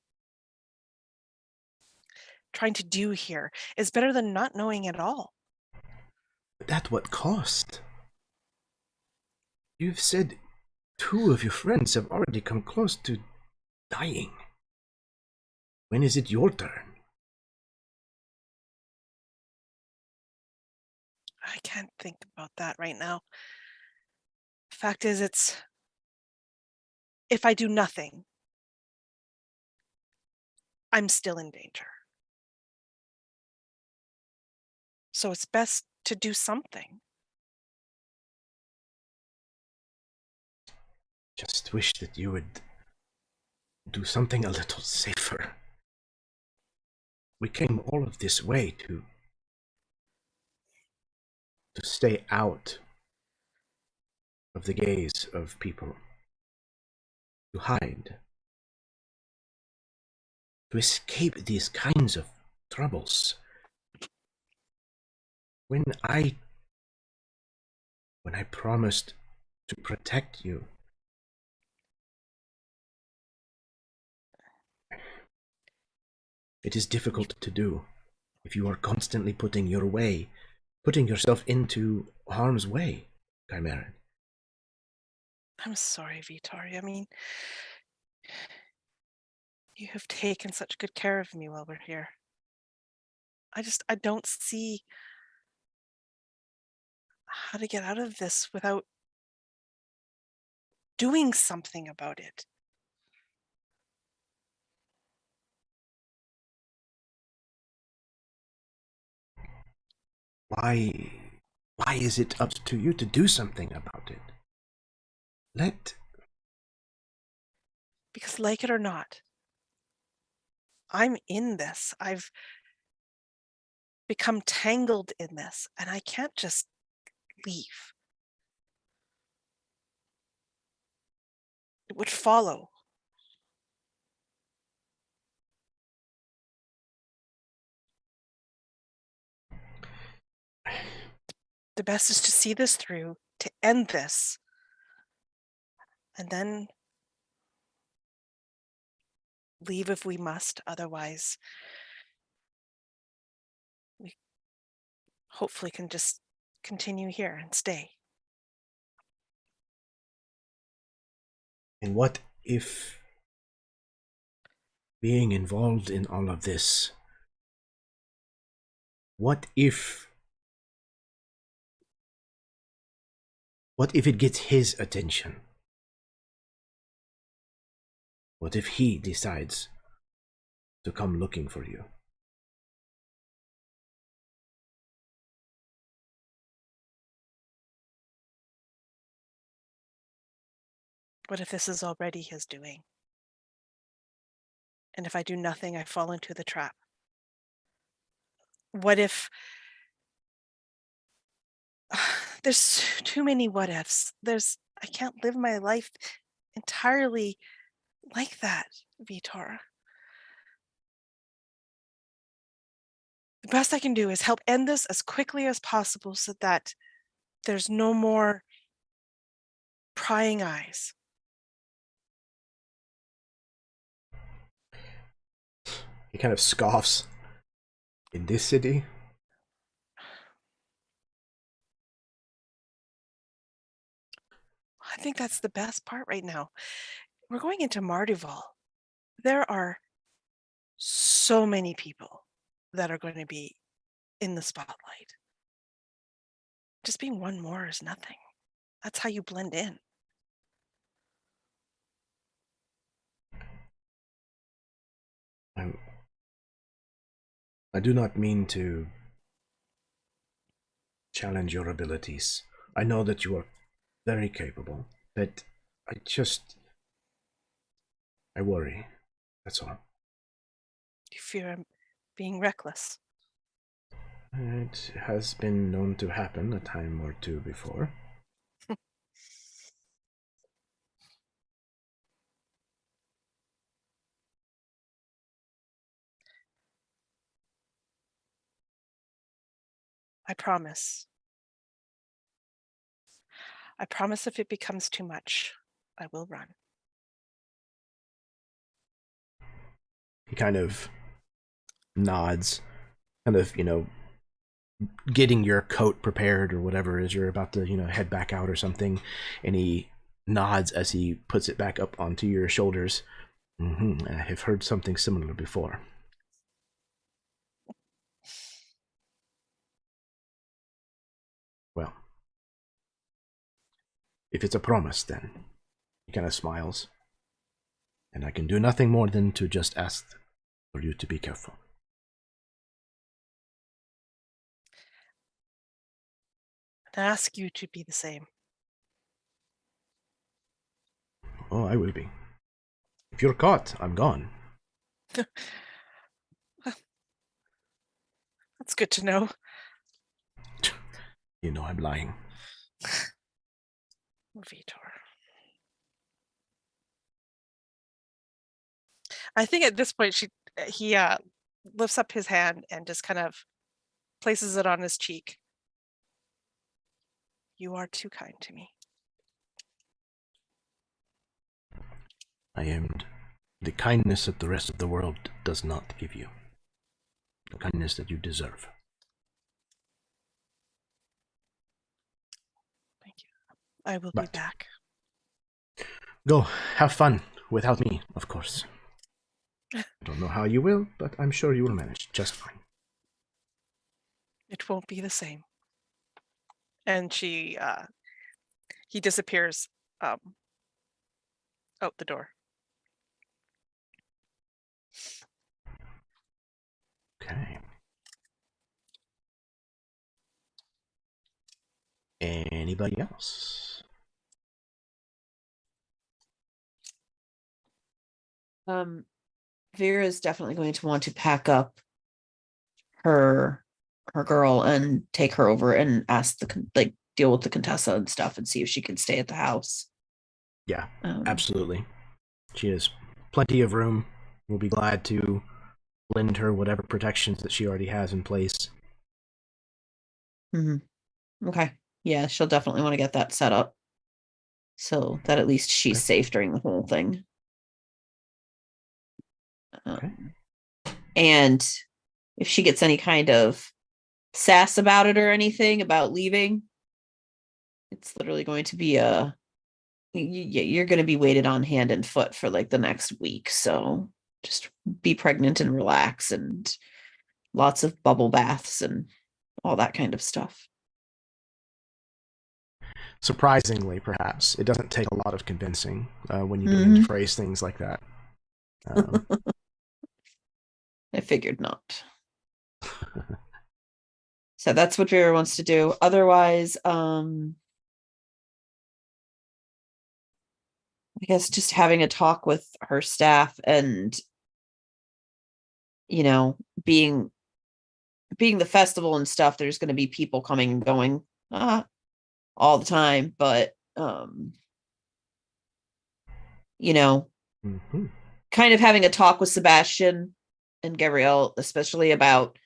do here is better than not knowing at all. But at what cost? You've said 2 of your friends have already come close to dying. When is it your turn? I can't think about that right now. Fact is, if I do nothing, I'm still in danger. So it's best to do something. just wish that you would do something a little safer. We came all of this way to stay out of the gaze of people, to hide, to escape these kinds of troubles. When I promised to protect you, it is difficult to do if you are constantly putting yourself into harm's way, Chimera. I'm sorry, Vittori. I mean, you have taken such good care of me while we're here. I don't see how to get out of this without doing something about it. Why is it up to you to do something about it? Because like it or not, I'm in this. I've become tangled in this, and I can't just leave. It would follow. The best is to see this through, to end this, and then leave if we must. Otherwise, we hopefully can just continue here and stay. And what if being involved in all of this, what if it gets his attention? What if he decides to come looking for you? What if this is already his doing? And if I do nothing, I fall into the trap? What if there's too many what ifs? I can't live my life entirely like that, Vitor. The best I can do is help end this as quickly as possible so that there's no more prying eyes. He kind of scoffs. In this city? I think that's the best part right now. We're going into Marduval. There are so many people that are going to be in the spotlight. Just being one more is nothing. That's how you blend in. I do not mean to challenge your abilities. I know that you are very capable, but I worry. That's all. You fear I'm being reckless. It has been known to happen a time or two before. I promise. I promise if it becomes too much, I will run. He kind of nods, kind of, getting your coat prepared or whatever as you're about to, head back out or something. And he nods as he puts it back up onto your shoulders. I have heard something similar before. Well, if it's a promise, then he kind of smiles. And I can do nothing more than to just ask for you to be careful. And ask you to be the same. Oh, I will be. If you're caught, I'm gone. That's good to know. You know I'm lying. Vitor. I think at this point he lifts up his hand and just kind of places it on his cheek. You are too kind to me. I am the kindness that the rest of the world does not give you. The kindness that you deserve. Thank you. I will be back. Go, have fun. Without me, of course. I don't know how you will, but I'm sure you will manage just fine. It won't be the same. And he disappears out the door. Okay. Anybody else? Vera is definitely going to want to pack up her girl and take her over and ask deal with the Contessa and stuff and see if she can stay at the house. Yeah, absolutely. She has plenty of room. We'll be glad to lend her whatever protections that she already has in place. Okay. Yeah, she'll definitely want to get that set up so that at least she's safe during the whole thing. Okay. And if she gets any kind of sass about it or anything about leaving, it's literally going to be you're going to be waited on hand and foot for like the next week. So just be pregnant and relax, and lots of bubble baths and all that kind of stuff. Surprisingly, perhaps, it doesn't take a lot of convincing when you begin to phrase things like that. I figured not. So that's what Vera wants to do. Otherwise, I guess just having a talk with her staff and, you know, being the festival and stuff, there's going to be people coming and going all the time, but you know, kind of having a talk with Sebastian and Gabrielle, especially about,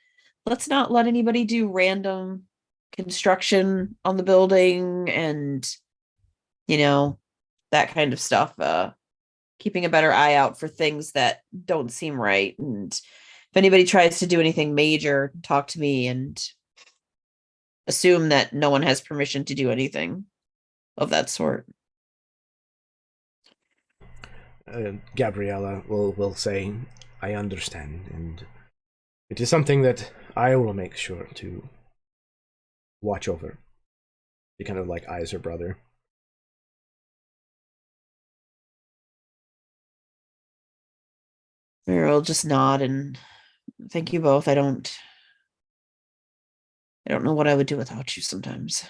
let's not let anybody do random construction on the building and, you know, that kind of stuff. Keeping a better eye out for things that don't seem right. And if anybody tries to do anything major, talk to me and assume that no one has permission to do anything of that sort. Gabriella will say, I understand, and it is something that I will make sure to watch over. She kind of like eyes her brother. Meryl just nod and thank you both. I don't know what I would do without you sometimes.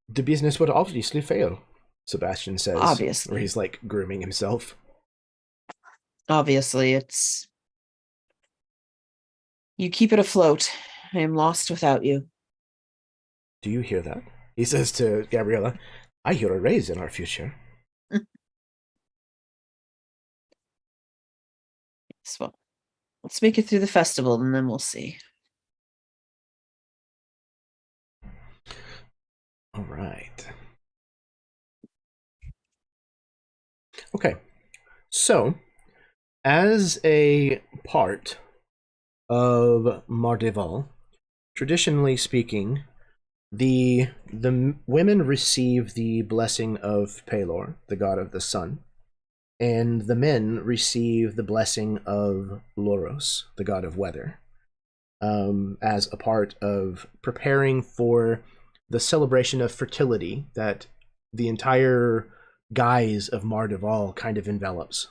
The business would obviously fail, Sebastian says. Obviously. Where he's like grooming himself. Obviously, you keep it afloat. I am lost without you. Do you hear that? He says to Gabriella, I hear a raise in our future. So let's make it through the festival and then we'll see. All right. Okay. So, as a part of Mardeval, traditionally speaking, the women receive the blessing of Pelor, the god of the sun, and the men receive the blessing of Loros, the god of weather, as a part of preparing for the celebration of fertility that the entire guise of Mardeval kind of envelops.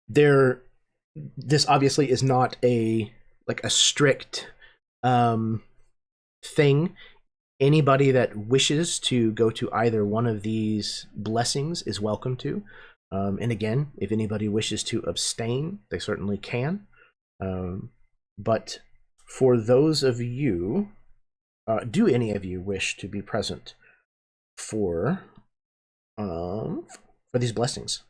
This obviously is not a strict thing. Anybody that wishes to go to either one of these blessings is welcome to. And again, if anybody wishes to abstain, they certainly can. But for those of you, do any of you wish to be present for these blessings?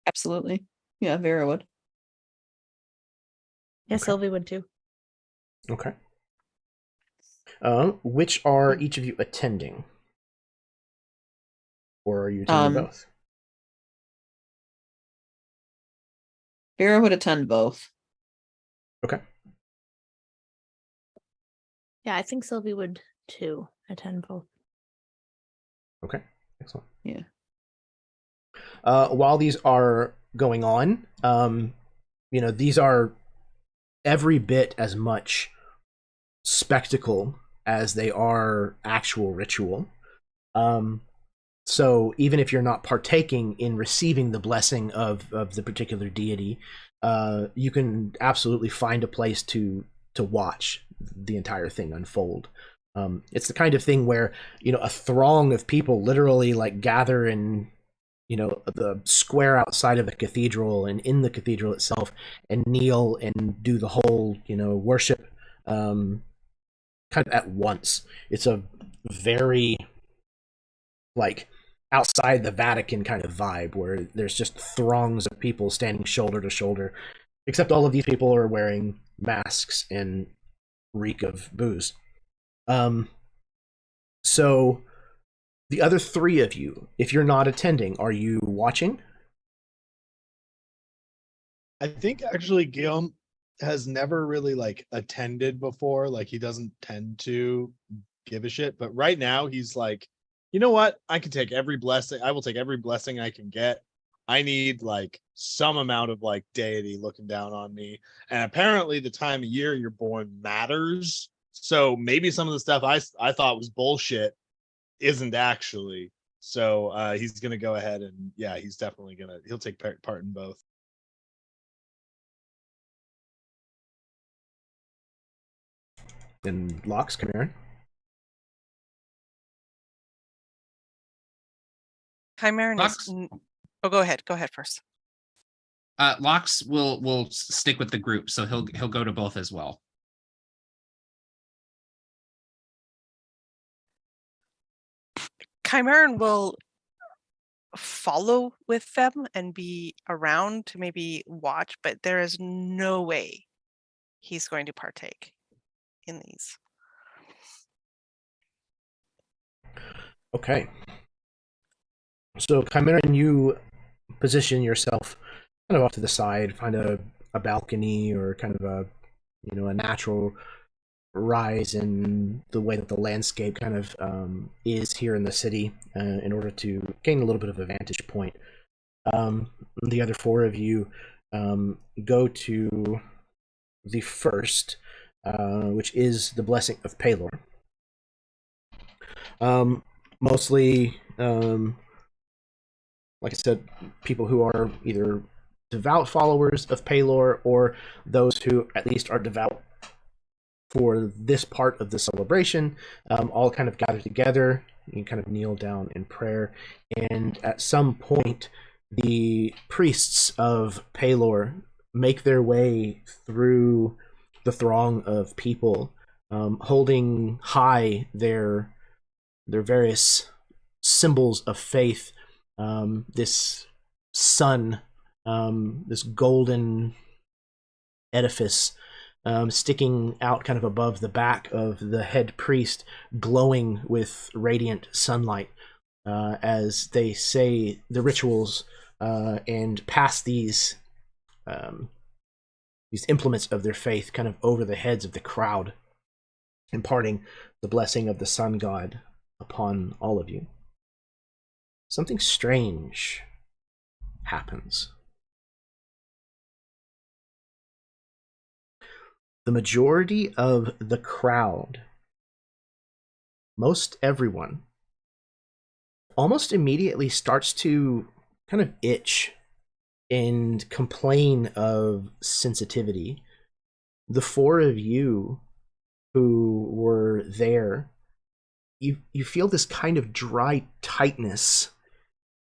Absolutely. Yeah, Vera would. Yeah, Okay. Sylvie would too. Okay. Which are each of you attending? Or are you attending both? Vera would attend both. Okay. Yeah, I think Sylvie would too attend both. Okay. Excellent. Yeah. While these are going on, these are every bit as much spectacle as they are actual ritual. So even if you're not partaking in receiving the blessing of the particular deity, you can absolutely find a place to watch the entire thing unfold. It's the kind of thing where, a throng of people literally like gather in, the square outside of the cathedral and in the cathedral itself and kneel and do the whole, worship kind of at once. It's a very like outside the Vatican kind of vibe where there's just throngs of people standing shoulder to shoulder, except all of these people are wearing masks and reek of booze. So the other three of you, if you're not attending, are you watching? I think actually Guillaume has never really like attended before. Like he doesn't tend to give a shit. But right now he's like, you know what? I can take every blessing. I will take every blessing I can get. I need like some amount of like deity looking down on me. And apparently the time of year you're born matters. So maybe some of the stuff I thought was bullshit isn't actually. So he's gonna go ahead and yeah, he's definitely he'll take part in both. And Locks, come here. Chimeran Lux? is. Oh, go ahead. Go ahead first. Locks will stick with the group, so he'll go to both as well. Chimeran will follow with them and be around to maybe watch, but there is no way he's going to partake in these. Okay. So Chimeran, you position yourself kind of off to the side, find a balcony or kind of a natural rise in the way that the landscape kind of is here in the city in order to gain a little bit of a vantage point. The other four of you go to the first, which is the Blessing of Pelor. Mostly, like I said, people who are either devout followers of Pelor or those who at least are devout for this part of the celebration, all kind of gather together. You kind of kneel down in prayer, and at some point, the priests of Pelor make their way through the throng of people, holding high their various symbols of faith. This sun, this golden edifice, sticking out kind of above the back of the head priest, glowing with radiant sunlight as they say the rituals and pass these implements of their faith kind of over the heads of the crowd, imparting the blessing of the sun god upon all of you. Something strange happens. The majority of the crowd, most everyone, almost immediately starts to kind of itch and complain of sensitivity. The four of you who were there you feel this kind of dry tightness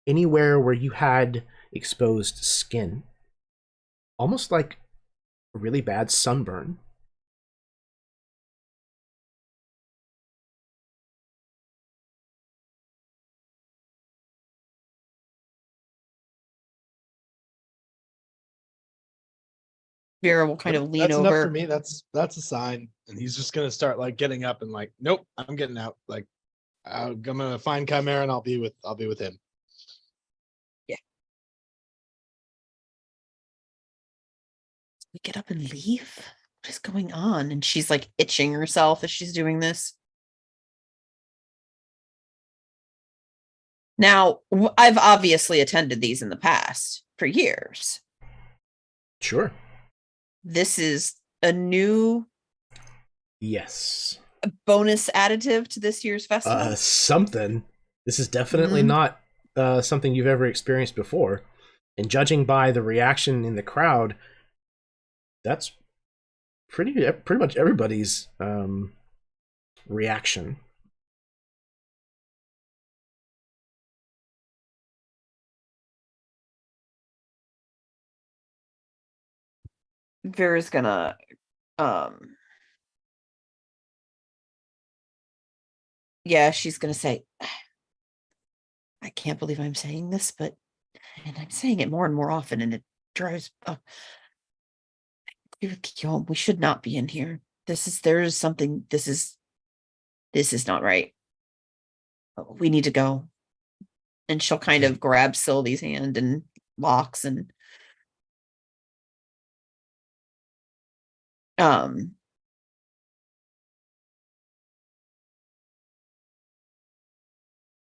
anywhere where you had exposed skin, almost like a really bad sunburn. Vera will kind Yep, of lean that's enough for over. me. That's a sign. And he's just gonna start like getting up and like, nope, I'm getting out. Like I'm gonna find Chimera and I'll be with him. We get up and leave? What is going on? And she's like itching herself as she's doing this. Now, I've obviously attended these in the past for years. Sure. This is a new Yes. bonus additive to this year's festival. Something. This is definitely Mhm. not something you've ever experienced before. And judging by the reaction in the crowd, that's pretty much everybody's reaction. Vera's gonna yeah, she's gonna say, I can't believe I'm saying this, but and I'm saying it more and more often, and it drives we should not be in here. There's something, this is not right. We need to go. And she'll kind of grab Sylvie's hand and locks and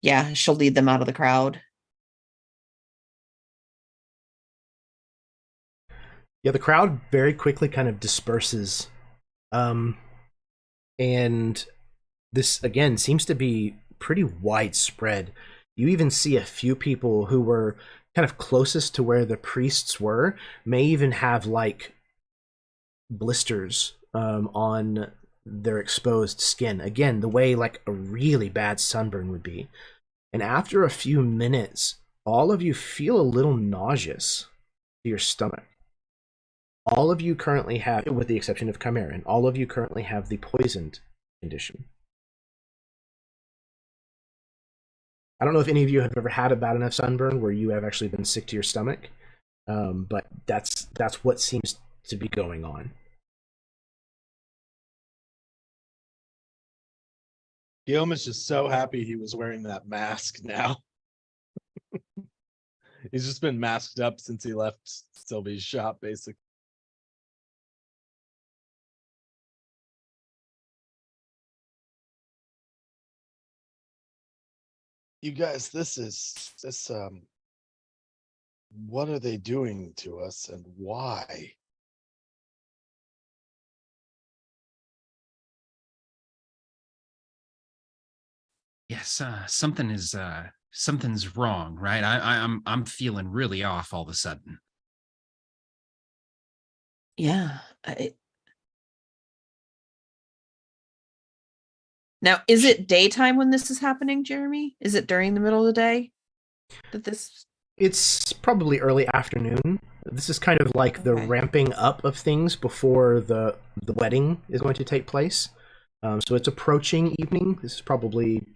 yeah, she'll lead them out of the crowd. Yeah, the crowd very quickly kind of disperses. And this, again, seems to be pretty widespread. You even see a few people who were kind of closest to where the priests were, may even have, like, blisters on their exposed skin. Again, the way, like, a really bad sunburn would be. And after a few minutes, all of you feel a little nauseous to your stomach. All of you currently have, with the exception of Chimeran, all of you currently have the poisoned condition. I don't know if any of you have ever had a bad enough sunburn where you have actually been sick to your stomach, but that's what seems to be going on. Guillaume is just so happy he was wearing that mask now. He's just been masked up since he left Sylvie's shop, basically. You guys, this what are they doing to us and why? Yes, something's wrong, right? I'm feeling really off all of a sudden. Yeah. Now, is it daytime when this is happening, Jeremy? Is it during the middle of the day that this? It's probably early afternoon. This is kind of like the Okay. ramping up of things before the wedding is going to take place. So it's approaching evening. This is probably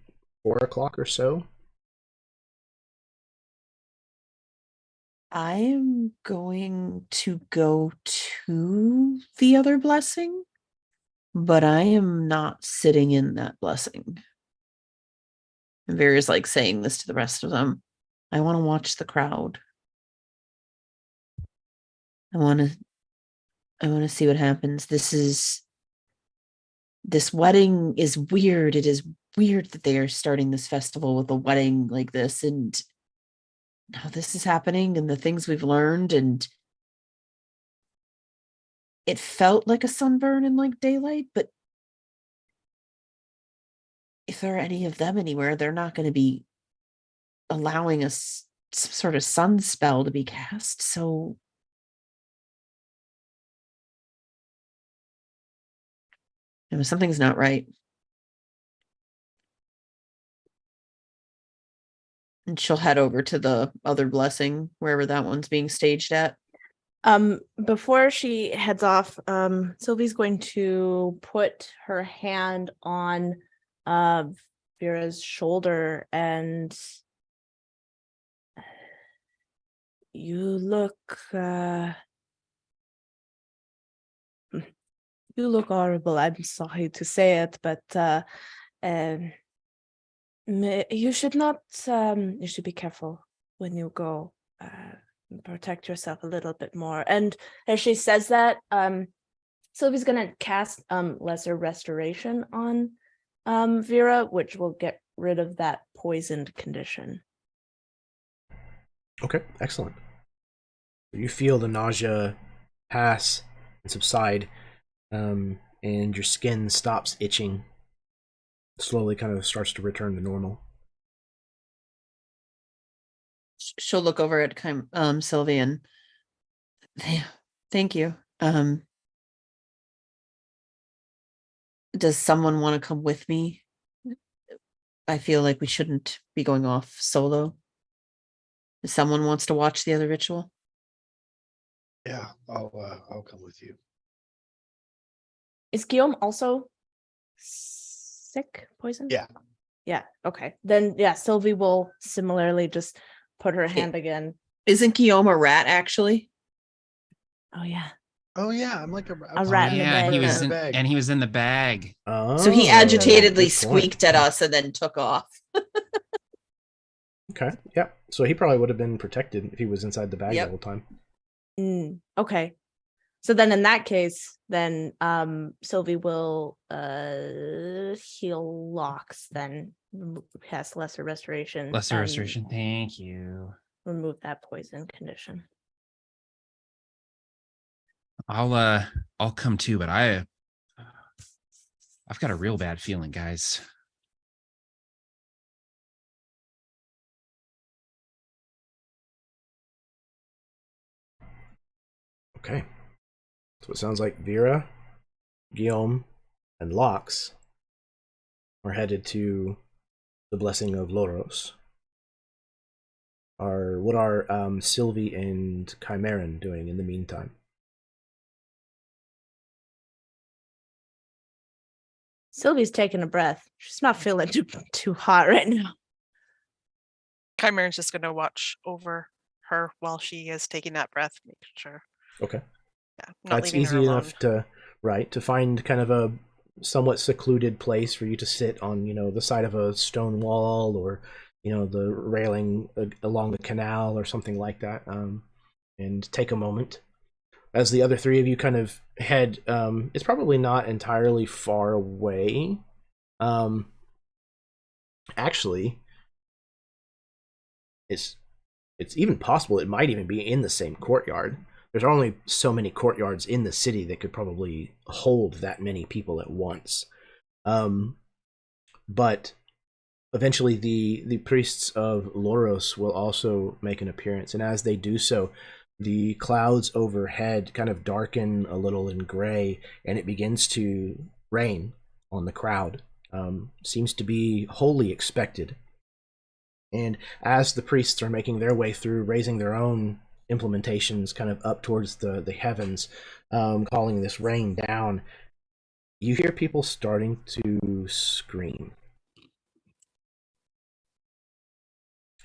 4 o'clock or so. I am going to go to the other blessing, but I am not sitting in that blessing. And Vera's like saying this to the rest of them. I want to watch the crowd. I want to see what happens. This wedding is weird. It is weird that they are starting this festival with a wedding like this, and how this is happening and the things we've learned, and it felt like a sunburn in like daylight, but if there are any of them anywhere, they're not going to be allowing us some sort of sun spell to be cast. So something's not right. And she'll head over to the other blessing, wherever that one's being staged at. Before she heads off, Sylvie's going to put her hand on Vera's shoulder and you look horrible. I'm sorry to say it, but you should not you should be careful when you go. Protect yourself a little bit more. And as she says that, Sylvie's gonna cast lesser restoration on Vera, which will get rid of that poisoned condition. Okay, excellent. You feel the nausea pass and subside, and your skin stops itching. Slowly kind of starts to return to normal. She'll look over at Sylvie and thank you. Does someone want to come with me? I feel like we shouldn't be going off solo. If someone wants to watch the other ritual. Yeah, I'll come with you. Is Guillaume also sick? Poison? Yeah. Yeah. Okay. Then yeah, Sylvie will similarly just put her hand again. Isn't Guillaume a rat actually? Oh yeah. Oh yeah, I'm like a rat in the Yeah, bag. he was in in, the bag. and he was in the bag. Oh, So he agitatedly good point. squeaked at us and then took off. Okay, yeah. So he probably would have been protected if he was inside the bag Yep. the whole time. Okay. So then in that case, then Sylvie will heal Locks, then cast lesser restoration. Lesser and restoration. Thank you. remove that poison condition. I'll come too, but I've got a real bad feeling, guys. Okay. So it sounds like Vera, Guillaume, and Lox are headed to the Blessing of Loros. What are Sylvie and Chimeran doing in the meantime? Sylvie's taking a breath. She's not feeling too hot right now. Chimeran's just going to watch over her while she is taking that breath, making sure. Okay. Yeah, not That's leaving her easy alone. enough to find kind of a somewhat secluded place for you to sit on, the side of a stone wall or, the railing along the canal or something like that, and take a moment. As the other three of you kind of head, it's probably not entirely far away. Actually, it's even possible it might even be in the same courtyard. There's only so many courtyards in the city that could probably hold that many people at once. But eventually the priests of Loros will also make an appearance, and as they do so, the clouds overhead kind of darken a little in gray, and it begins to rain on the crowd. Seems to be wholly expected. And as the priests are making their way through, raising their own implementations kind of up towards the heavens, calling this rain down, you hear people starting to scream.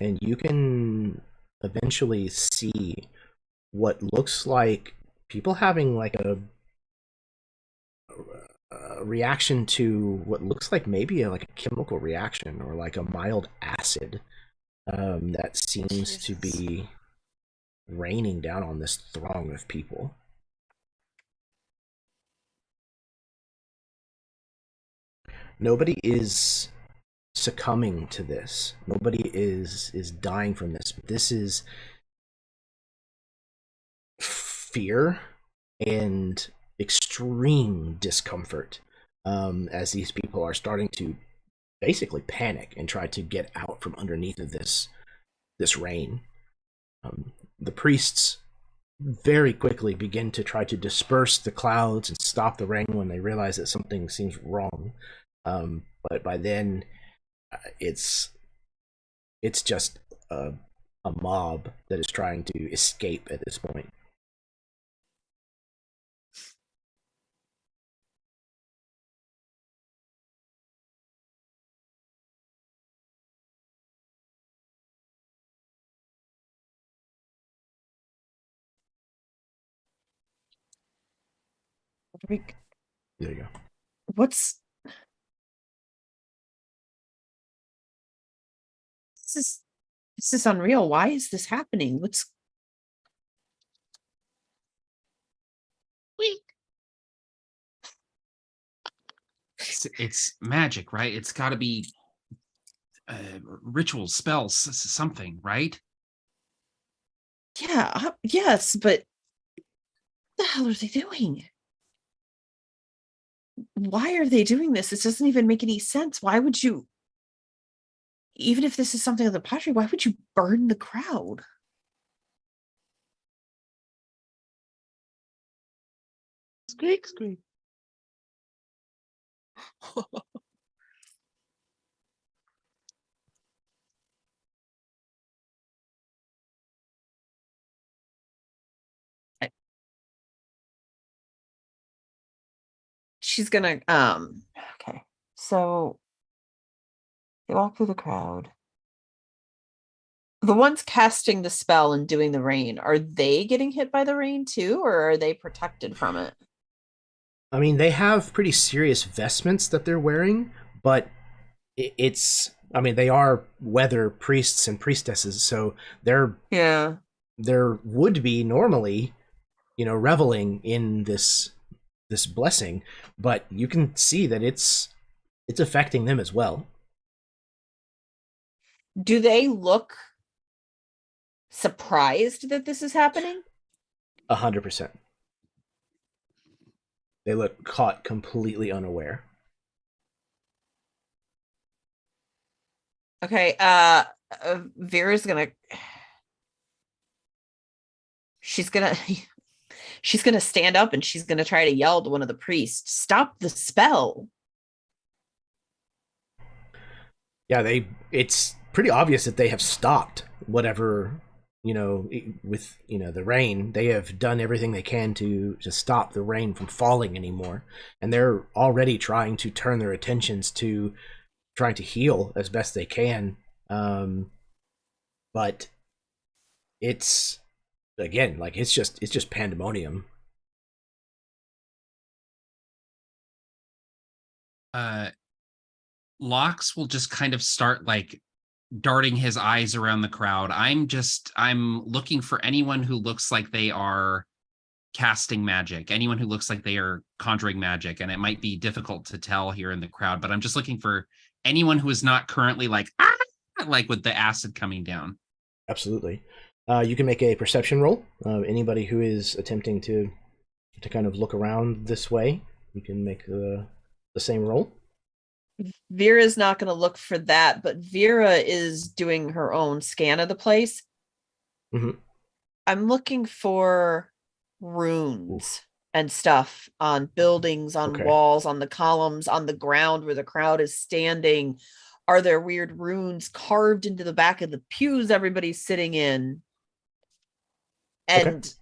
And you can eventually see what looks like people having like a reaction to what looks like maybe like a chemical reaction or like a mild acid that seems to be raining down on this throng of people. Nobody is succumbing to this. Nobody is dying from this. This is fear and extreme discomfort, as these people are starting to basically panic and try to get out from underneath of this rain. The priests very quickly begin to try to disperse the clouds and stop the rain when they realize that something seems wrong. But by then, it's just a mob that is trying to escape at this point. Rick, There you go. what's this is this is unreal. Why is this happening? What's It's magic, right? It's got to be rituals, spells, something, right? yeah, yes, but what the hell are they doing? Why are they doing this? This doesn't even make any sense. Why would you, even if this is something of the pottery, why would you burn the crowd? Squeak, squeak. She's gonna okay. So they walk through the crowd. The ones casting the spell and doing the rain, are they getting hit by the rain too, or are they protected from it? I mean, they have pretty serious vestments that they're wearing, but it's, I mean, they are weather priests and priestesses, so Yeah. there would be normally, reveling in this blessing, but you can see that it's affecting them as well. Do they look surprised that this is happening? 100%. They look caught completely unaware. Okay, Vera's gonna she's gonna she's gonna stand up and she's gonna try to yell to one of the priests, stop the spell. Yeah, it's pretty obvious that they have stopped whatever, with, the rain. They have done everything they can to stop the rain from falling anymore. And they're already trying to turn their attentions to trying to heal as best they can. But it's, again, like, it's just pandemonium. Lox will just kind of start like darting his eyes around the crowd. I'm looking for anyone who looks like they are casting magic, anyone who looks like they are conjuring magic, and it might be difficult to tell here in the crowd, but I'm just looking for anyone who is not currently like with the acid coming down. Absolutely. You can make a perception roll. Anybody who is attempting to kind of look around this way, you can make the same roll. Vera's not going to look for that, but Vera is doing her own scan of the place. Mm-hmm. I'm looking for runes and stuff on buildings, on walls, on the columns, on the ground where the crowd is standing. Are there weird runes carved into the back of the pews everybody's sitting in? And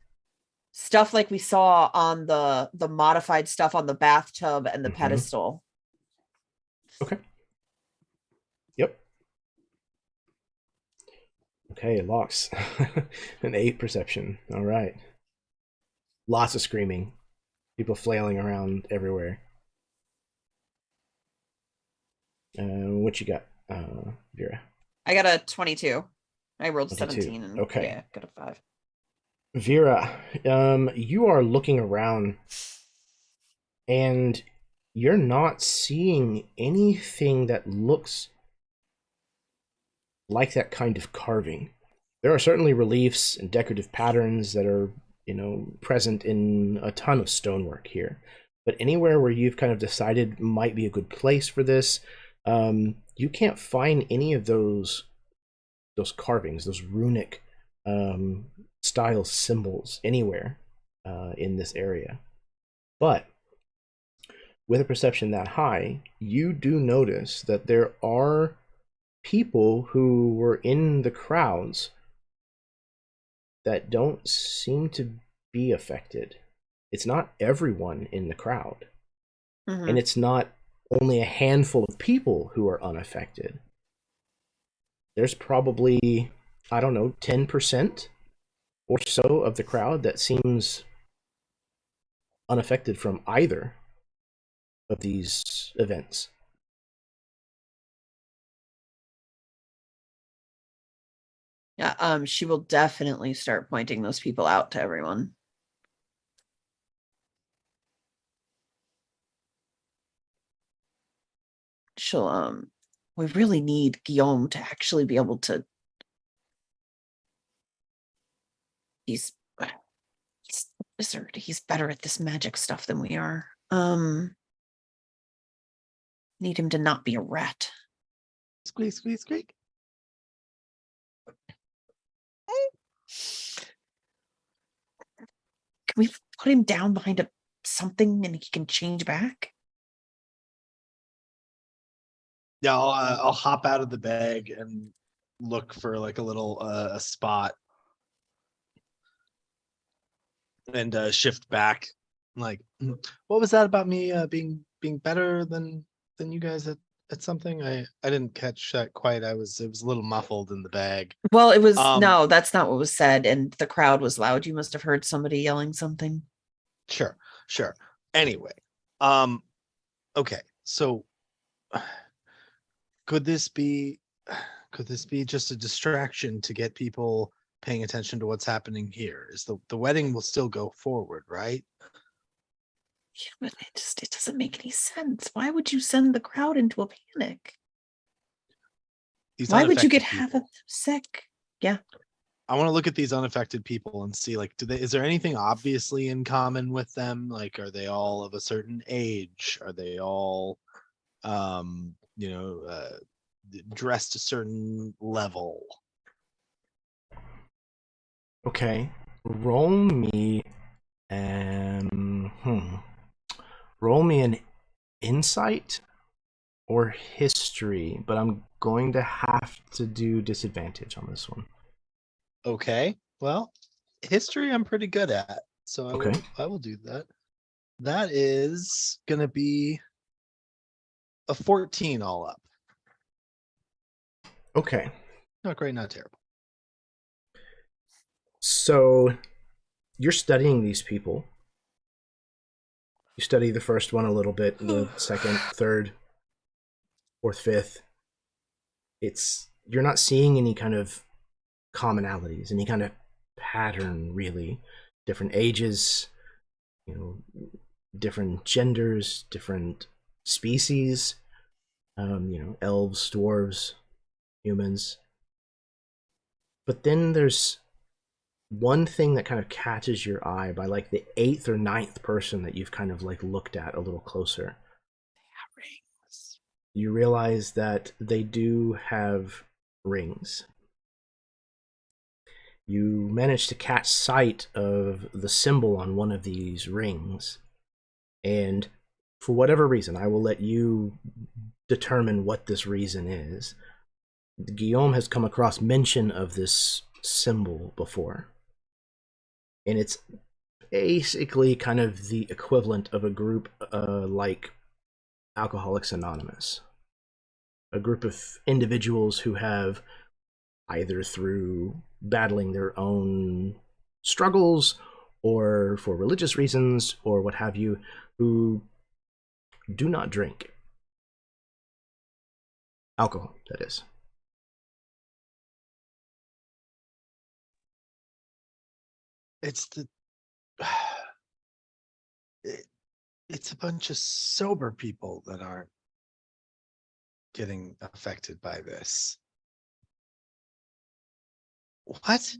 stuff like we saw on the modified stuff on the bathtub and the pedestal. Okay. Yep. Okay, it locks. An 8 perception. All right. Lots of screaming. People flailing around everywhere. What you got, Vera? I got a 22. I rolled 22. 17. And okay. Yeah, got a 5. Vera, you are looking around and you're not seeing anything that looks like that kind of carving. There are certainly reliefs and decorative patterns that are, present in a ton of stonework here. But anywhere where you've kind of decided might be a good place for this, you can't find any of those carvings, those runic style symbols anywhere in this area. But with a perception that high, you do notice that there are people who were in the crowds that don't seem to be affected. It's not everyone in the crowd. And it's not only a handful of people who are unaffected. There's probably, I don't know, 10% or so of the crowd that seems unaffected from either of these events. Yeah, she will definitely start pointing those people out to everyone. She'll we really need Guillaume to actually be able to he's a wizard. He's better at this magic stuff than we are. Need him to not be a rat. Squeak, squeak, squeak. Can we put him down behind something and he can change back? Yeah, I'll hop out of the bag and look for like a little a spot and shift back. Like, what was that about me being better than you guys at something? I didn't catch that quite. It was a little muffled in the bag. Well, it was no, that's not what was said, and the crowd was loud. You must have heard somebody yelling something. Sure. Anyway, okay, so could this be just a distraction to get people paying attention to what's happening here? Is the wedding will still go forward, right? Yeah, but it doesn't make any sense. Why would you send the crowd into a panic? Why would you get half of them sick? Yeah. I want to look at these unaffected people and see, like, is there anything obviously in common with them? Like, are they all of a certain age? Are they all, dressed a certain level? Okay, roll me roll me an insight or history, but I'm going to have to do disadvantage on this one. Okay, well, history I'm pretty good at, so I will do that. That is gonna be a 14 all up. Okay. Not great, not terrible. So you're studying these people. You study the first one a little bit, the second, third, fourth, fifth. You're not seeing any kind of commonalities, any kind of pattern, really. Different ages, different genders, different species, elves, dwarves, humans. But then there's one thing that kind of catches your eye by like the 8th or 9th person that you've kind of like looked at a little closer. They have rings. You realize that they do have rings. You manage to catch sight of the symbol on one of these rings, and for whatever reason, I will let you determine what this reason is. Guillaume has come across mention of this symbol before, and it's basically kind of the equivalent of a group like Alcoholics Anonymous, a group of individuals who have, either through battling their own struggles or for religious reasons or what have you, who do not drink alcohol, that is. It's a bunch of sober people that aren't getting affected by this. What?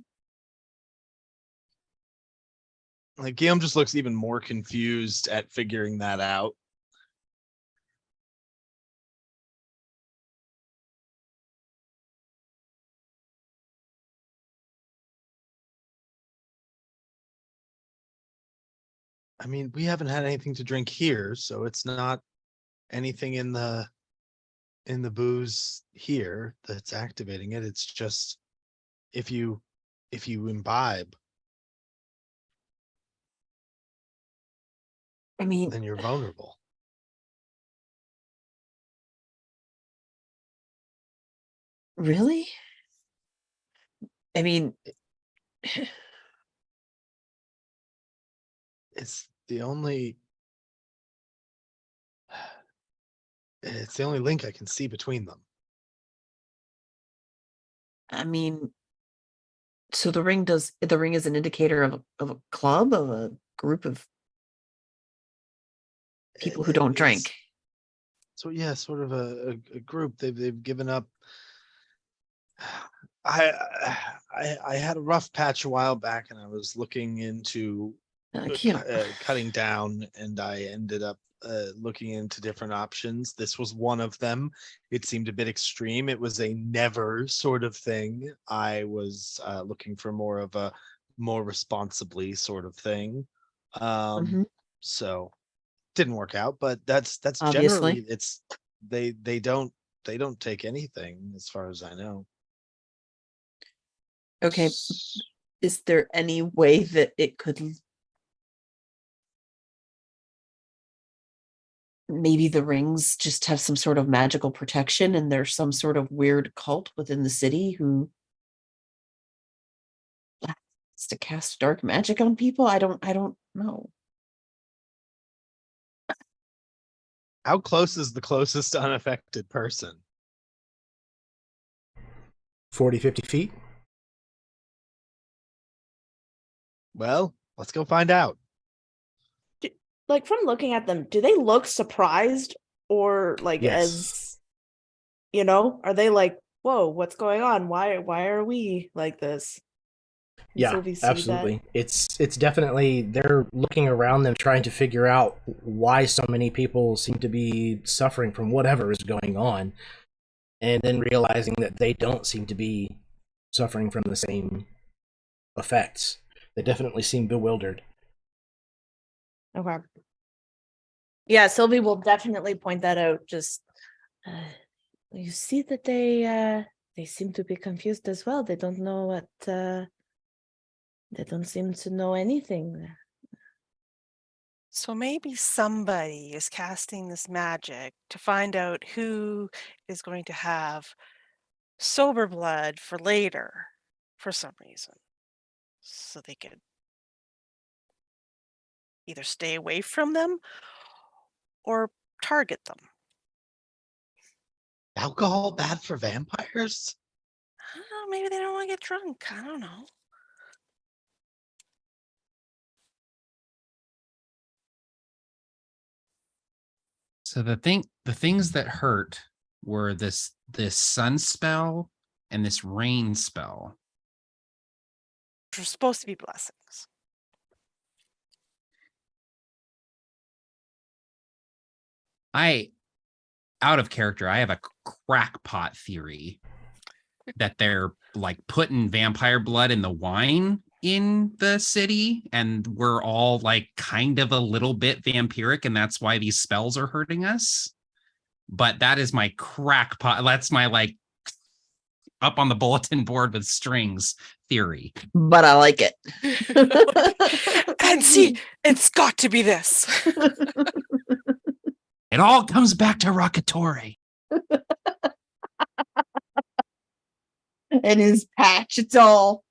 Like, Guillaume just looks even more confused at figuring that out. I mean, we haven't had anything to drink here, so it's not anything in the in the booze here that's activating it. It's just if you imbibe, I mean, then you're vulnerable. really? I mean, It's the only link I can see between them. I mean, so the ring is an indicator of a club, of a group of people who don't It's drink. so yeah, sort of a group. They've given up. I I had a rough patch a while back, and I was looking into cutting down, and I ended up looking into different options. This was one of them. It seemed a bit extreme. It was a never sort of thing. I was looking for more of a more responsibly sort of thing. Mhm. So didn't work out, but that's Obviously. generally it's they don't take anything as far as I know. Okay. Is there any way that it could maybe the rings just have some sort of magical protection and there's some sort of weird cult within the city who likes to cast dark magic on people? I don't know. How close is the closest unaffected person? 40, 50 feet? Well, let's go find out. Like from looking at them, do they look surprised or like Yes. as are they like, whoa, what's going on? Why are we like this? Can Yeah, Sylvie see that? absolutely. It's definitely, they're looking around them trying to figure out why so many people seem to be suffering from whatever is going on, and then realizing that they don't seem to be suffering from the same effects. They definitely seem bewildered. Okay. Yeah, Sylvie will definitely point that out. Just you see that they seem to be confused as well. They don't know what they don't seem to know anything. So maybe somebody is casting this magic to find out who is going to have sober blood for later for some reason. So they could either stay away from them or target them. Alcohol bad for vampires? I don't know, maybe they don't want to get drunk. I don't know. So the things that hurt were this sun spell and this rain spell. Which are supposed to be blessings. Out of character, I have a crackpot theory that they're like putting vampire blood in the wine in the city, and we're all like kind of a little bit vampiric, and that's why these spells are hurting us. But that is my crackpot. That's my like up on the bulletin board with strings theory. But I like it. And see, it's got to be this. It all comes back to Rockatory. And his patch, it's all.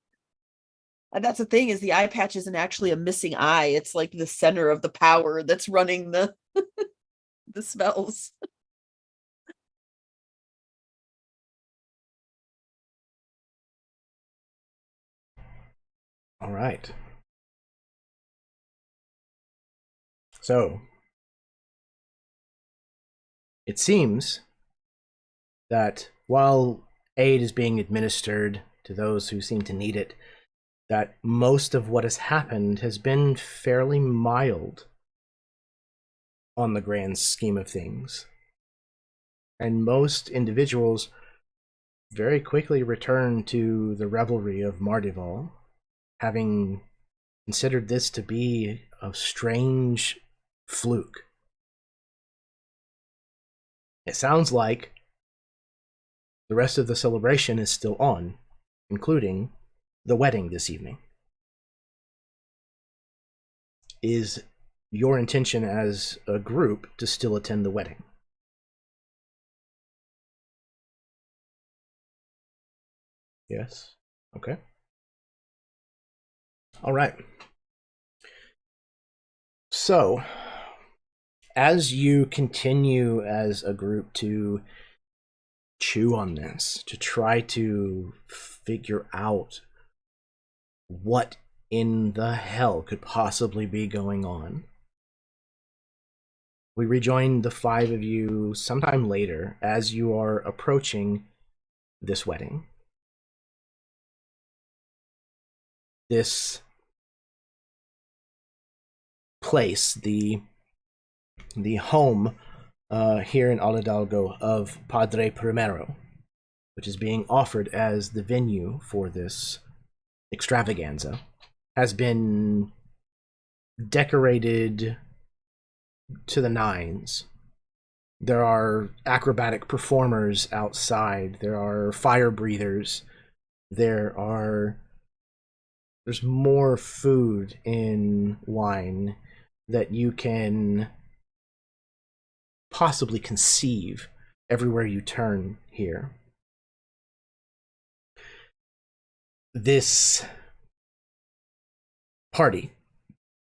And that's the thing, is the eye patch isn't actually a missing eye. It's like the center of the power that's running the the spells. All right. So, it seems that while aid is being administered to those who seem to need it, that most of what has happened has been fairly mild on the grand scheme of things. And most individuals very quickly return to the revelry of Mardival, having considered this to be a strange fluke. It sounds like The rest of the celebration is still on, including the wedding this evening. Is your intention as a group to still attend the wedding? Yes. Okay. All right. So, as you continue as a group to chew on this, to try to figure out what in the hell could possibly be going on, we rejoin the five of you sometime later as you are approaching this wedding. This place, the home here in Hidalgo of Padre Primero, which is being offered as the venue for this extravaganza, has been decorated to the nines. There are acrobatic performers outside. There are fire breathers. There's more food in wine that you can possibly conceive everywhere you turn here. This party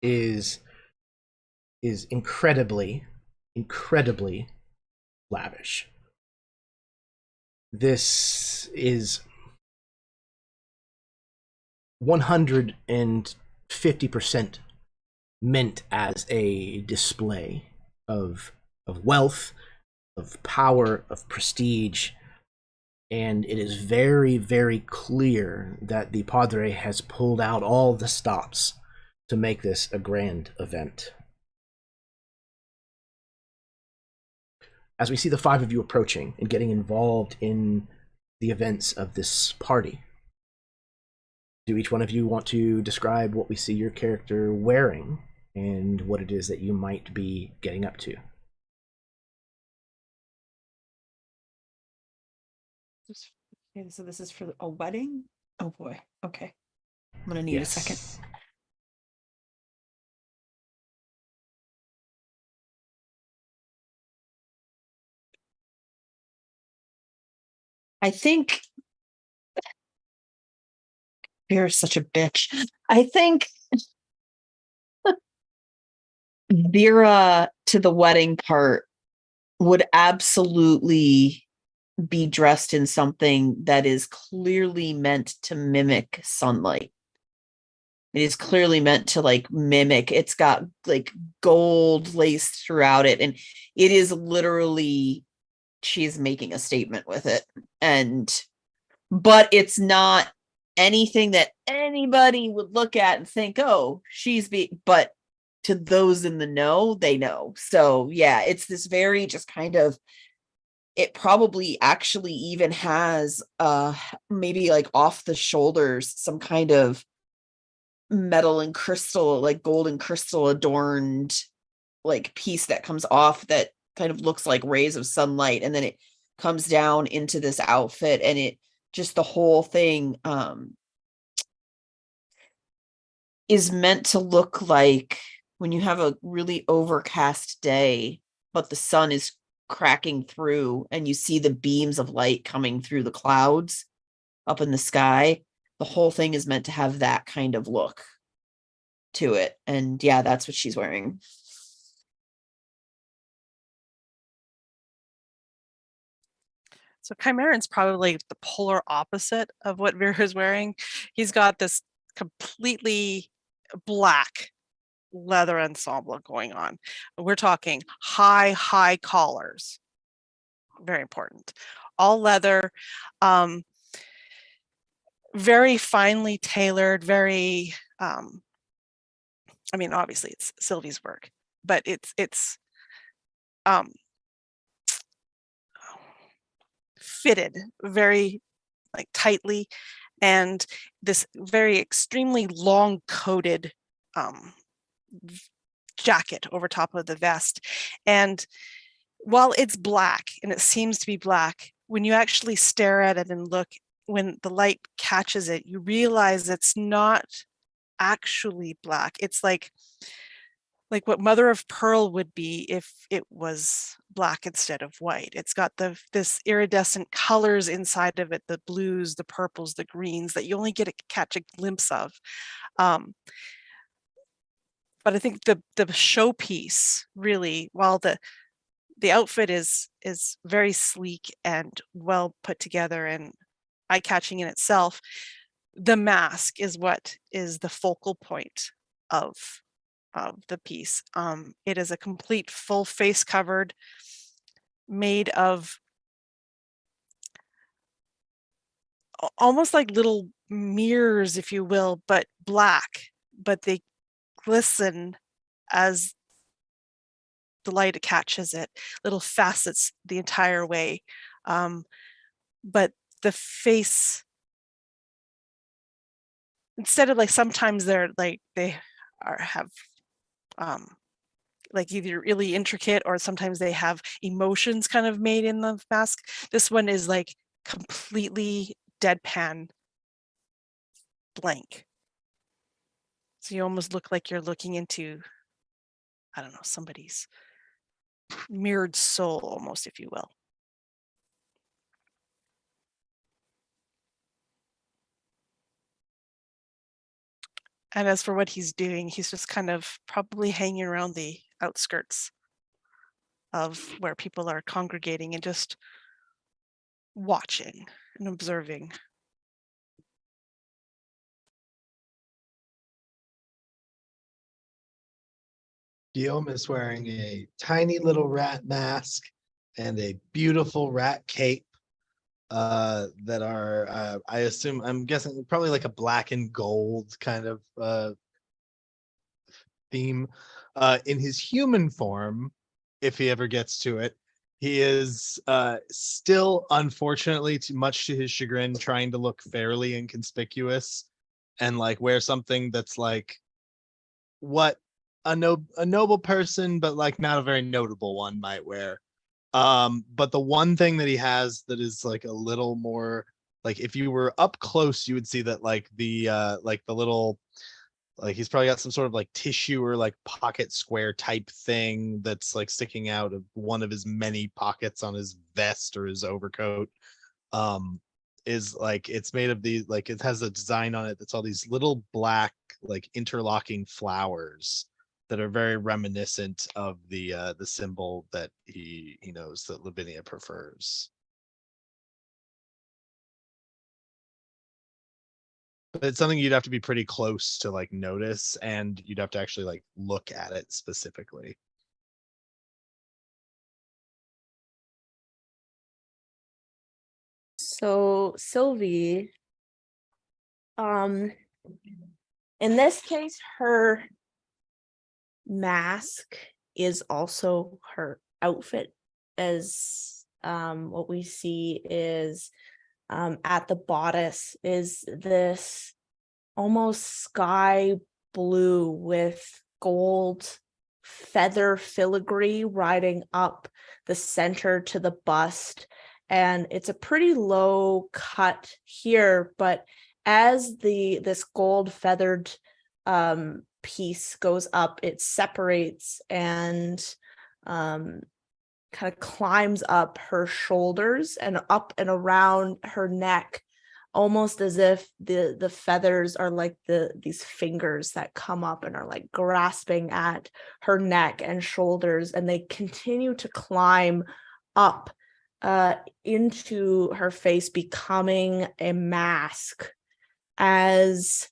is incredibly lavish. This is 150% meant as a display of wealth, of power, of prestige, and it is very, very clear that the Padre has pulled out all the stops to make this a grand event. As we see the five of you approaching and getting involved in the events of this party, do each one of you want to describe what we see your character wearing and what it is that you might be getting up to? Okay, so this is for a wedding? Oh boy. Okay. I'm gonna need a second. I think you're such a bitch. I think Vera to the wedding part would absolutely be dressed in something that is clearly meant to mimic sunlight. It is clearly meant to like mimic. It's got like gold laced throughout it, and it is literally, she's making a statement with it. But it's not anything that anybody would look at and think, oh, but to those in the know, they know. So yeah, it's this very just kind of, it probably actually even has maybe like off the shoulders some kind of metal and crystal, like gold and crystal adorned like piece that comes off that kind of looks like rays of sunlight, and then it comes down into this outfit, and it just, the whole thing is meant to look like when you have a really overcast day, but the sun is cracking through and you see the beams of light coming through the clouds up in the sky. The whole thing is meant to have that kind of look to it. And yeah, that's what she's wearing. So Chimeran's probably the polar opposite of what Vera's wearing. He's got this completely black leather ensemble going on. We're talking high collars. Very important. All leather, very finely tailored, very, I mean, obviously it's Sylvie's work, but it's fitted very like tightly, and this very extremely long coated jacket over top of the vest. And while it's black and it seems to be black, when you actually stare at it and look, when the light catches it, you realize it's not actually black. It's like what mother of pearl would be if it was black instead of white. It's got this iridescent colors inside of it, the blues, the purples, the greens that you only get to catch a glimpse of. But I think the showpiece really, while the outfit is very sleek and well put together and eye-catching in itself, the mask is what is the focal point of the piece. It is a complete full face covered, made of almost like little mirrors, if you will, but black, but they glisten as the light catches it, little facets the entire way. But the face, instead of like, sometimes they're like, they have like either really intricate or sometimes they have emotions kind of made in the mask. This one is like completely deadpan blank. So you almost look like you're looking into, I don't know, somebody's mirrored soul almost, if you will. And as for what he's doing, he's just kind of probably hanging around the outskirts of where people are congregating and just watching and observing. Guillaume is wearing a tiny little rat mask and a beautiful rat cape that are, I'm guessing probably like a black and gold kind of theme. In his human form, if he ever gets to it, he is still, unfortunately, much to his chagrin, trying to look fairly inconspicuous and like wear something that's like what a noble person, but like not a very notable one might wear. But the one thing that he has that is like a little more like, if you were up close, you would see that like the little, like he's probably got some sort of like tissue or like pocket square type thing that's like sticking out of one of his many pockets on his vest or his overcoat. Is like, it's made of these, like it has a design on it that's all these little black like interlocking flowers that are very reminiscent of the symbol that he knows that Lavinia prefers. But it's something you'd have to be pretty close to like notice, and you'd have to actually like look at it specifically. So Sylvie, in this case, her mask is also her outfit, as what we see is at the bodice is this almost sky blue with gold feather filigree riding up the center to the bust, and it's a pretty low cut here, but as this gold feathered piece goes up, it separates and kind of climbs up her shoulders and up and around her neck, almost as if the feathers are like these fingers that come up and are like grasping at her neck and shoulders, and they continue to climb up into her face, becoming a mask as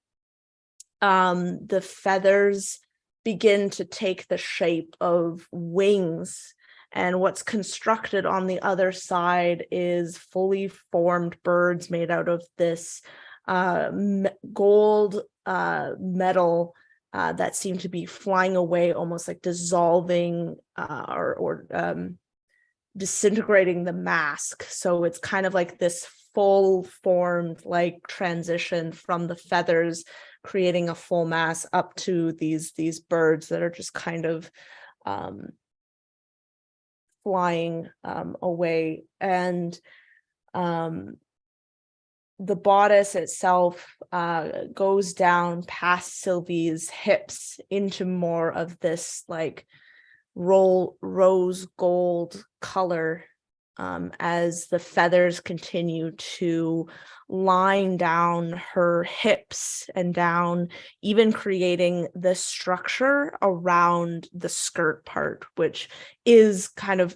the feathers begin to take the shape of wings, and what's constructed on the other side is fully formed birds made out of this gold metal that seem to be flying away, almost like dissolving or disintegrating the mask. So it's kind of like this full formed like transition from the feathers creating a full mass up to these birds that are just kind of flying away. And The bodice itself goes down past Sylvie's hips into more of this like rose gold color, as the feathers continue to line down her hips and down, even creating the structure around the skirt part, which is kind of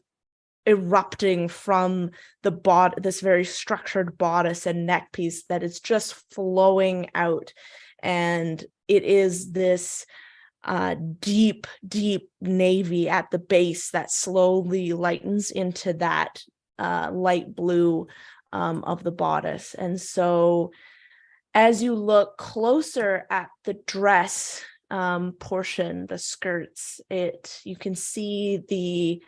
erupting from the this very structured bodice and neck piece that is just flowing out. And it is this deep navy at the base that slowly lightens into that light blue of the bodice. And so as you look closer at the dress portion, the skirts, you can see the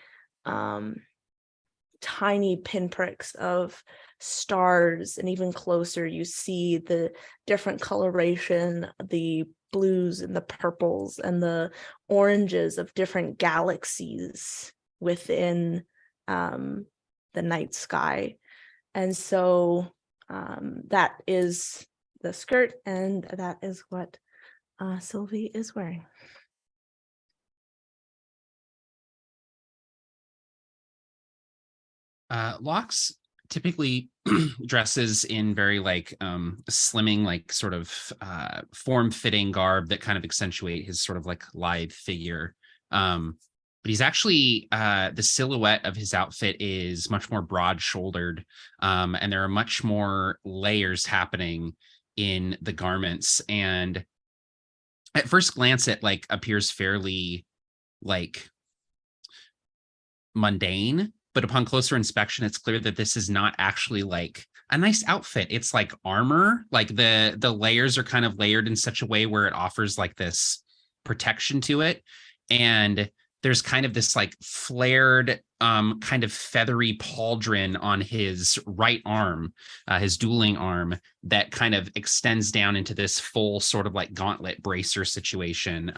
tiny pinpricks of stars, and even closer you see the different coloration, the blues and the purples and the oranges of different galaxies within the night sky. And so that is the skirt, and that is what Sylvie is wearing. Locks typically dresses in very like slimming, like sort of form-fitting garb that kind of accentuate his sort of like lithe figure. But he's actually the silhouette of his outfit is much more broad-shouldered, and there are much more layers happening in the garments. And at first glance, it like appears fairly like mundane, but upon closer inspection, it's clear that this is not actually like a nice outfit. It's like armor. Like the layers are kind of layered in such a way where it offers like this protection to it. And there's kind of this like flared kind of feathery pauldron on his right arm, his dueling arm, that kind of extends down into this full sort of like gauntlet bracer situation,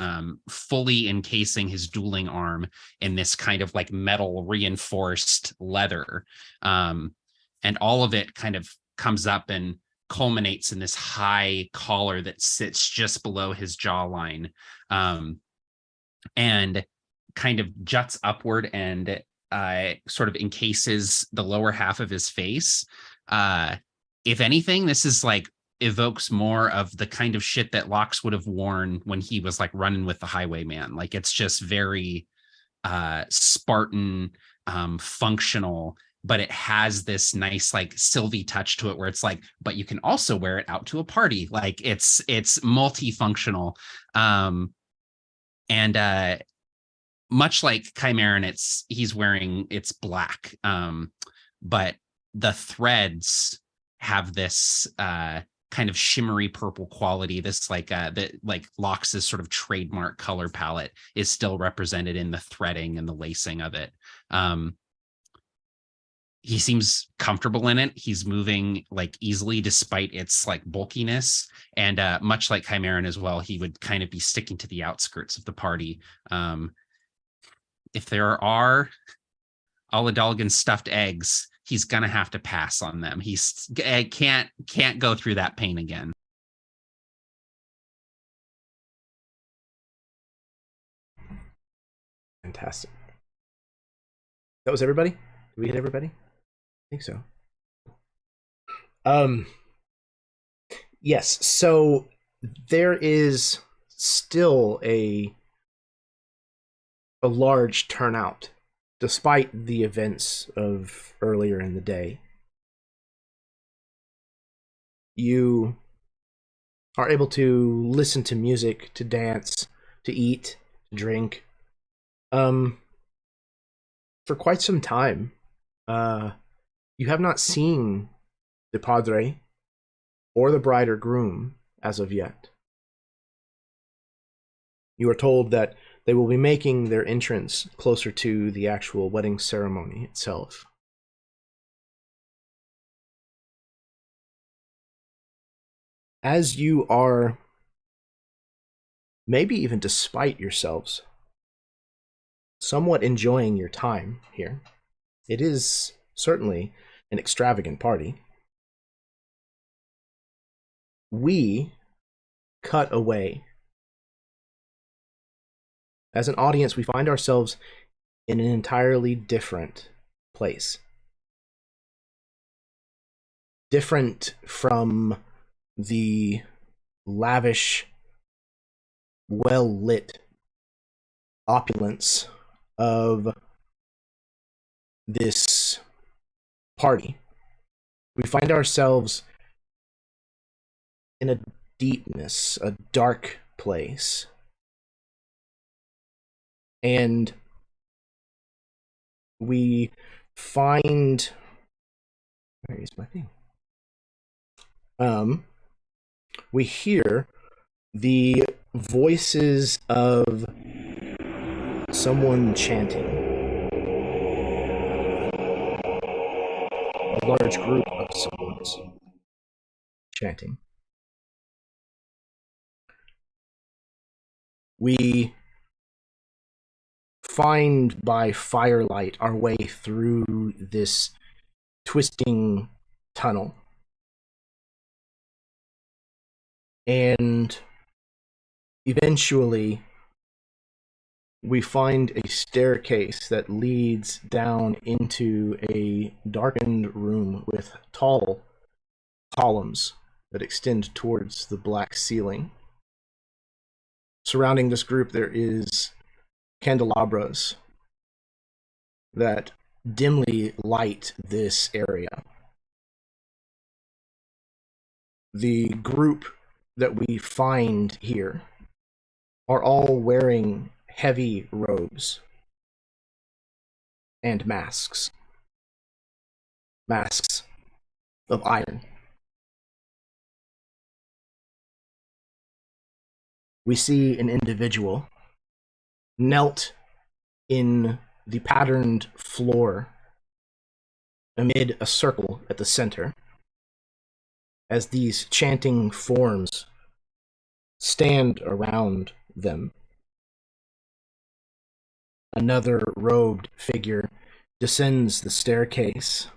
fully encasing his dueling arm in this kind of like metal reinforced leather. And all of it kind of comes up and culminates in this high collar that sits just below his jawline, and kind of juts upward and sort of encases the lower half of his face. If anything, this is like evokes more of the kind of shit that Locks would have worn when he was like running with the highwayman. Like it's just very Spartan, functional, but it has this nice like Sylvie touch to it where it's like, but you can also wear it out to a party. Like it's multifunctional. And much like Chimeran, he's wearing it's black, but the threads have this kind of shimmery purple quality. This like that like Locks' sort of trademark color palette is still represented in the threading and the lacing of it. He seems comfortable in it. He's moving like easily despite its like bulkiness. And much like Chimeran as well, he would kind of be sticking to the outskirts of the party. If there are Oladolgan stuffed eggs, he's gonna have to pass on them. He's can't go through that pain again. Fantastic. That was everybody? Did we hit everybody? I think so. Yes, so there is still a large turnout despite the events of earlier in the day. You are able to listen to music, to dance, to eat, to drink. For quite some time. You have not seen the padre or the bride or groom as of yet. You are told that they will be making their entrance closer to the actual wedding ceremony itself. As you are, maybe even despite yourselves, somewhat enjoying your time here, it is certainly an extravagant party, we cut away. As an audience, we find ourselves in an entirely different place. Different from the lavish, well-lit opulence of this party. We find ourselves in a deepness, a dark place. And we find, where is my thing? We hear the voices of someone chanting. A large group of someone's chanting. We find by firelight our way through this twisting tunnel. And eventually, we find a staircase that leads down into a darkened room with tall columns that extend towards the black ceiling. Surrounding this group, there is candelabras that dimly light this area. The group that we find here are all wearing heavy robes and masks. Masks of iron. We see an individual knelt in the patterned floor amid a circle at the center as these chanting forms stand around them. Another robed figure descends the staircase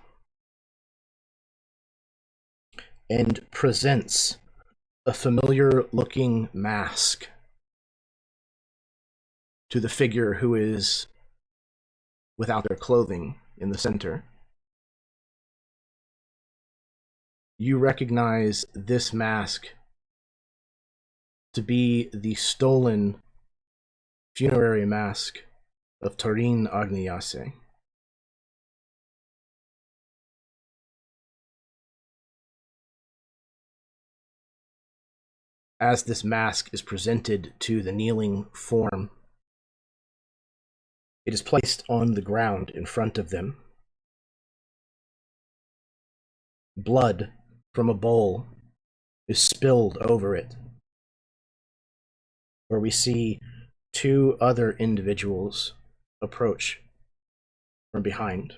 and presents a familiar-looking mask to the figure who is without their clothing in the center. You recognize this mask to be the stolen funerary mask of Turin Agniase. As this mask is presented to the kneeling form, it is placed on the ground in front of them. Blood from a bowl is spilled over it, where we see two other individuals approach from behind.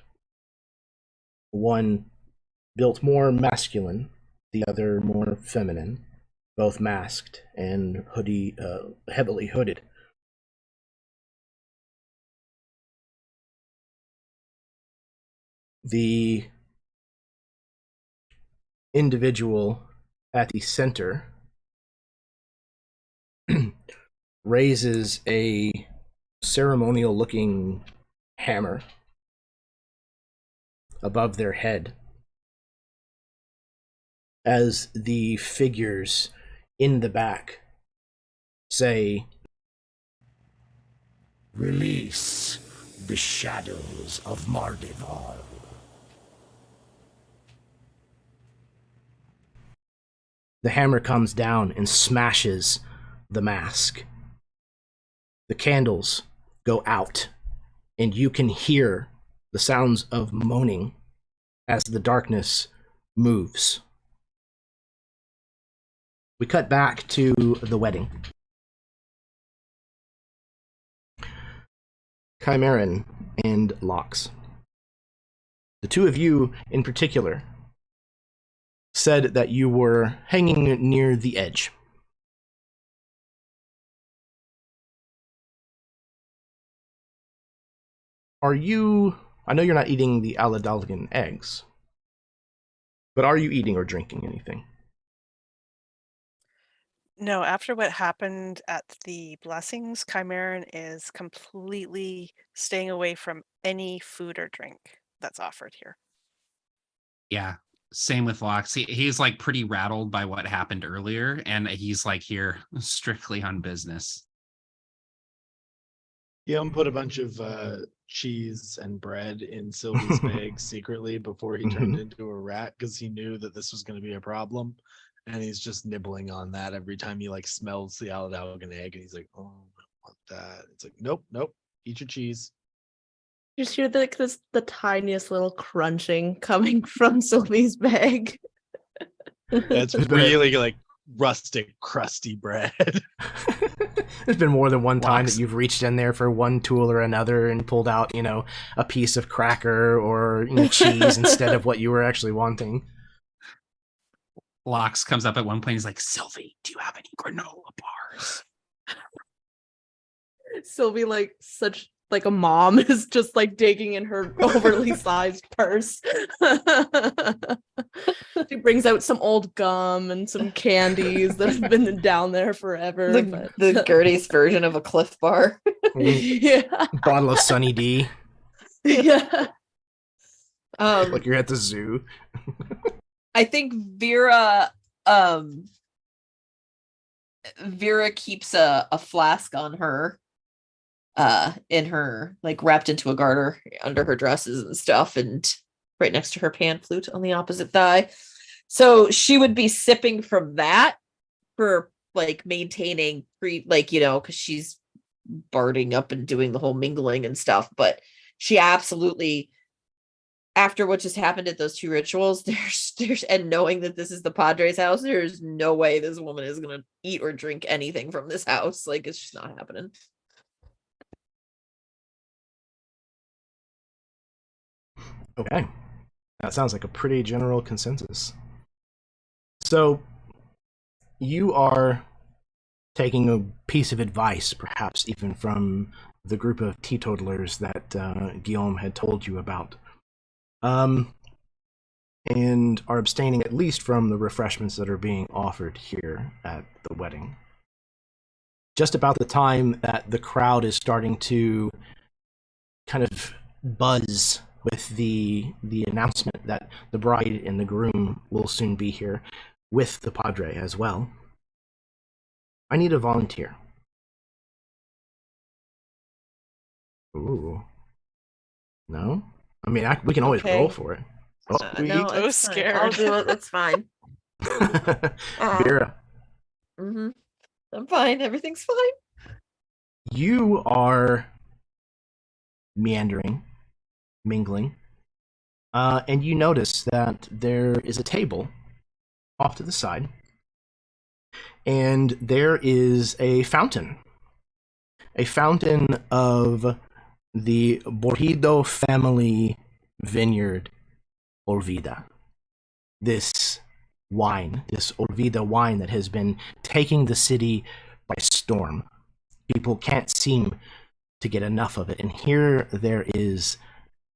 One built more masculine, the other more feminine, both masked and heavily hooded. The individual at the center raises a ceremonial-looking hammer above their head as the figures in the back say, "Release the shadows of Mardival." The hammer comes down and smashes the mask. The candles go out, and you can hear the sounds of moaning as the darkness moves. We cut back to the wedding. Chimeran and Lox. The two of you in particular said that you were hanging near the edge. Are you... I know you're not eating the Aladalgan eggs, But are you eating or drinking anything? No, after what happened at the blessings, Chimeran is completely staying away from any food or drink that's offered here. Yeah, same with Lox. He's like pretty rattled by what happened earlier, and he's like here strictly on business. Guillaume put a bunch of cheese and bread in Sylvie's bag secretly before he turned into a rat because he knew that this was going to be a problem. And he's just nibbling on that every time he like smells the Aldalgan egg, and he's like, "Oh, I want that." It's like, "Nope, nope, eat your cheese." You just hear the tiniest little crunching coming from Sylvie's bag. That's really like rustic, crusty bread. There's been more than one time Lox. that you've reached in there for one tool or another and pulled out, a piece of cracker or cheese instead of what you were actually wanting. Lox comes up at one point. He's like, "Sylvie, do you have any granola bars?" Sylvie, like a mom, is just like digging in her overly sized purse. She brings out some old gum and some candies that have been down there forever. The Gerdes version of a Cliff Bar. Yeah. Bottle of Sunny D, Yeah. like you're at the zoo. I think Vera keeps a flask on her, in her, like, wrapped into a garter under her dresses and stuff, and right next to her pan flute on the opposite thigh. So she would be sipping from that for like maintaining because she's barding up and doing the whole mingling and stuff. But she absolutely, after what just happened at those two rituals, there's and knowing that this is the Padre's house, there's no way this woman is gonna eat or drink anything from this house. Like, it's just not happening. Okay. That sounds like a pretty general consensus. So, you are taking a piece of advice, perhaps even from the group of teetotalers that Guillaume had told you about, and are abstaining at least from the refreshments that are being offered here at the wedding. Just about the time that the crowd is starting to kind of buzz with the announcement that the bride and the groom will soon be here with the Padre as well, I need a volunteer. Ooh. No? I mean, we can always Okay. roll for it. Oh, No, So it's fine. scared. I'll do it. That's fine. Vera, Mm-hmm. I'm fine. Everything's fine. you are meandering, mingling, and you notice that there is a table off to the side, and there is a fountain of the Borjido family vineyard, Olvida. This wine, this Olvida wine that has been taking the city by storm. People can't seem to get enough of it, and here there is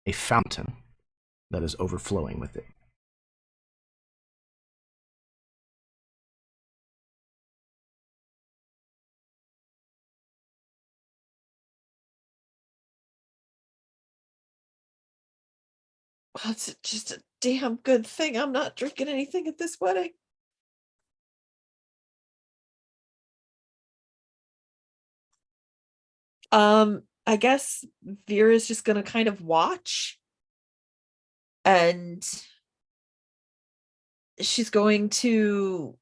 a fountain that is overflowing with it. Well, it's just a damn good thing I'm not drinking anything at this wedding. I guess Vera's just gonna kind of watch, and she's going to,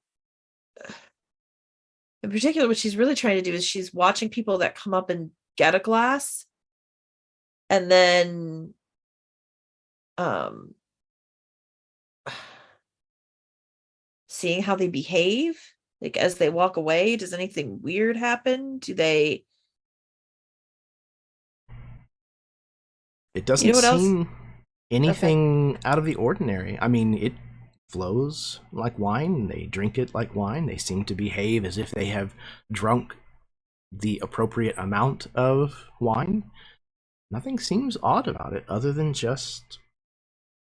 in particular, what she's really trying to do is she's watching people that come up and get a glass, and then seeing how they behave, like as they walk away. Does anything weird happen? Do they? It doesn't what else? seem anything out of the ordinary. I mean, it flows like wine. They drink it like wine. They seem to behave as if they have drunk the appropriate amount of wine. Nothing seems odd about it, other than just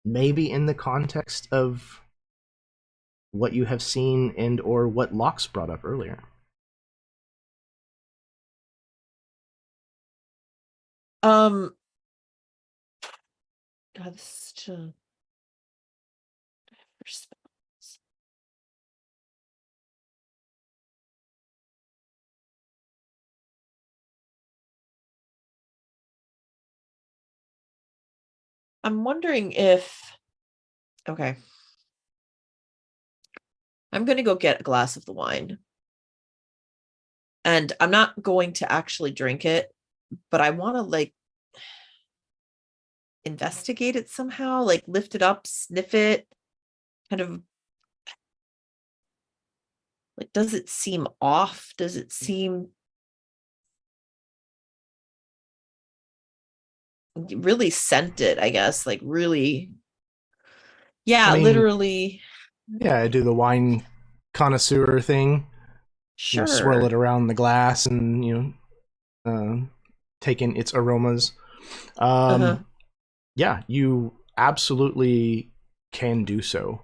maybe in the context of what you have seen and or what Locks brought up earlier. God, this is I'm wondering if, okay, I'm going to go get a glass of the wine. And I'm not going to actually drink it, but I want to like investigate it somehow, like lift it up, sniff it, kind of like, does it seem off? Does it seem really scented, I guess, like really, yeah, I mean, literally. Yeah, I do the wine connoisseur thing. Sure. Swirl it around the glass and, take in its aromas. Yeah, you absolutely can do so.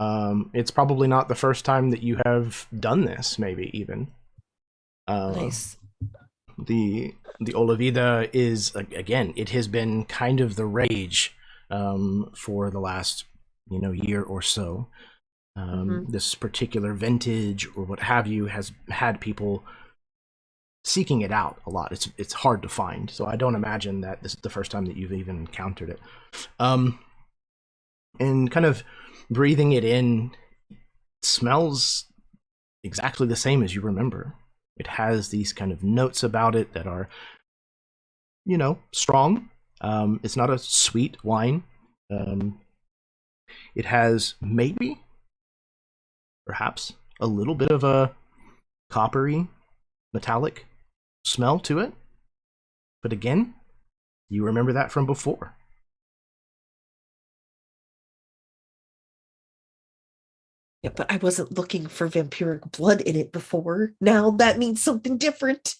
It's probably not the first time that you have done this, maybe even. Nice. The Olavida is, again, it has been kind of the rage for the last, year or so. This particular vintage or what have you has had people seeking it out a lot. It's hard to find, so I don't imagine that this is the first time that you've even encountered it. And kind of breathing it in, it smells exactly the same as you remember. It has these kind of notes about it that are, strong. It's not a sweet wine. It has maybe, perhaps, a little bit of a coppery, metallic smell to it. But again, you remember that from before. Yeah, but I wasn't looking for vampiric blood in it before. Now that means something different.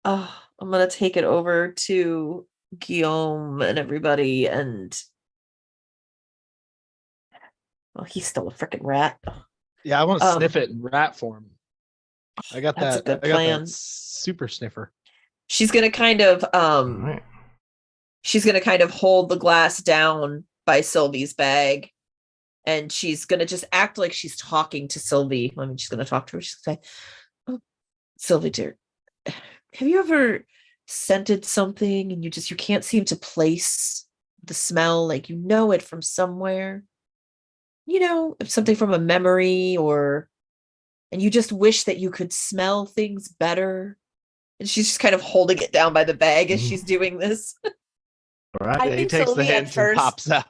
I'm gonna take it over to Guillaume and everybody, and he's still a freaking rat. Yeah, I want to sniff it in rat form. I got That's that. a good I got plan. that super sniffer. She's gonna kind of Right. she's gonna kind of hold the glass down by Sylvie's bag, and she's gonna just act like she's talking to Sylvie. I mean, she's gonna talk to her. She's gonna say, "Oh, Sylvie, dear, have you ever scented something and you can't seem to place the smell, like it from somewhere? Something from a memory, and you just wish that you could smell things better." And she's just kind of holding it down by the bag as she's doing this. All right. I Yeah, he think takes Sylvie the at hint and first- pops out.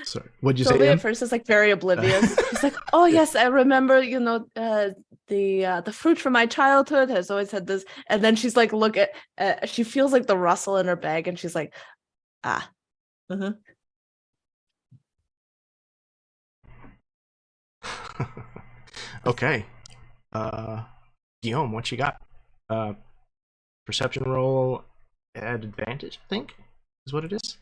Sorry. What'd you say, Sylvie Em? at first is like very oblivious. She's like, "Oh yes, I remember. The fruit from my childhood has always had this." And then she's like, "Look at." She feels like the rustle in her bag, and she's like, "Ah." Okay. Guillaume, what you got? Perception roll at advantage, I think, is what it is.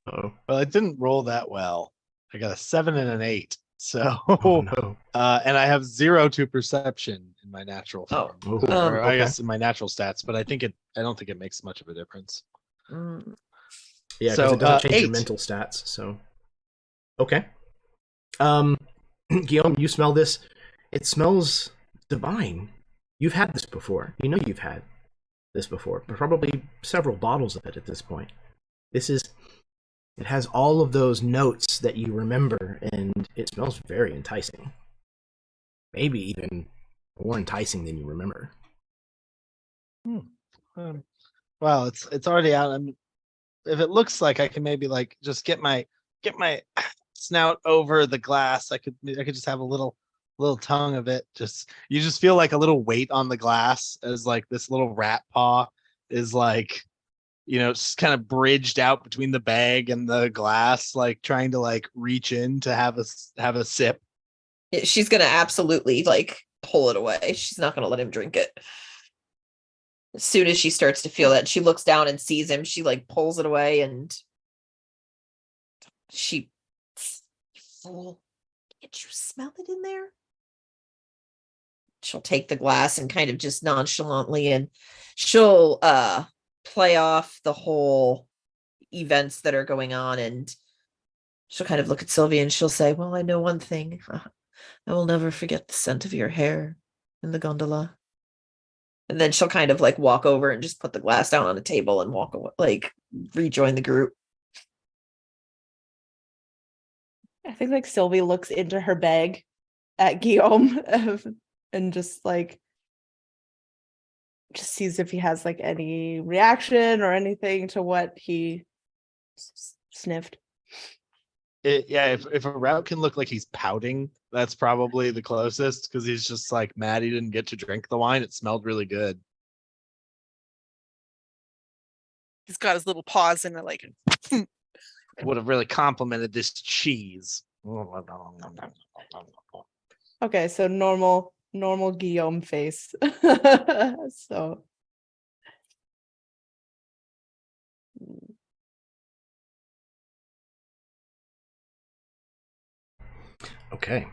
Uh-oh. Well, it didn't roll that well. I got a 7 and an 8. So, Oh, no. And I have 0 to perception in my natural form. Oh, Or I okay. guess in my natural stats, but I don't think it makes much of a difference. Yeah, because So, it doesn't change your 8. mental stats, so. Okay. Guillaume, you smell this. It smells divine. You've had this before. You've had this before. Probably several bottles of it at this point. It has all of those notes that you remember, and it smells very enticing. Maybe even more enticing than you remember. Well, it's already out. If it looks like I can maybe like just get my snout over the glass, I could just have a little tongue of it. You just feel like a little weight on the glass as like this little rat paw is like, just kind of bridged out between the bag and the glass, like trying to like reach in to have a sip. She's gonna absolutely like pull it away. She's not gonna let him drink it. As soon as she starts to feel that, she looks down and sees him. She like pulls it away and She, you fool, can't you smell it in there? She'll take the glass and kind of just nonchalantly, and she'll play off the whole events that are going on, and she'll kind of look at Sylvia and she'll say, well, I know one thing. I will never forget the scent of your hair in the gondola. And then she'll kind of like walk over and just put the glass down on the table and walk away, like rejoin the group. I think like Sylvie looks into her bag at Guillaume and just sees if he has like any reaction or anything to what he sniffed. If a route can look like he's pouting, that's probably the closest, because he's just like mad he didn't get to drink the wine. It smelled really good. He's got his little paws in it, like Would have really complimented this cheese. Okay, so normal Guillaume face. So Okay.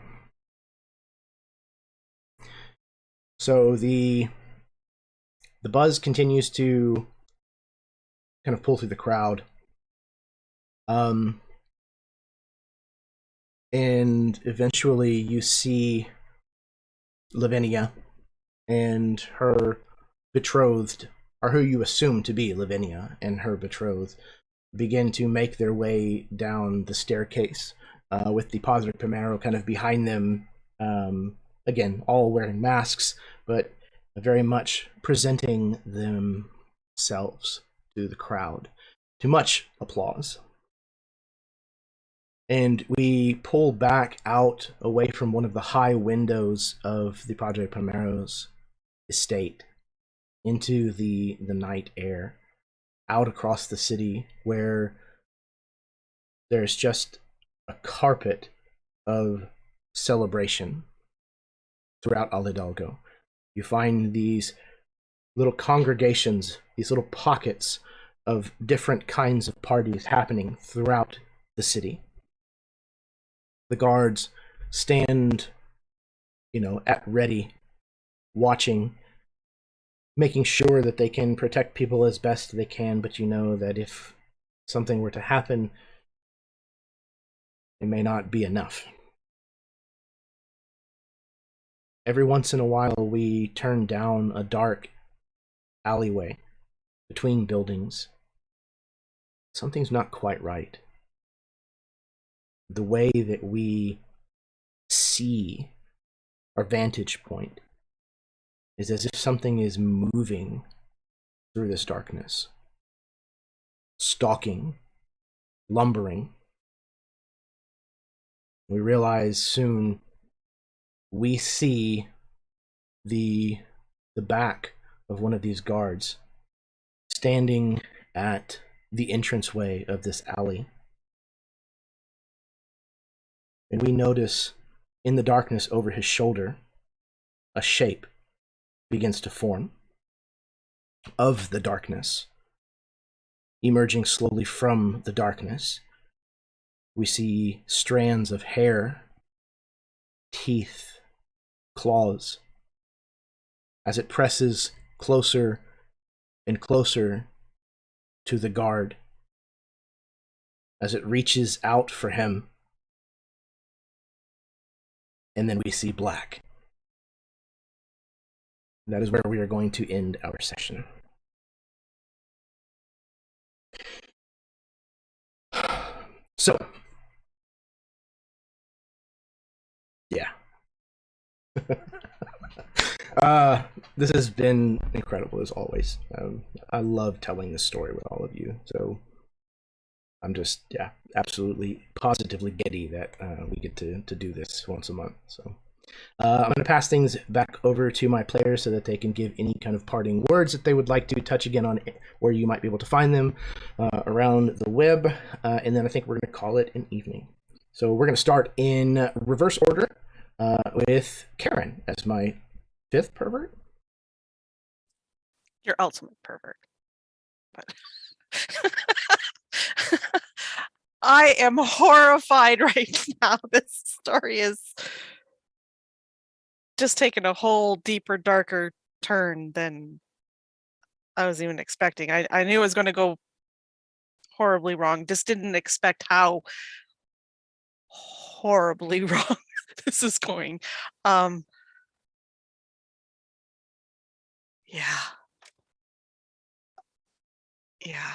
So the buzz continues to kind of pull through the crowd. And eventually you see Lavinia and her betrothed, or who you assume to be Lavinia and her betrothed, begin to make their way down the staircase, with the Padre Primero kind of behind them, again, all wearing masks, but very much presenting themselves to the crowd, to much applause. And we pull back out away from one of the high windows of the Padre Primero's estate into the night air, out across the city, where there's just a carpet of celebration throughout Al Hidalgo. You find these little congregations, these little pockets of different kinds of parties happening throughout the city. The guards stand, at ready, watching, making sure that they can protect people as best they can, but you know that if something were to happen, it may not be enough. Every once in a while, we turn down a dark alleyway between buildings. Something's not quite right. The way that we see our vantage point is as if something is moving through this darkness, stalking, lumbering. We realize soon we see the back of one of these guards standing at the entranceway of this alley. And we notice in the darkness over his shoulder, a shape begins to form of the darkness. Emerging slowly from the darkness, we see strands of hair, teeth, claws, as it presses closer and closer to the guard, as it reaches out for him. And then we see black. That is where we are going to end our session. So, yeah. This has been incredible as always. I love telling this story with all of you. So I'm just, absolutely positively giddy that we get to do this once a month. So I'm going to pass things back over to my players so that they can give any kind of parting words that they would like to touch again on where you might be able to find them around the web. And then I think we're going to call it an evening. So we're going to start in reverse order with Karen as my fifth pervert. your ultimate pervert. But I am horrified right now. This story is just taking a whole deeper, darker turn than I was even expecting. I knew it was going to go horribly wrong. Just didn't expect how horribly wrong this is going. Yeah. Yeah.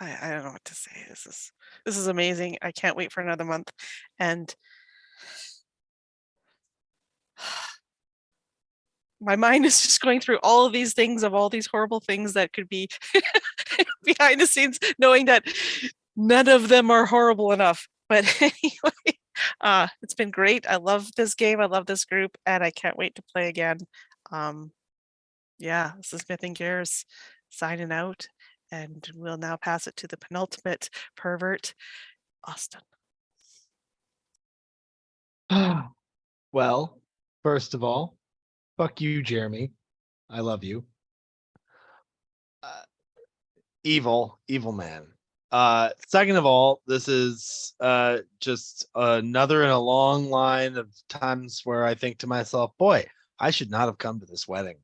I don't know what to say. This is amazing. I can't wait for another month. And my mind is just going through all of these things of all these horrible things that could be behind the scenes, knowing that none of them are horrible enough. But anyway, it's been great. I love this game. I love this group, and I can't wait to play again. Yeah, this is Myth and Gears signing out, and we'll now pass it to the penultimate pervert, Austin. Well, first of all, fuck you, Jeremy. I love you. Evil man. Second of all, this is just another in a long line of times where I think to myself, boy, I should not have come to this wedding.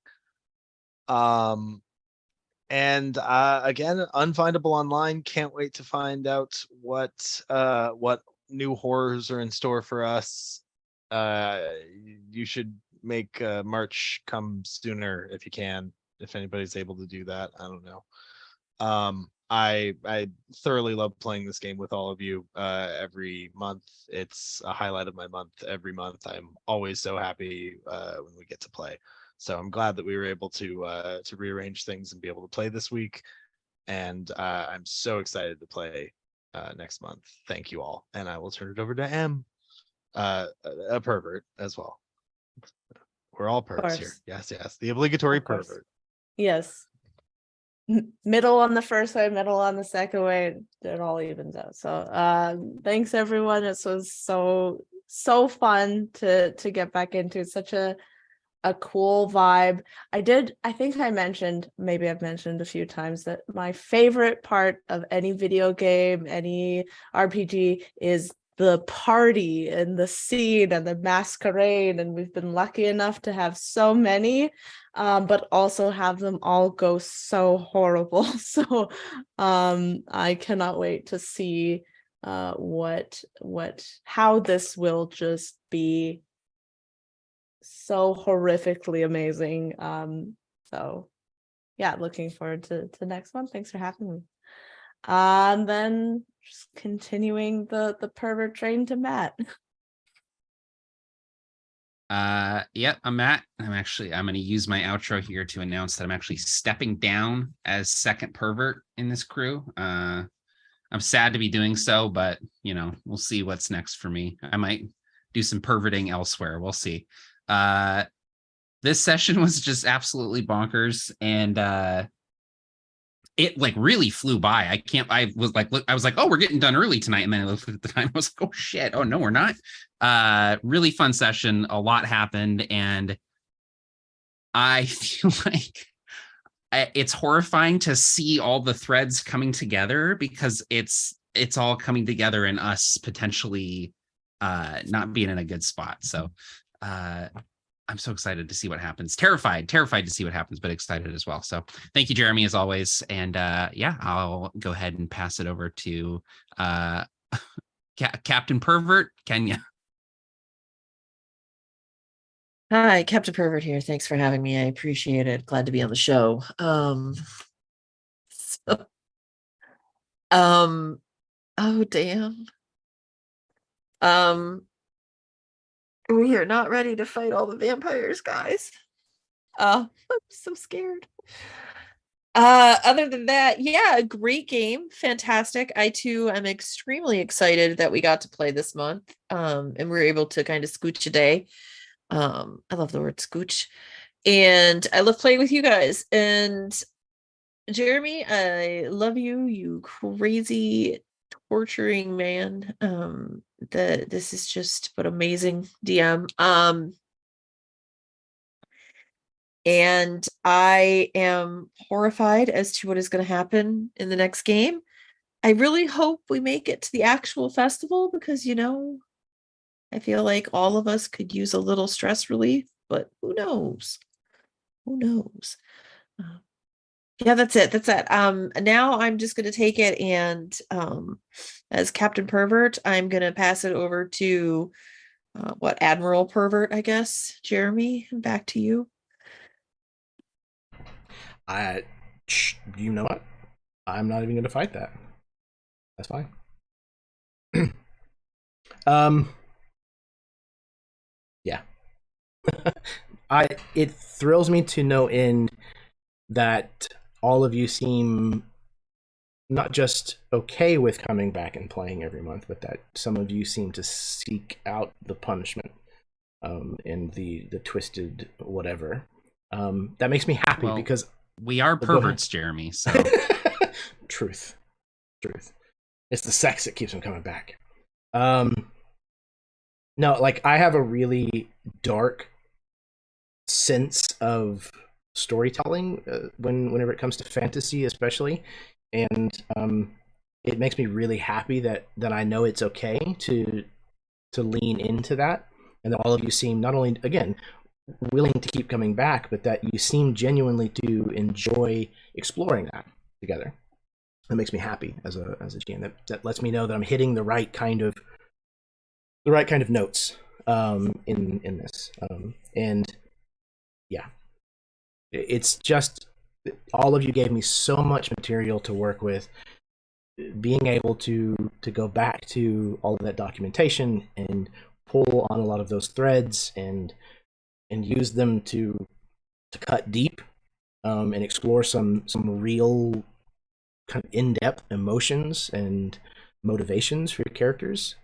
And again, unfindable online. Can't wait to find out what new horrors are in store for us. You should make March come sooner if you can, if anybody's able to do that. I don't know. I thoroughly love playing this game with all of you every month. It's a highlight of my month every month. I'm always so happy when we get to play. So I'm glad that we were able to rearrange things and be able to play this week. And I'm so excited to play next month. Thank you all. And I will turn it over to M, a pervert as well. We're all perverts here. Yes. The obligatory pervert. Yes. Middle on the first way, middle on the second way, it all evens out. So thanks everyone. This was so fun to get back into. Such a cool vibe. I think I mentioned, maybe I've mentioned a few times, that my favorite part of any video game, any RPG, is the party and the scene and the masquerade, and we've been lucky enough to have so many, but also have them all go so horrible. So I cannot wait to see how this will just be so horrifically amazing. So yeah, looking forward to next one. Thanks for having me. And then just continuing the pervert train to Matt. Yep, I'm Matt. I'm going to use my outro here to announce that I'm actually stepping down as second pervert in this crew. I'm sad to be doing so, but we'll see what's next for me. I might do some perverting elsewhere. We'll see. This session was just absolutely bonkers, and it really flew by. I was like, oh, we're getting done early tonight. And then I looked at the time. I was like, oh shit. Oh no, we're not. Really fun session. A lot happened. And I feel like it's horrifying to see all the threads coming together, because it's all coming together in us potentially not being in a good spot. So I'm so excited to see what happens. Terrified to see what happens, but excited as well. So thank you, Jeremy, as always. And yeah, I'll go ahead and pass it over to Captain Pervert, Kenya. Hi, Captain Pervert here. Thanks for having me. I appreciate it. Glad to be on the show. Oh damn. We are not ready to fight all the vampires, guys. I'm so scared. Other than that, yeah, great game. Fantastic. I too am extremely excited that we got to play this month. And we were able to kind of scooch a day. I love the word scooch. And I love playing with you guys. And Jeremy, I love you, you crazy torturing man. This is just but amazing DM. And I am horrified as to what is going to happen in the next game. I really hope we make it to the actual festival because, you know, I feel like all of us could use a little stress relief, but who knows? Who knows? Yeah, that's it. That's it. Now I'm just gonna take it and as Captain Pervert, I'm gonna pass it over to what Admiral Pervert, I guess. Jeremy, back to you. You know what? I'm not even going to fight that. That's fine. Yeah. It thrills me to no end that all of you seem not just okay with coming back and playing every month, but that some of you seem to seek out the punishment and the twisted whatever. That makes me happy because we are perverts, Jeremy. So truth. It's the sex that keeps them coming back. No, like I have a really dark sense of storytelling whenever it comes to fantasy, especially, and it makes me really happy that I know it's okay to lean into that, and that all of you seem not only again willing to keep coming back, but that you seem genuinely to enjoy exploring that together. That makes me happy as a GM. That lets me know that I'm hitting the right kind of notes in this. And yeah, it's just all of you gave me so much material to work with. Being able to go back to all of that documentation and pull on a lot of those threads and use them to cut deep and explore some real kind of in-depth emotions and motivations for your characters.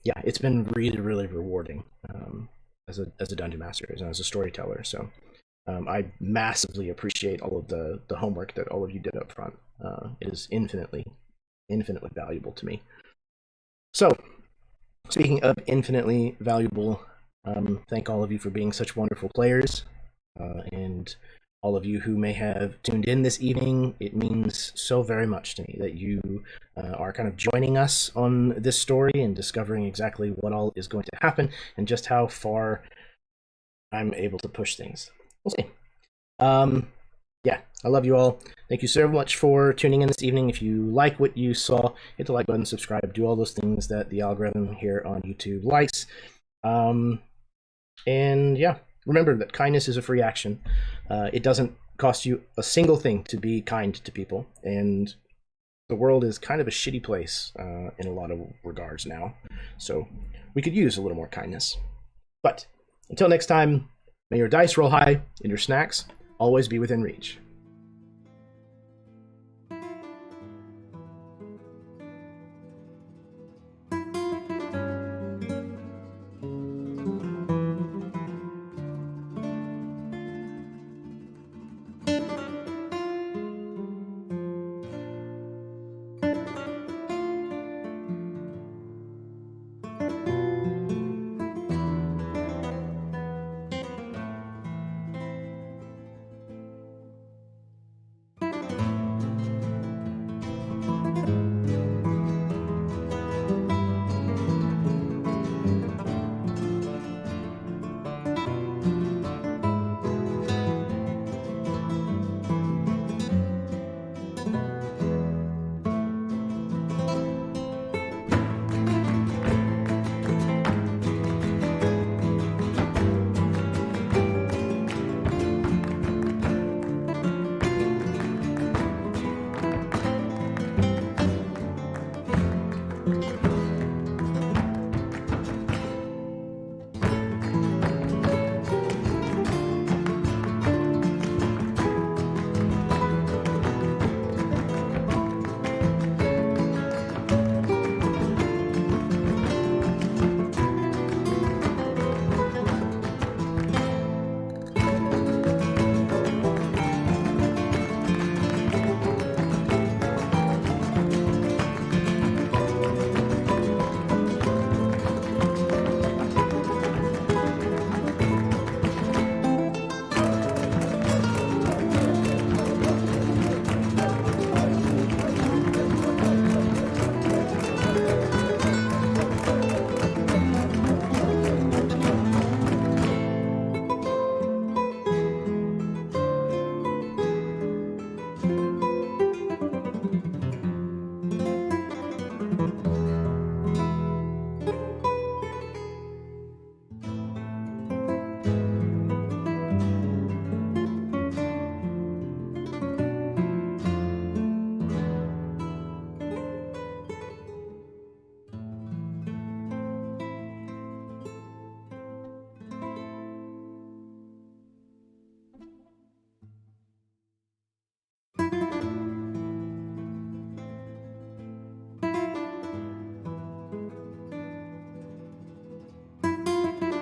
Yeah, it's been really, really rewarding as a dungeon master and as a storyteller. So I massively appreciate all of the homework that all of you did up front. It is infinitely valuable to me. So, speaking of infinitely valuable, thank all of you for being such wonderful players, and all of you who may have tuned in this evening. It means so very much to me that you are kind of joining us on this story and discovering exactly what all is going to happen and just how far I'm able to push things. We'll see. Yeah, I love you all. Thank you so much for tuning in this evening. If you like what you saw, hit the like button, subscribe, do all those things that the algorithm here on YouTube likes. And yeah, remember that kindness is a free action. It doesn't cost you a single thing to be kind to people, and the world is kind of a shitty place in a lot of regards now. So we could use a little more kindness. But until next time, may your dice roll high and your snacks always be within reach.